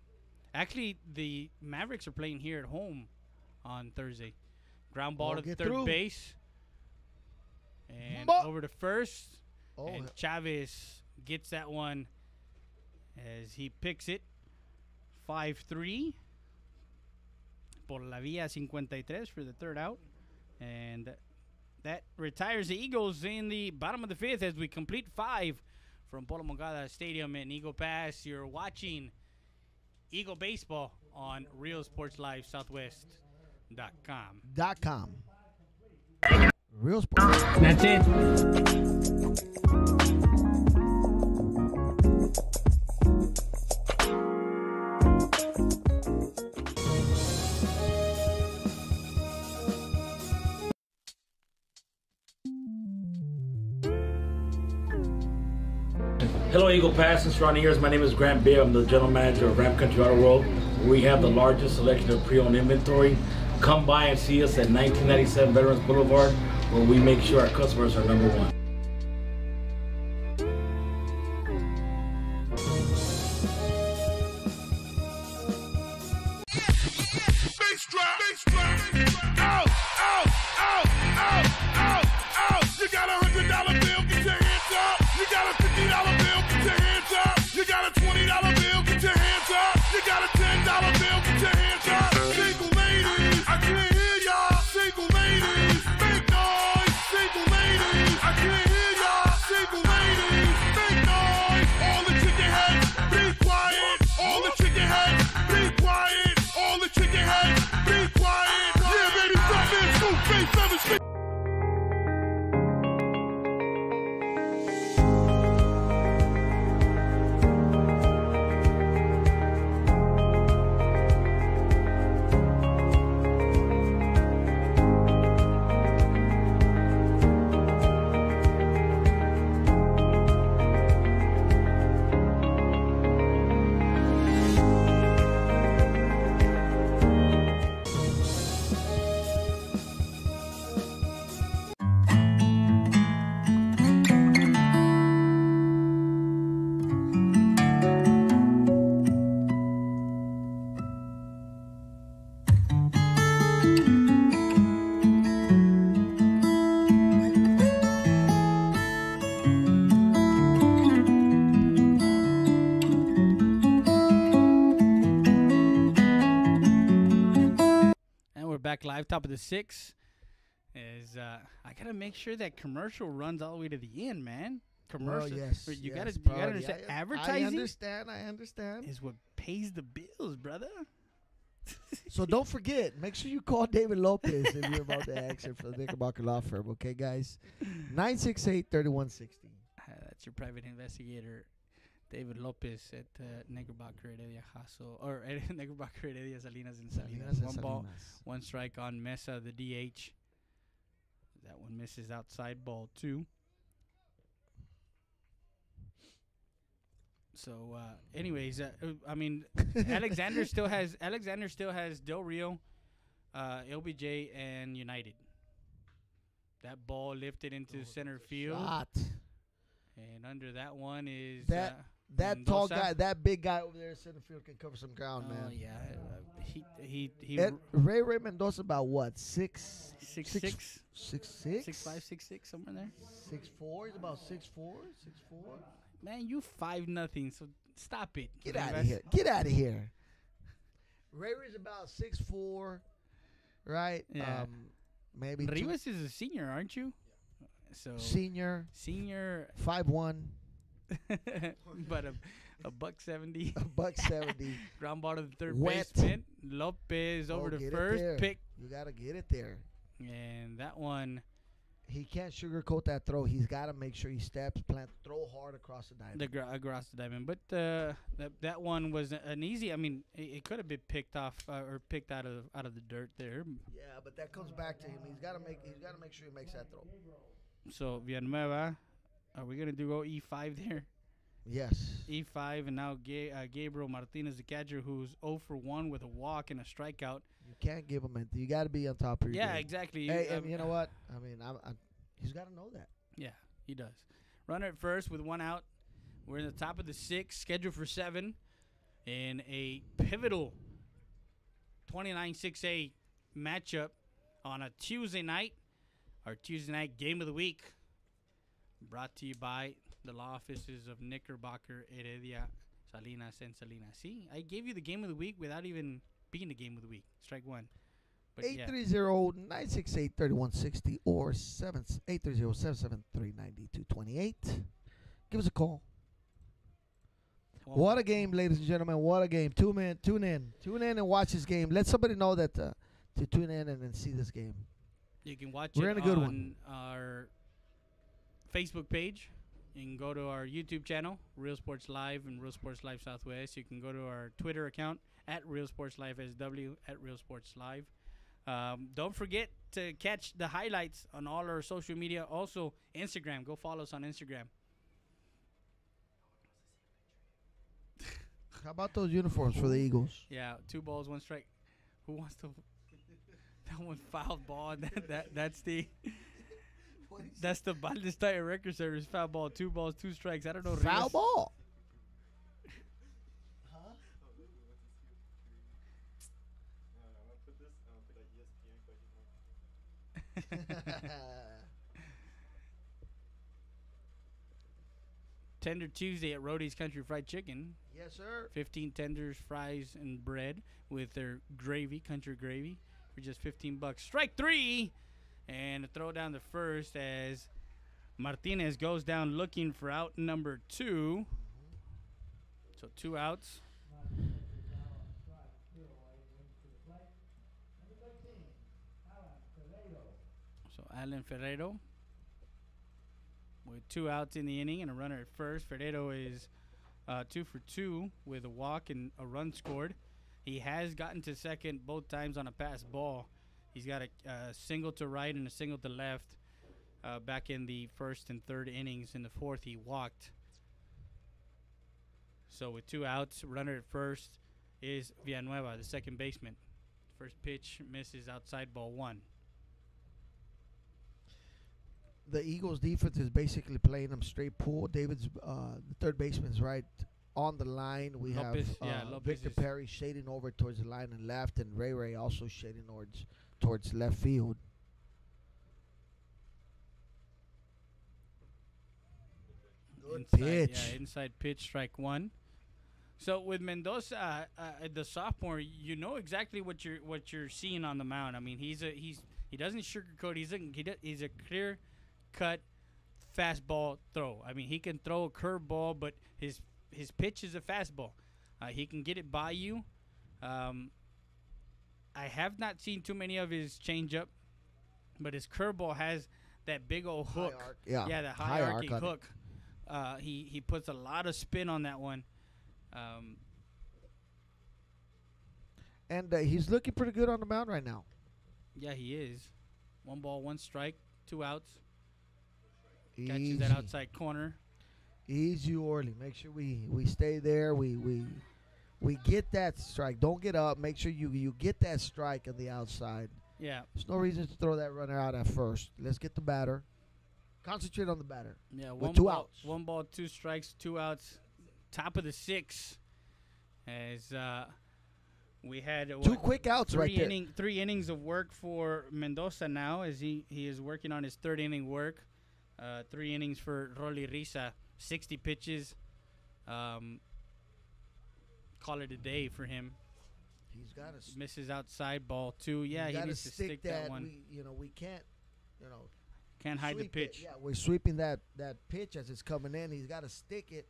actually, the Mavericks are playing here at home on Thursday. Ground ball to third base. And over to first. And Chavez gets that one as he picks it. 5-3. Por la vía 53 for the third out. And that retires the Eagles in the bottom of the fifth as we complete 5 from Polo Mongada Stadium in Eagle Pass. You're watching Eagle Baseball on Real Sports Live Southwest.com. Real Sports. That's it. Hello, Eagle Pass and surrounding areas. My name is Grant Beer. I'm the general manager of Ram Country Auto World. We have the largest selection of pre-owned inventory. Come by and see us at 1997 Veterans Boulevard, where we make sure our customers are number one. Bass drop. Out, out, out, out, out, out. You got $100 bill, get your hands up. You got a $50 bill, get your hands up. You got a $20 bill, get your hands up. You got a $10 bill, get your hands up. Single ladies, I can't hear y'all. Single ladies, make noise. Single ladies, I can't hear y'all. Single ladies, make noise. All the chicken heads, be quiet. All the chicken heads, be quiet. All the chicken heads, be quiet. Yeah, baby, stop it. Scoop, face, 7 speak. Back live, top of the 6 is I gotta make sure that commercial runs all the way to the end, man. Commercial, yes, you yes, gotta understand. Advertising, I understand. is what pays the bills, brother. So don't forget, make sure you call David Lopez if you're about to exit for the Knickerbocker Law Firm. Okay, guys, 968-3160. That's your private investigator, David Lopez at Knickerbocker Heredia Jasso, or Knickerbocker Heredia Salinas and Salinas. One ball, one strike on Mesa, the DH. That one misses outside, ball 2. So, anyways, I mean, Alexander still has Del Rio, LBJ, and United. That ball lifted into center field. Shot. And under that one is that tall guy, that big guy over there in center field can cover some ground, man. Oh, yeah. Ray Mendoza about what? 6'6", 6'5", 6'6", somewhere in there. 6'4". He's about 6'4", 6'4". Man, you 5-0, so stop it. Get out of here. Get out of here. Ray's about 6'4", right? Yeah. Maybe Rivas is a senior, aren't you? So senior 5'1", but a $170. a $170. Ground ball to the third Wet. baseman. Lopez over to first. Pick. You gotta get it there. And that one. He can't sugarcoat that throw. He's got to make sure he steps, throw hard across the diamond. Across the diamond. But that one was an easy. I mean, it could have been picked off or picked out of the dirt there. Yeah, but that comes back to him. He's got to make sure he makes that throw. So Villanueva, are we gonna go E5 there? Yes. E5, and now Gabriel Martinez, the catcher, who's 0 for 1 with a walk and a strikeout. You can't give him anything. You got to be on top of your game. Exactly. Hey, and you know what? I mean, he's got to know that. Yeah, he does. Runner at first with 1 out. We're in the top of the 6th, scheduled for 7, in a pivotal 29-6A matchup on a Tuesday night. Our Tuesday night game of the week, brought to you by the law offices of Knickerbocker, Heredia, Salinas, and Salinas. See, I gave you the game of the week without even being the game of the week. Strike one. 830-968-3160 or 830-773-9228. Give us a call. What a game, ladies and gentlemen. What a game. Tune in and watch this game. Let somebody know that to tune in and see this game. You can watch We're it in a good on one. Our Facebook page. You can go to our YouTube channel, Real Sports Live and Real Sports Live Southwest. You can go to our Twitter account at Real Sports Live SW, at Real Sports Live. Don't forget to catch the highlights on all our social media. Also, Instagram. Go follow us on Instagram. How about those uniforms for the Eagles? Yeah, 2 balls, 1 strike. Who wants to? That one fouled ball. That's the Baldes Tire Record Service foul ball. 2 balls, 2 strikes. I don't know. Foul ball. Tender Tuesday at Rody's Country Fried Chicken. Yes, sir. 15 tenders, fries, and bread with their gravy, country gravy, for just $15. Strike 3, and a throw down the first as Martinez goes down looking for out number 2. So 2 outs. So Alan Ferrero with 2 outs in the inning and a runner at first. Ferrero is 2 for 2 with a walk and a run scored. He has gotten to second both times on a pass ball. He's got a single to right and a single to left back in the first and third innings. In the fourth, he walked. So with 2 outs, runner at first is Villanueva, the second baseman. First pitch misses outside, ball 1. The Eagles' defense is basically playing them straight pull. David's the third baseman's right on the line. We Lopez, have Lopez Victor Perry shading over towards the line and left, and Ray also shading towards left field. Good pitch. Yeah, inside pitch, strike 1. So with Mendoza, the sophomore, you know exactly what you're seeing on the mound. I mean, he doesn't sugarcoat. He's a clear cut fastball throw. I mean, he can throw a curveball, but his pitch is a fastball. He can get it by you. I have not seen too many of his changeup, but his curveball has that big old hook. Yeah, the high arcing hook. He puts a lot of spin on that one. And he's looking pretty good on the mound right now. Yeah, he is. 1 ball, 1 strike, 2 outs. Easy. Catches that outside corner. Easy, Orly. Make sure we stay there. We get that strike. Don't get up. Make sure you get that strike on the outside. Yeah. There's no reason to throw that runner out at first. Let's get the batter. Concentrate on the batter. Yeah, with 2 outs. 1 ball, 2 strikes, 2 outs. Top of the 6th as We had 2 quick outs right there. 3 innings of work for Mendoza now as he is working on his 3rd inning work. 3 innings for Rolly Risa, 60 pitches. Call it a day for him. He's got to misses outside ball 2. Yeah, he needs to stick that one. We can't, can't hide the pitch. Yeah, we're sweeping that pitch as it's coming in. He's got to stick it.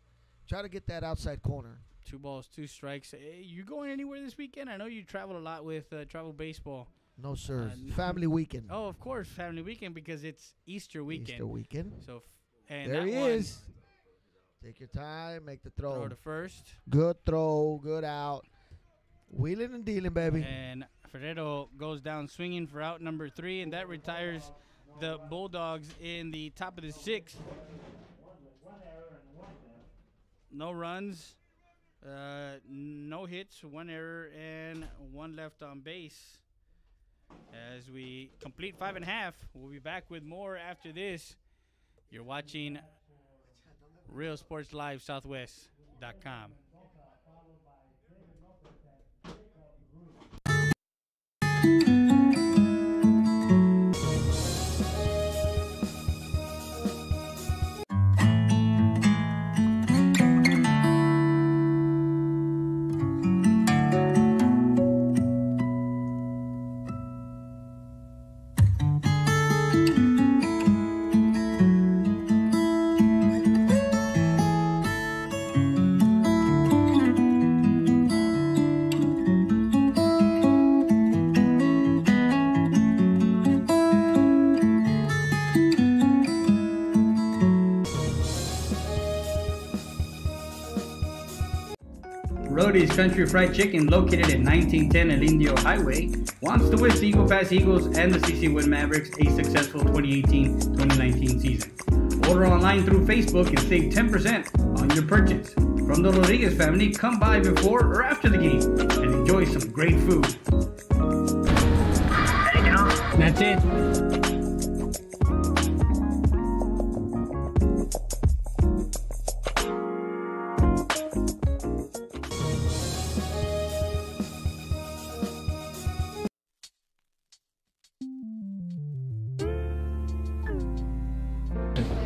Try to get that outside corner. 2 balls, 2 strikes. Hey, you going anywhere this weekend? I know you travel a lot with travel baseball. No, sir. Family weekend. Oh, of course, family weekend because it's Easter weekend. Easter weekend. So, and there that he one, is. Take your time. Make the throw. Throw to first. Good throw. Good out. Wheeling and dealing, baby. And Ferrero goes down swinging for out number 3, and that retires the Bulldogs in the top of the 6th. No runs, no hits, 1 error, and 1 left on base. As we complete 5 1/2, we'll be back with more after this. You're watching Real Sports Live Southwest.com. Rody's Country Fried Chicken, located at 1910 El Indio Highway, wants to wish the Eagle Pass Eagles and the CC Wood Mavericks a successful 2018-2019 season. Order online through Facebook and save 10% on your purchase. From the Rodriguez family, come by before or after the game and enjoy some great food. That's it.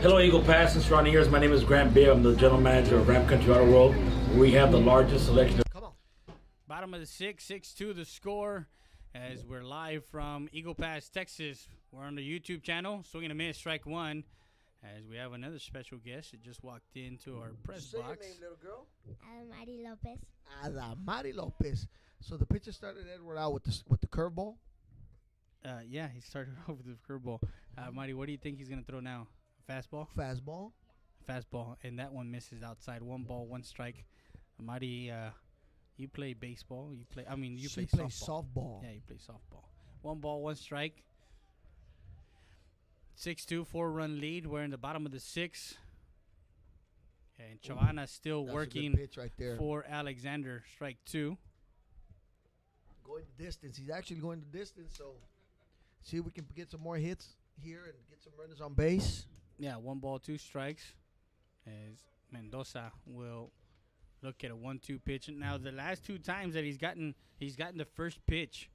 Hello, Eagle Pass and surrounding areas. My name is Grant Beer. I'm the general manager of Ram Country Auto World. We have the largest selection of... Bottom of the 6-6-2 the score as we're live from Eagle Pass, Texas. We're on the YouTube channel, swing and a miss, strike 1. As we have another special guest that just walked into our press Say box. your name, little girl. Adamari Lopez. Adamari Lopez. So the pitcher started Edward out with the curveball? Yeah, he started off with the curveball. Marty, what do you think he's going to throw now? Fastball? Fastball. Fastball, and that one misses outside. 1 ball, 1 strike. Marty, you play baseball. You play softball. Yeah, you play softball. 1 ball, 1 strike. 6-2, 4-run lead. We're in the bottom of the 6th. And Chavana still working right there for Alexander. Strike 2. Going the distance. He's actually going the distance, so see if we can get some more hits here and get some runners on base. Yeah, 1 ball, 2 strikes. As Mendoza will look at a 1-2 pitch. Now the last 2 times that he's gotten the first pitch,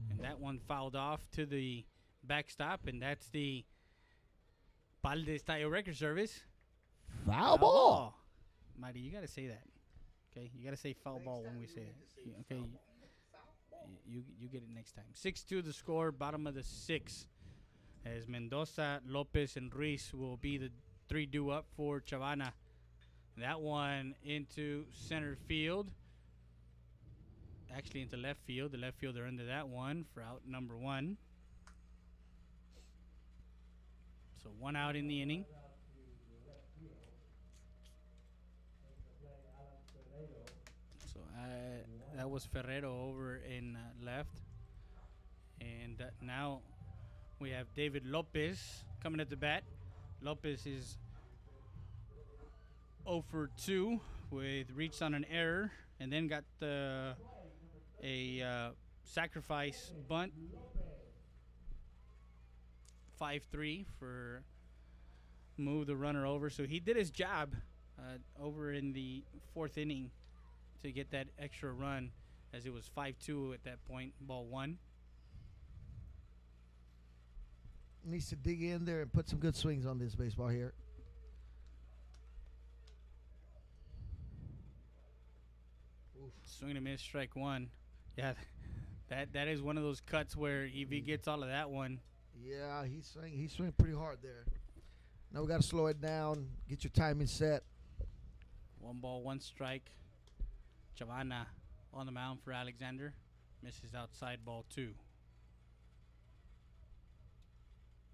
and that one fouled off to the backstop, and that's the Paldes Tire Record Service. Foul ball. Marty, you gotta say that. Okay, you gotta say foul ball when we say that. Okay, you get it next time. 6-2 the score, bottom of the 6th. As Mendoza, Lopez, and Ruiz will be the 3 due up for Chavana. That one into center field. Actually into left field. The left fielder under that one for out number 1. So 1 out in the inning. So that was Ferrero over in left. And now we have David Lopez coming at the bat. Lopez is 0 for 2 with reached on an error, and then got a sacrifice bunt. 5-3 for move the runner over. So he did his job over in the 4th inning to get that extra run, as it was 5-2 at that point. Ball one. Needs to dig in there and put some good swings on this baseball here. Swing and a miss, strike one. Yeah, that is one of those cuts where if he gets all of that one. Yeah, he's swinging pretty hard there. Now we got to slow it down, get your timing set. 1 ball, 1 strike. Chavana on the mound for Alexander. Misses outside, ball 2.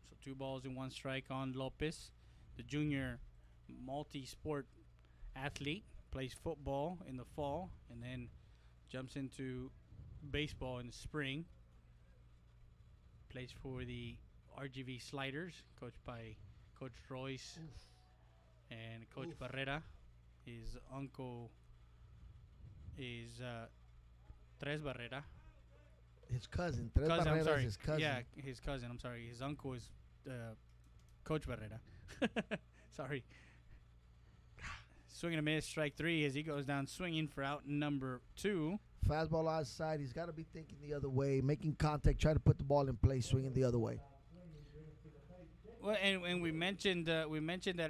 So 2 balls and 1 strike on Lopez. The junior multi-sport athlete. Plays football in the fall and then jumps into baseball in the spring. Plays for the RGV Sliders, coached by Coach Royce and Coach Barrera. His uncle is Tres Barrera. His cousin. Tres Barrera I'm sorry. is his cousin. Yeah, his cousin. I'm sorry. His uncle is Coach Barrera. Sorry. Swing and a miss, strike 3 as he goes down swinging for out number 2. Fastball outside. He's got to be thinking the other way, making contact, try to put the ball in play, swinging the other way. Well, and we mentioned that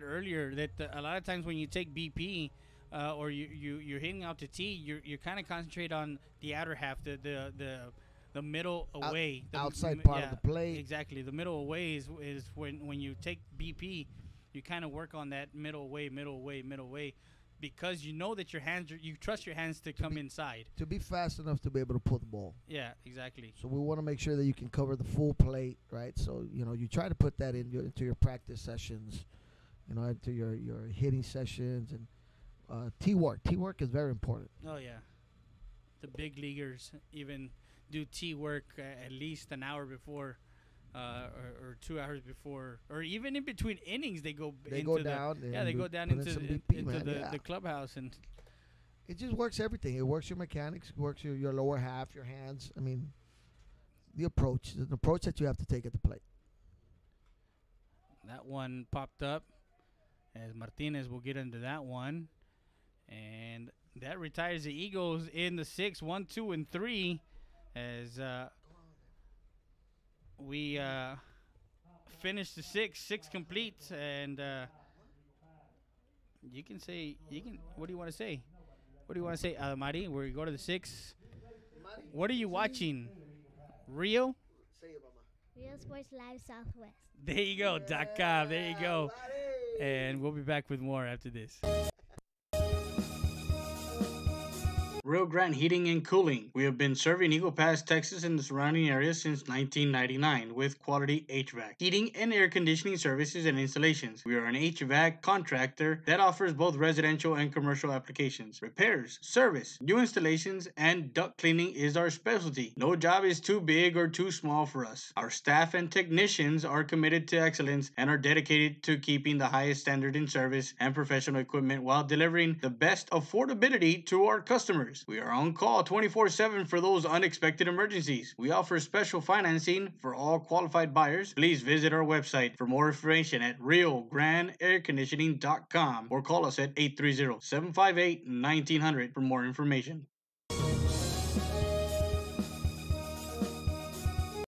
earlier that a lot of times when you take BP or you're hitting out to T, you kind of concentrate on the outer half, the middle away, the outside part of the plate. Exactly, the middle away is when you take BP. You kind of work on that middle away, because you know that you trust your hands to come inside. To be fast enough to be able to pull the ball. Yeah, exactly. So we want to make sure that you can cover the full plate, right? So, you try to put that into your practice sessions, into your hitting sessions. And T-work. T-work is very important. Oh, yeah. The big leaguers even do T-work at least an hour before. Or 2 hours before, or even in between innings, they go down into the clubhouse, and it just works everything. It works your mechanics, it works your lower half, your hands. I mean, the approach that you have to take at the plate. That one popped up, as Martinez will get into that one, and that retires the Eagles in the 6th, 1, 2, and 3, as we finished the 6 complete, and what do you want to say? What do you want to say, Adamari? We go to the 6. What are you watching? Rio? Rio Sports Live Southwest. There you go, .com. There you go. And we'll be back with more after this. Rio Grande Heating and Cooling. We have been serving Eagle Pass, Texas and the surrounding areas since 1999 with quality HVAC, heating and air conditioning services and installations. We are an HVAC contractor that offers both residential and commercial applications. Repairs, service, new installations, and duct cleaning is our specialty. No job is too big or too small for us. Our staff and technicians are committed to excellence and are dedicated to keeping the highest standard in service and professional equipment while delivering the best affordability to our customers. We are on call 24/7 for those unexpected emergencies. We offer special financing for all qualified buyers. Please visit our website for more information at RioGrandeAirConditioning.com or call us at 830-758-1900 for more information.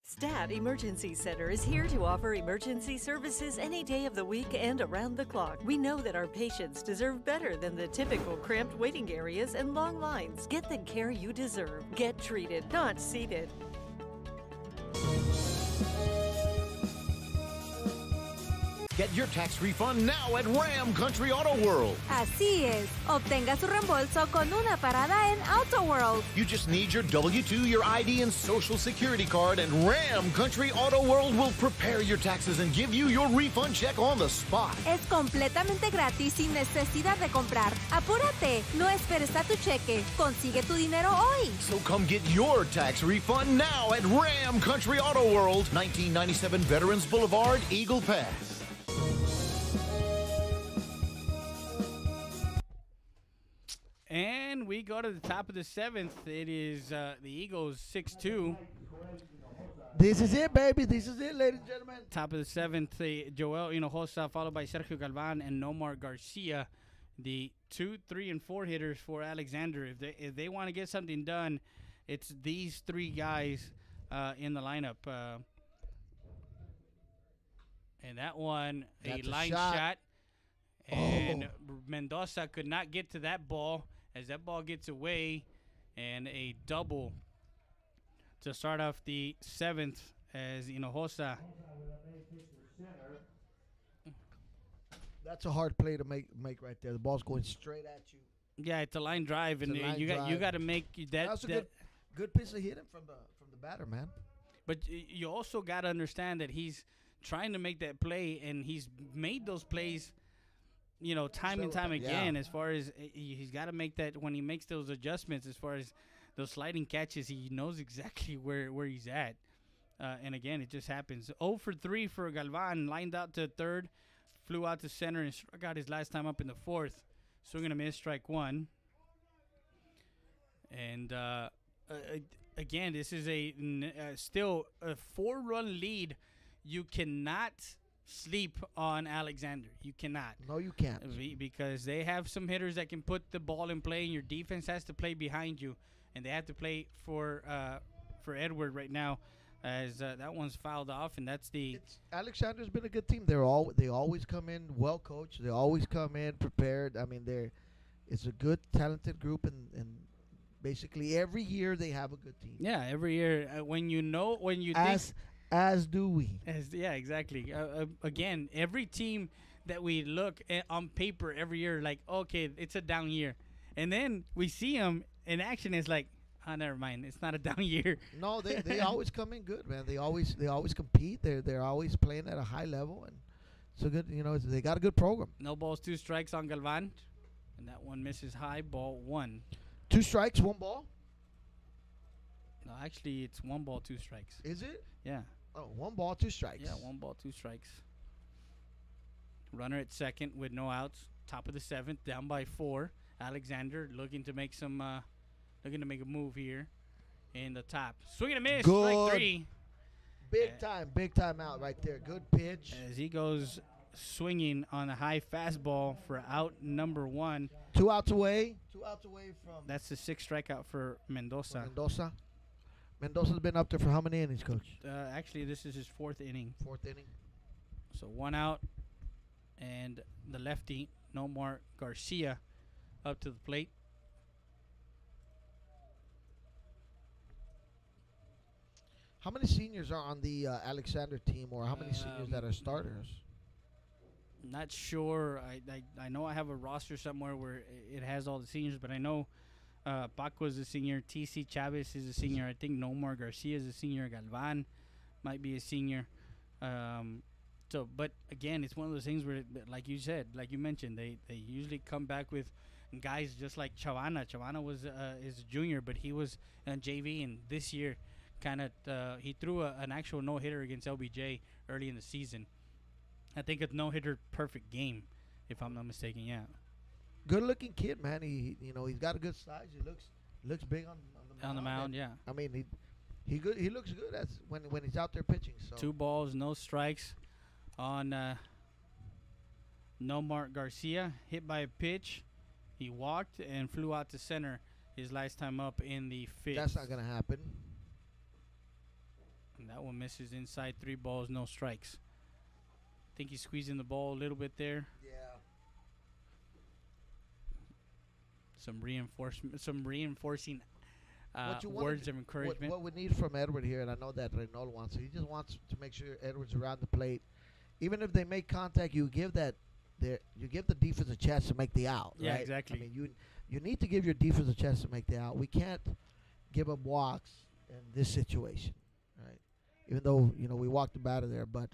Stat Emergency Center is here to offer emergency services any day of the week and around the clock. We know that our patients deserve better than the typical cramped waiting areas and long lines. Get the care you deserve. Get treated, not seated. Get your tax refund now at Ram Country Auto World. Así es. Obtenga su reembolso con una parada en Auto World. You just need your W-2, your ID, and Social Security card, and Ram Country Auto World will prepare your taxes and give you your refund check on the spot. Es completamente gratis sin necesidad de comprar. Apúrate. No esperes a tu cheque. Consigue tu dinero hoy. So come get your tax refund now at Ram Country Auto World, 1997 Veterans Boulevard, Eagle Pass. And we go to the top of the 7th. It is the Eagles 6-2. This is it, baby. This is it, ladies and gentlemen. Top of the 7th, Joel Hinojosa, followed by Sergio Galvan and Nomar Garcia. The 2, 3, and 4 hitters for Alexander. If they want to get something done it's these three guys in the lineup. And that one, That's a a line shot. shot. And Mendoza could not get to that ball as that ball gets away. And a double to start off the 7th as Hinojosa. That's a hard play to make right there. The ball's going straight at you. Yeah, it's a line drive, and It's a line you drive. got to make that. That was a good piece of hitting from the batter, man. But you also got to understand that he's trying to make that play, and he's made those plays, time and time again. As far as he's got to make that when he makes those adjustments, as far as those sliding catches, he knows exactly where he's at. And again, it just happens. 0 for 3 for Galvan, lined out to third, flew out to center, and struck out his last time up in the 4th. Swing and a miss, strike one. And again, this is still a 4-run lead. You cannot sleep on Alexander. You cannot. No, you can't. Because they have some hitters that can put the ball in play, and your defense has to play behind you. And they have to play for Edward right now, as that one's fouled off, and that's the. Alexander's been a good team. They always come in well coached. They always come in prepared. I mean, it's a good, talented group, and basically every year they have a good team. Yeah, every year when you as do we. Yeah, exactly. Again, every team that we look at on paper every year, like, okay, it's a down year, and then we see them in action. It's like, oh, never mind. It's not a down year. No, they always come in good, man. They always compete. They're always playing at a high level, and so good. They got a good program. No balls, 2 strikes on Galvan, and that one misses high. Ball 1. 2 strikes, 1 ball. No, actually, it's 1 ball, 2 strikes. Is it? Yeah. Oh, 1 ball, 2 strikes. Yeah, 1 ball, 2 strikes. Runner at second with no outs. Top of the 7th, down by 4. Alexander looking to make looking to make a move here in the top. Swing and a miss. Good. Strike 3. Big time out right there. Good pitch. As he goes swinging on a high fastball for out number 1. 2 outs away. 2 outs away from. That's the 6th strikeout for Mendoza. Mendoza's been up there for how many innings, Coach? Actually, this is his 4th inning. 4th inning. So 1 out, and the lefty, Nomar Garcia, up to the plate. How many seniors are on the Alexander team, or how many seniors that are starters? Not sure. I know I have a roster somewhere where it has all the seniors, but I know Paco is a senior. TC Chavez is a senior. I think Nomar Garcia is a senior. Galvan might be a senior. But again, it's one of those things where, like you said, like you mentioned, they usually come back with guys just like Chavana. Chavana was is a junior, but he was on JV, and this year he threw an actual no-hitter against LBJ early in the season. I think a no-hitter perfect game, if I'm not mistaken. Yeah. Good-looking kid, man. He's got a good size. He looks big on the mound. Yeah. I mean, he looks good as when he's out there pitching. So 2 balls, no strikes on Nomar Garcia. Hit by a pitch. He walked and flew out to center his last time up in the 5th. That's not gonna happen. And that one misses inside. 3 balls, no strikes. I think he's squeezing the ball a little bit there. Yeah. Some reinforcing words of encouragement. What we need from Edward here, and I know that Reynolds wants it. He just wants to make sure Edward's around the plate. Even if they make contact, you give the defense a chance to make the out. Yeah, right? exactly. I mean, you need to give your defense a chance to make the out. We can't give up walks in this situation, right? Even though we walked them out of there, but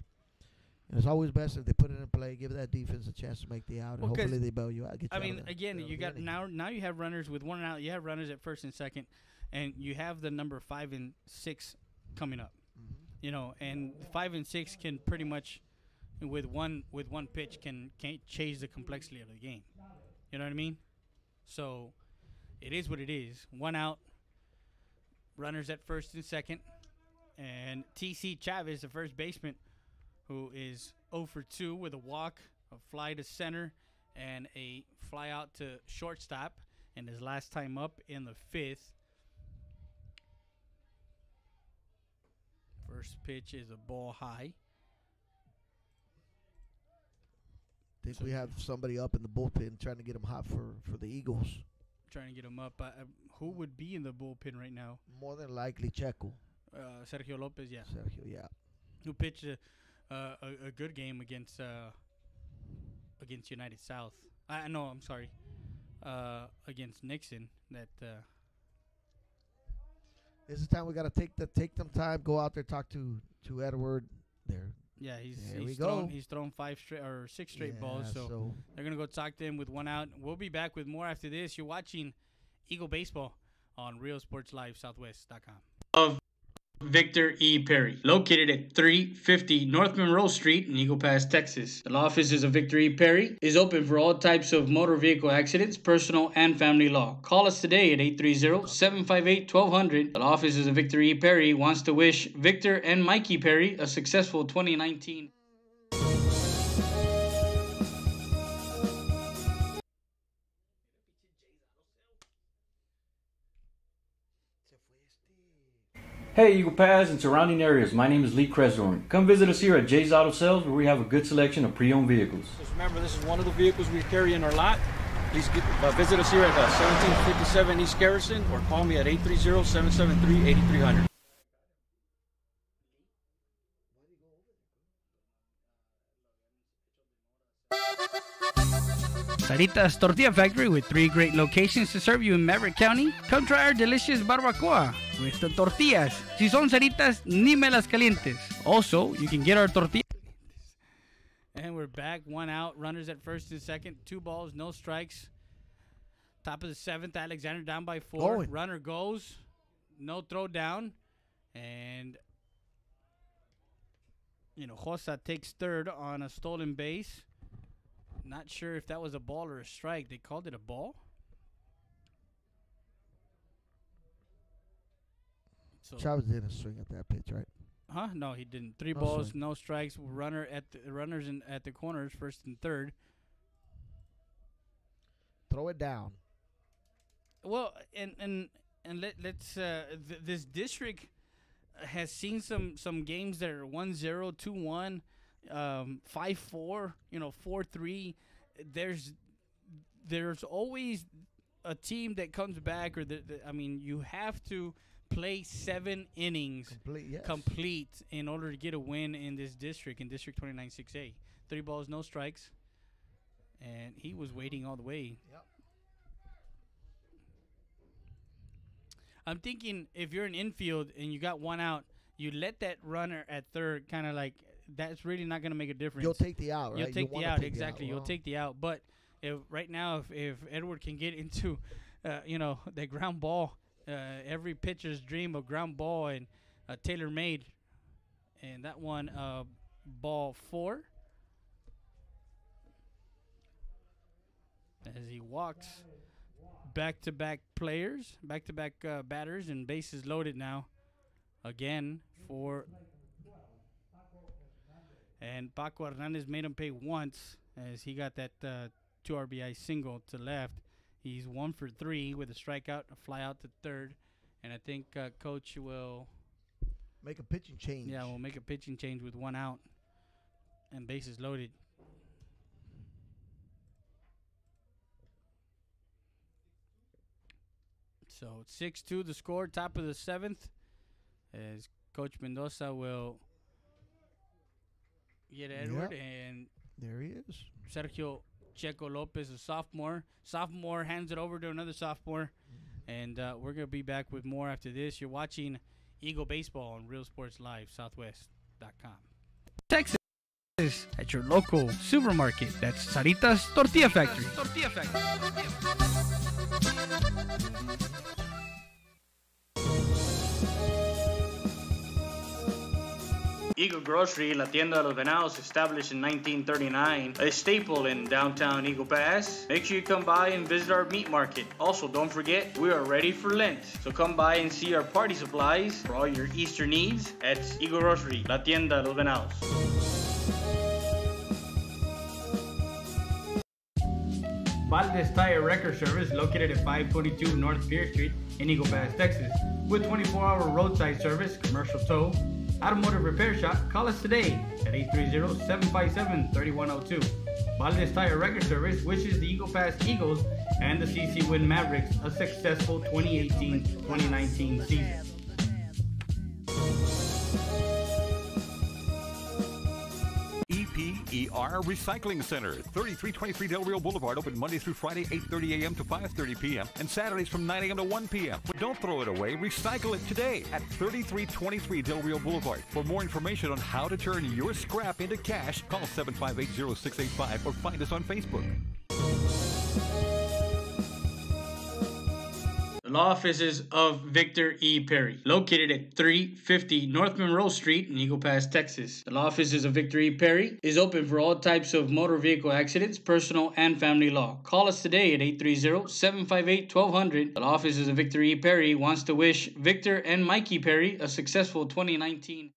it's always best if they put it in play, give that defense a chance to make the out, and hopefully they bail you out. You got now you have runners with 1 out. You have runners at first and second, and you have the number 5 and 6 coming up. Mm-hmm. And 5 and 6 can pretty much, with one pitch, can change the complexity of the game. You know what I mean? So it is what it is. 1 out, runners at first and second, and TC Chavez, the first baseman, who is 0 for 2 with a walk, a fly to center, and a fly out to shortstop, and his last time up in the 5th. First pitch is a ball high. I think we have somebody up in the bullpen trying to get him hot for the Eagles. Trying to get him up. Who would be in the bullpen right now? More than likely, Checo. Sergio Lopez, yeah. Sergio, yeah. Who pitched a good game against United South. No, I'm sorry. Against Nixon. This is the time we got to take them time, go out there, talk to Edward there. Yeah, he's thrown 6 straight balls, so they're going to go talk to him with 1 out. We'll be back with more after this. You're watching Eagle Baseball on RealSportsLiveSouthwest.com. Of Victor E. Perry, located at 350 North Monroe Street in Eagle Pass, Texas. The law offices of Victor E. Perry is open for all types of motor vehicle accidents, personal and family law. Call us today at 830-758-1200. The law offices of Victor E. Perry wants to wish Victor and Mikey Perry a successful 2019. Hey Eagle Pass and surrounding areas, my name is Lee Cresdorn. Come visit us here at Jay's Auto Sales where we have a good selection of pre-owned vehicles. Just remember, this is one of the vehicles we carry in our lot. Please visit us here at 1757 East Garrison or call me at 830-773-8300. Sarita's Tortilla Factory with 3 great locations to serve you in Maverick County. Come try our delicious barbacoa with the tortillas. Si son Saritas, ni me las calientes. Also, you can get our tortillas. And we're back. 1 out. Runners at first and second. 2 balls, no strikes. Top of the 7th. Alexander down by 4. Runner goes. No throw down. And, Josa takes third on a stolen base. Not sure if that was a ball or a strike. They called it a ball. So Chavez didn't swing at that pitch, right? Huh? No, he didn't. 3 balls, no strikes. Runners at the corners, first and third. Throw it down. Well, let's this district has seen some games that are 1-0, 2-1. 5-4, 4-3. There's always a team that comes back, or you have to play 7 innings complete in order to get a win in this district, in District 29 6A. 3 balls, no strikes, and he was waiting all the way. Yep. I'm thinking if you're in infield and you got 1 out, you let that runner at third kind of like. That's really not going to make a difference. You'll take the out, right? You'll take the out, exactly. You'll take the out. But right now, if Edward can get into, the ground ball, every pitcher's dream of ground ball and tailor-made, and that one, ball 4. As he walks back-to-back players, back-to-back batters, and bases loaded now. Again for... And Paco Hernandez made him pay once as he got that 2 RBI single to left. He's 1 for 3 with a strikeout, a fly out to third. And I think Coach will make a pitching change. Yeah, we'll make a pitching change with 1 out and bases loaded. So 6-2 the score, top of the 7th, as Coach Mendoza will get Edward, and there he is. Sergio Checo Lopez, a sophomore. Sophomore hands it over to another sophomore, and we're going to be back with more after this. You're watching Eagle Baseball on RealSportsLiveSouthwest.com. Texas at your local supermarket. That's Sarita's Tortilla Factory. Eagle Grocery, La Tienda de los Venados, established in 1939, a staple in downtown Eagle Pass. Make sure you come by and visit our meat market. Also, don't forget, we are ready for Lent. So come by and see our party supplies for all your Easter needs at Eagle Grocery, La Tienda de los Venados. Valdez Tire Record Service, located at 522 North Pierce Street in Eagle Pass, Texas, with 24-hour roadside service, commercial tow, Automotive Repair Shop. Call us today at 830-757-3102. Valdez Tire Record Service wishes the Eagle Pass Eagles and the CC Win Mavericks a successful 2018-2019 season. EPER Recycling Center, 3323 Del Rio Boulevard, open Monday through Friday, 8:30 a.m. to 5:30 p.m. and Saturdays from 9 a.m. to 1 p.m. But don't throw it away, recycle it today at 3323 Del Rio Boulevard. For more information on how to turn your scrap into cash, call 758-0685 or find us on Facebook. The law offices of Victor E. Perry, located at 350 North Monroe Street in Eagle Pass, Texas. The law offices of Victor E. Perry is open for all types of motor vehicle accidents, personal and family law. Call us today at 830-758-1200. The law offices of Victor E. Perry wants to wish Victor and Mikey Perry a successful 2019.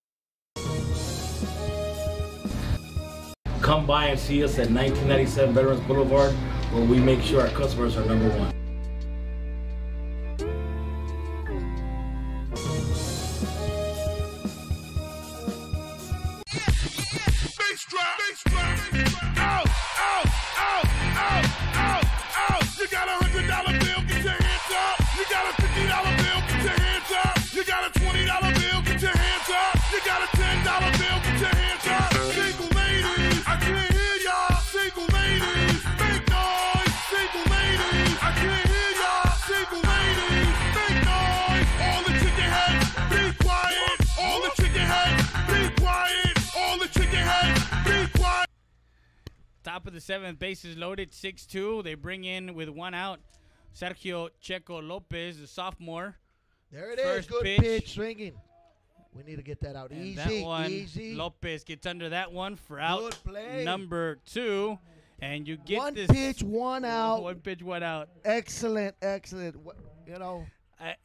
Come by and see us at 1997 Veterans Boulevard, where we make sure our customers are number one. Out, out, out, out, out, out. You got $100 bill, get your hands up. You got a $50 bill, get your hands up. You got a $20 bill, get your hands up. You got a $10 bill, get your hands up. Single ladies, I can't hear y'all. Single ladies, make noise. Single ladies, I can't hear y'all. Single ladies, make noise. All the chicken heads, be quiet. All the chicken heads, be quiet. All the chicken heads, be quiet. Top of the seventh, bases loaded, 6-2. They bring in with one out Sergio Checo Lopez, the sophomore. There it is. First Good pitch swinging. We need to get that out. And Easy, that one, easy. Lopez gets under that one for out Good play. number 2. And you get one this. pitch, one out. One pitch, one out. Excellent, excellent. You know.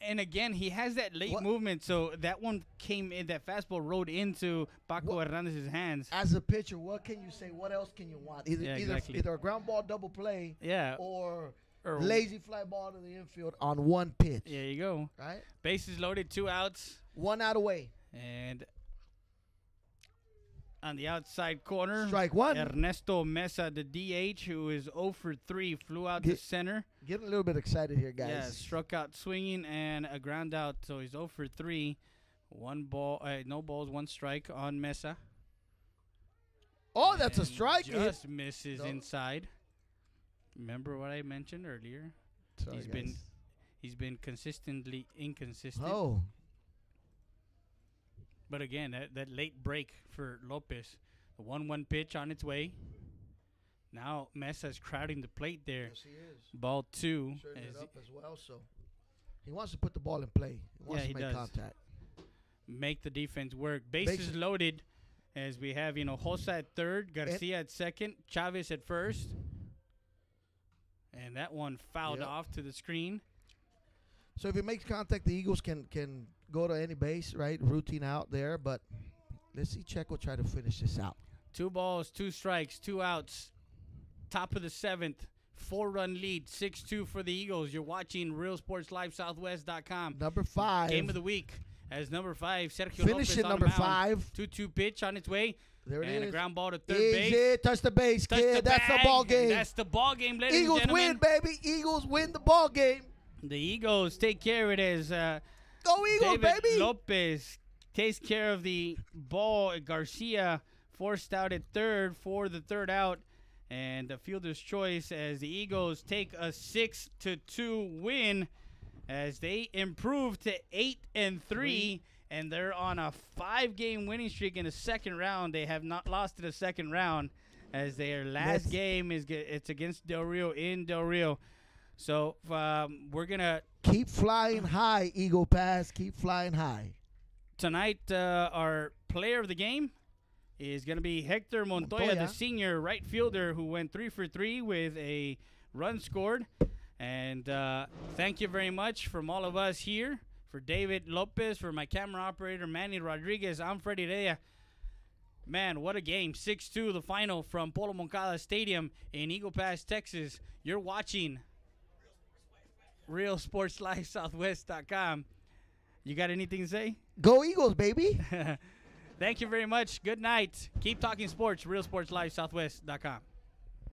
And again, he has that late movement, so that one came in, that fastball rode into Paco Hernandez's hands. As a pitcher, what can you say? What else can you want? Either a ground ball double play, or lazy fly ball to the infield on one pitch. There you go. Right? Bases loaded, 2 outs. 1 out away. And on the outside corner, strike one. Ernesto Mesa, the DH, who is 0 for 3, flew out to center. Getting a little bit excited here, guys. Yeah, struck out swinging and a ground out, so he's 0 for 3. No balls, 1 strike on Mesa. Oh, that's a strike. Just misses inside. Remember what I mentioned earlier? Sorry, he's been consistently inconsistent. Oh. But again, that late break for Lopez. The 1-1 pitch on its way. Now Mesa's crowding the plate there. Yes, he is. Ball 2. Shorting it up as well, so he wants to put the ball in play. He wants to make contact. Make the defense work. Bases loaded as we have, Hossa at third, Garcia at second, Chavez at first. And that one fouled off to the screen. So if he makes contact, the Eagles can go to any base, right? Routine out there, but let's see Checo try to finish this out. 2 balls, 2 strikes, 2 outs. Top of the 7th, 4-run lead, 6-2 for the Eagles. You're watching RealSportsLiveSouthwest.com. Number 5. Game of the week as number 5, Sergio Finish Lopez it, on number the mound. 5. 2-2 pitch on its way. There it is. And a ground ball to third Easy. base. Touch the base, kid. That's the bag. ball game. That's the ball game, ladies Eagles and gentlemen. win, baby. Eagles win the ball game. The Eagles take care of it as go Eagles, David baby. Lopez takes care of the ball. Garcia forced out at third for the third out. And the fielder's choice as the Eagles take a 6-2 win as they improve to 8-3. And they're on a 5-game winning streak in the second round. They have not lost in the second round as their last game it's against Del Rio in Del Rio. So we're going to keep flying high, Eagle Pass. Keep flying high. Tonight, our player of the game is going to be Hector Montoya, the senior right fielder who went 3 for 3 with a run scored. And thank you very much from all of us here. For David Lopez, for my camera operator, Manny Rodriguez, I'm Freddie Rea. Man, what a game. 6-2, the final from Polo Moncada Stadium in Eagle Pass, Texas. You're watching RealSportsLiveSouthwest.com. You got anything to say? Go Eagles, baby. Thank you very much. Good night. Keep talking sports. RealSportsLiveSouthwest.com.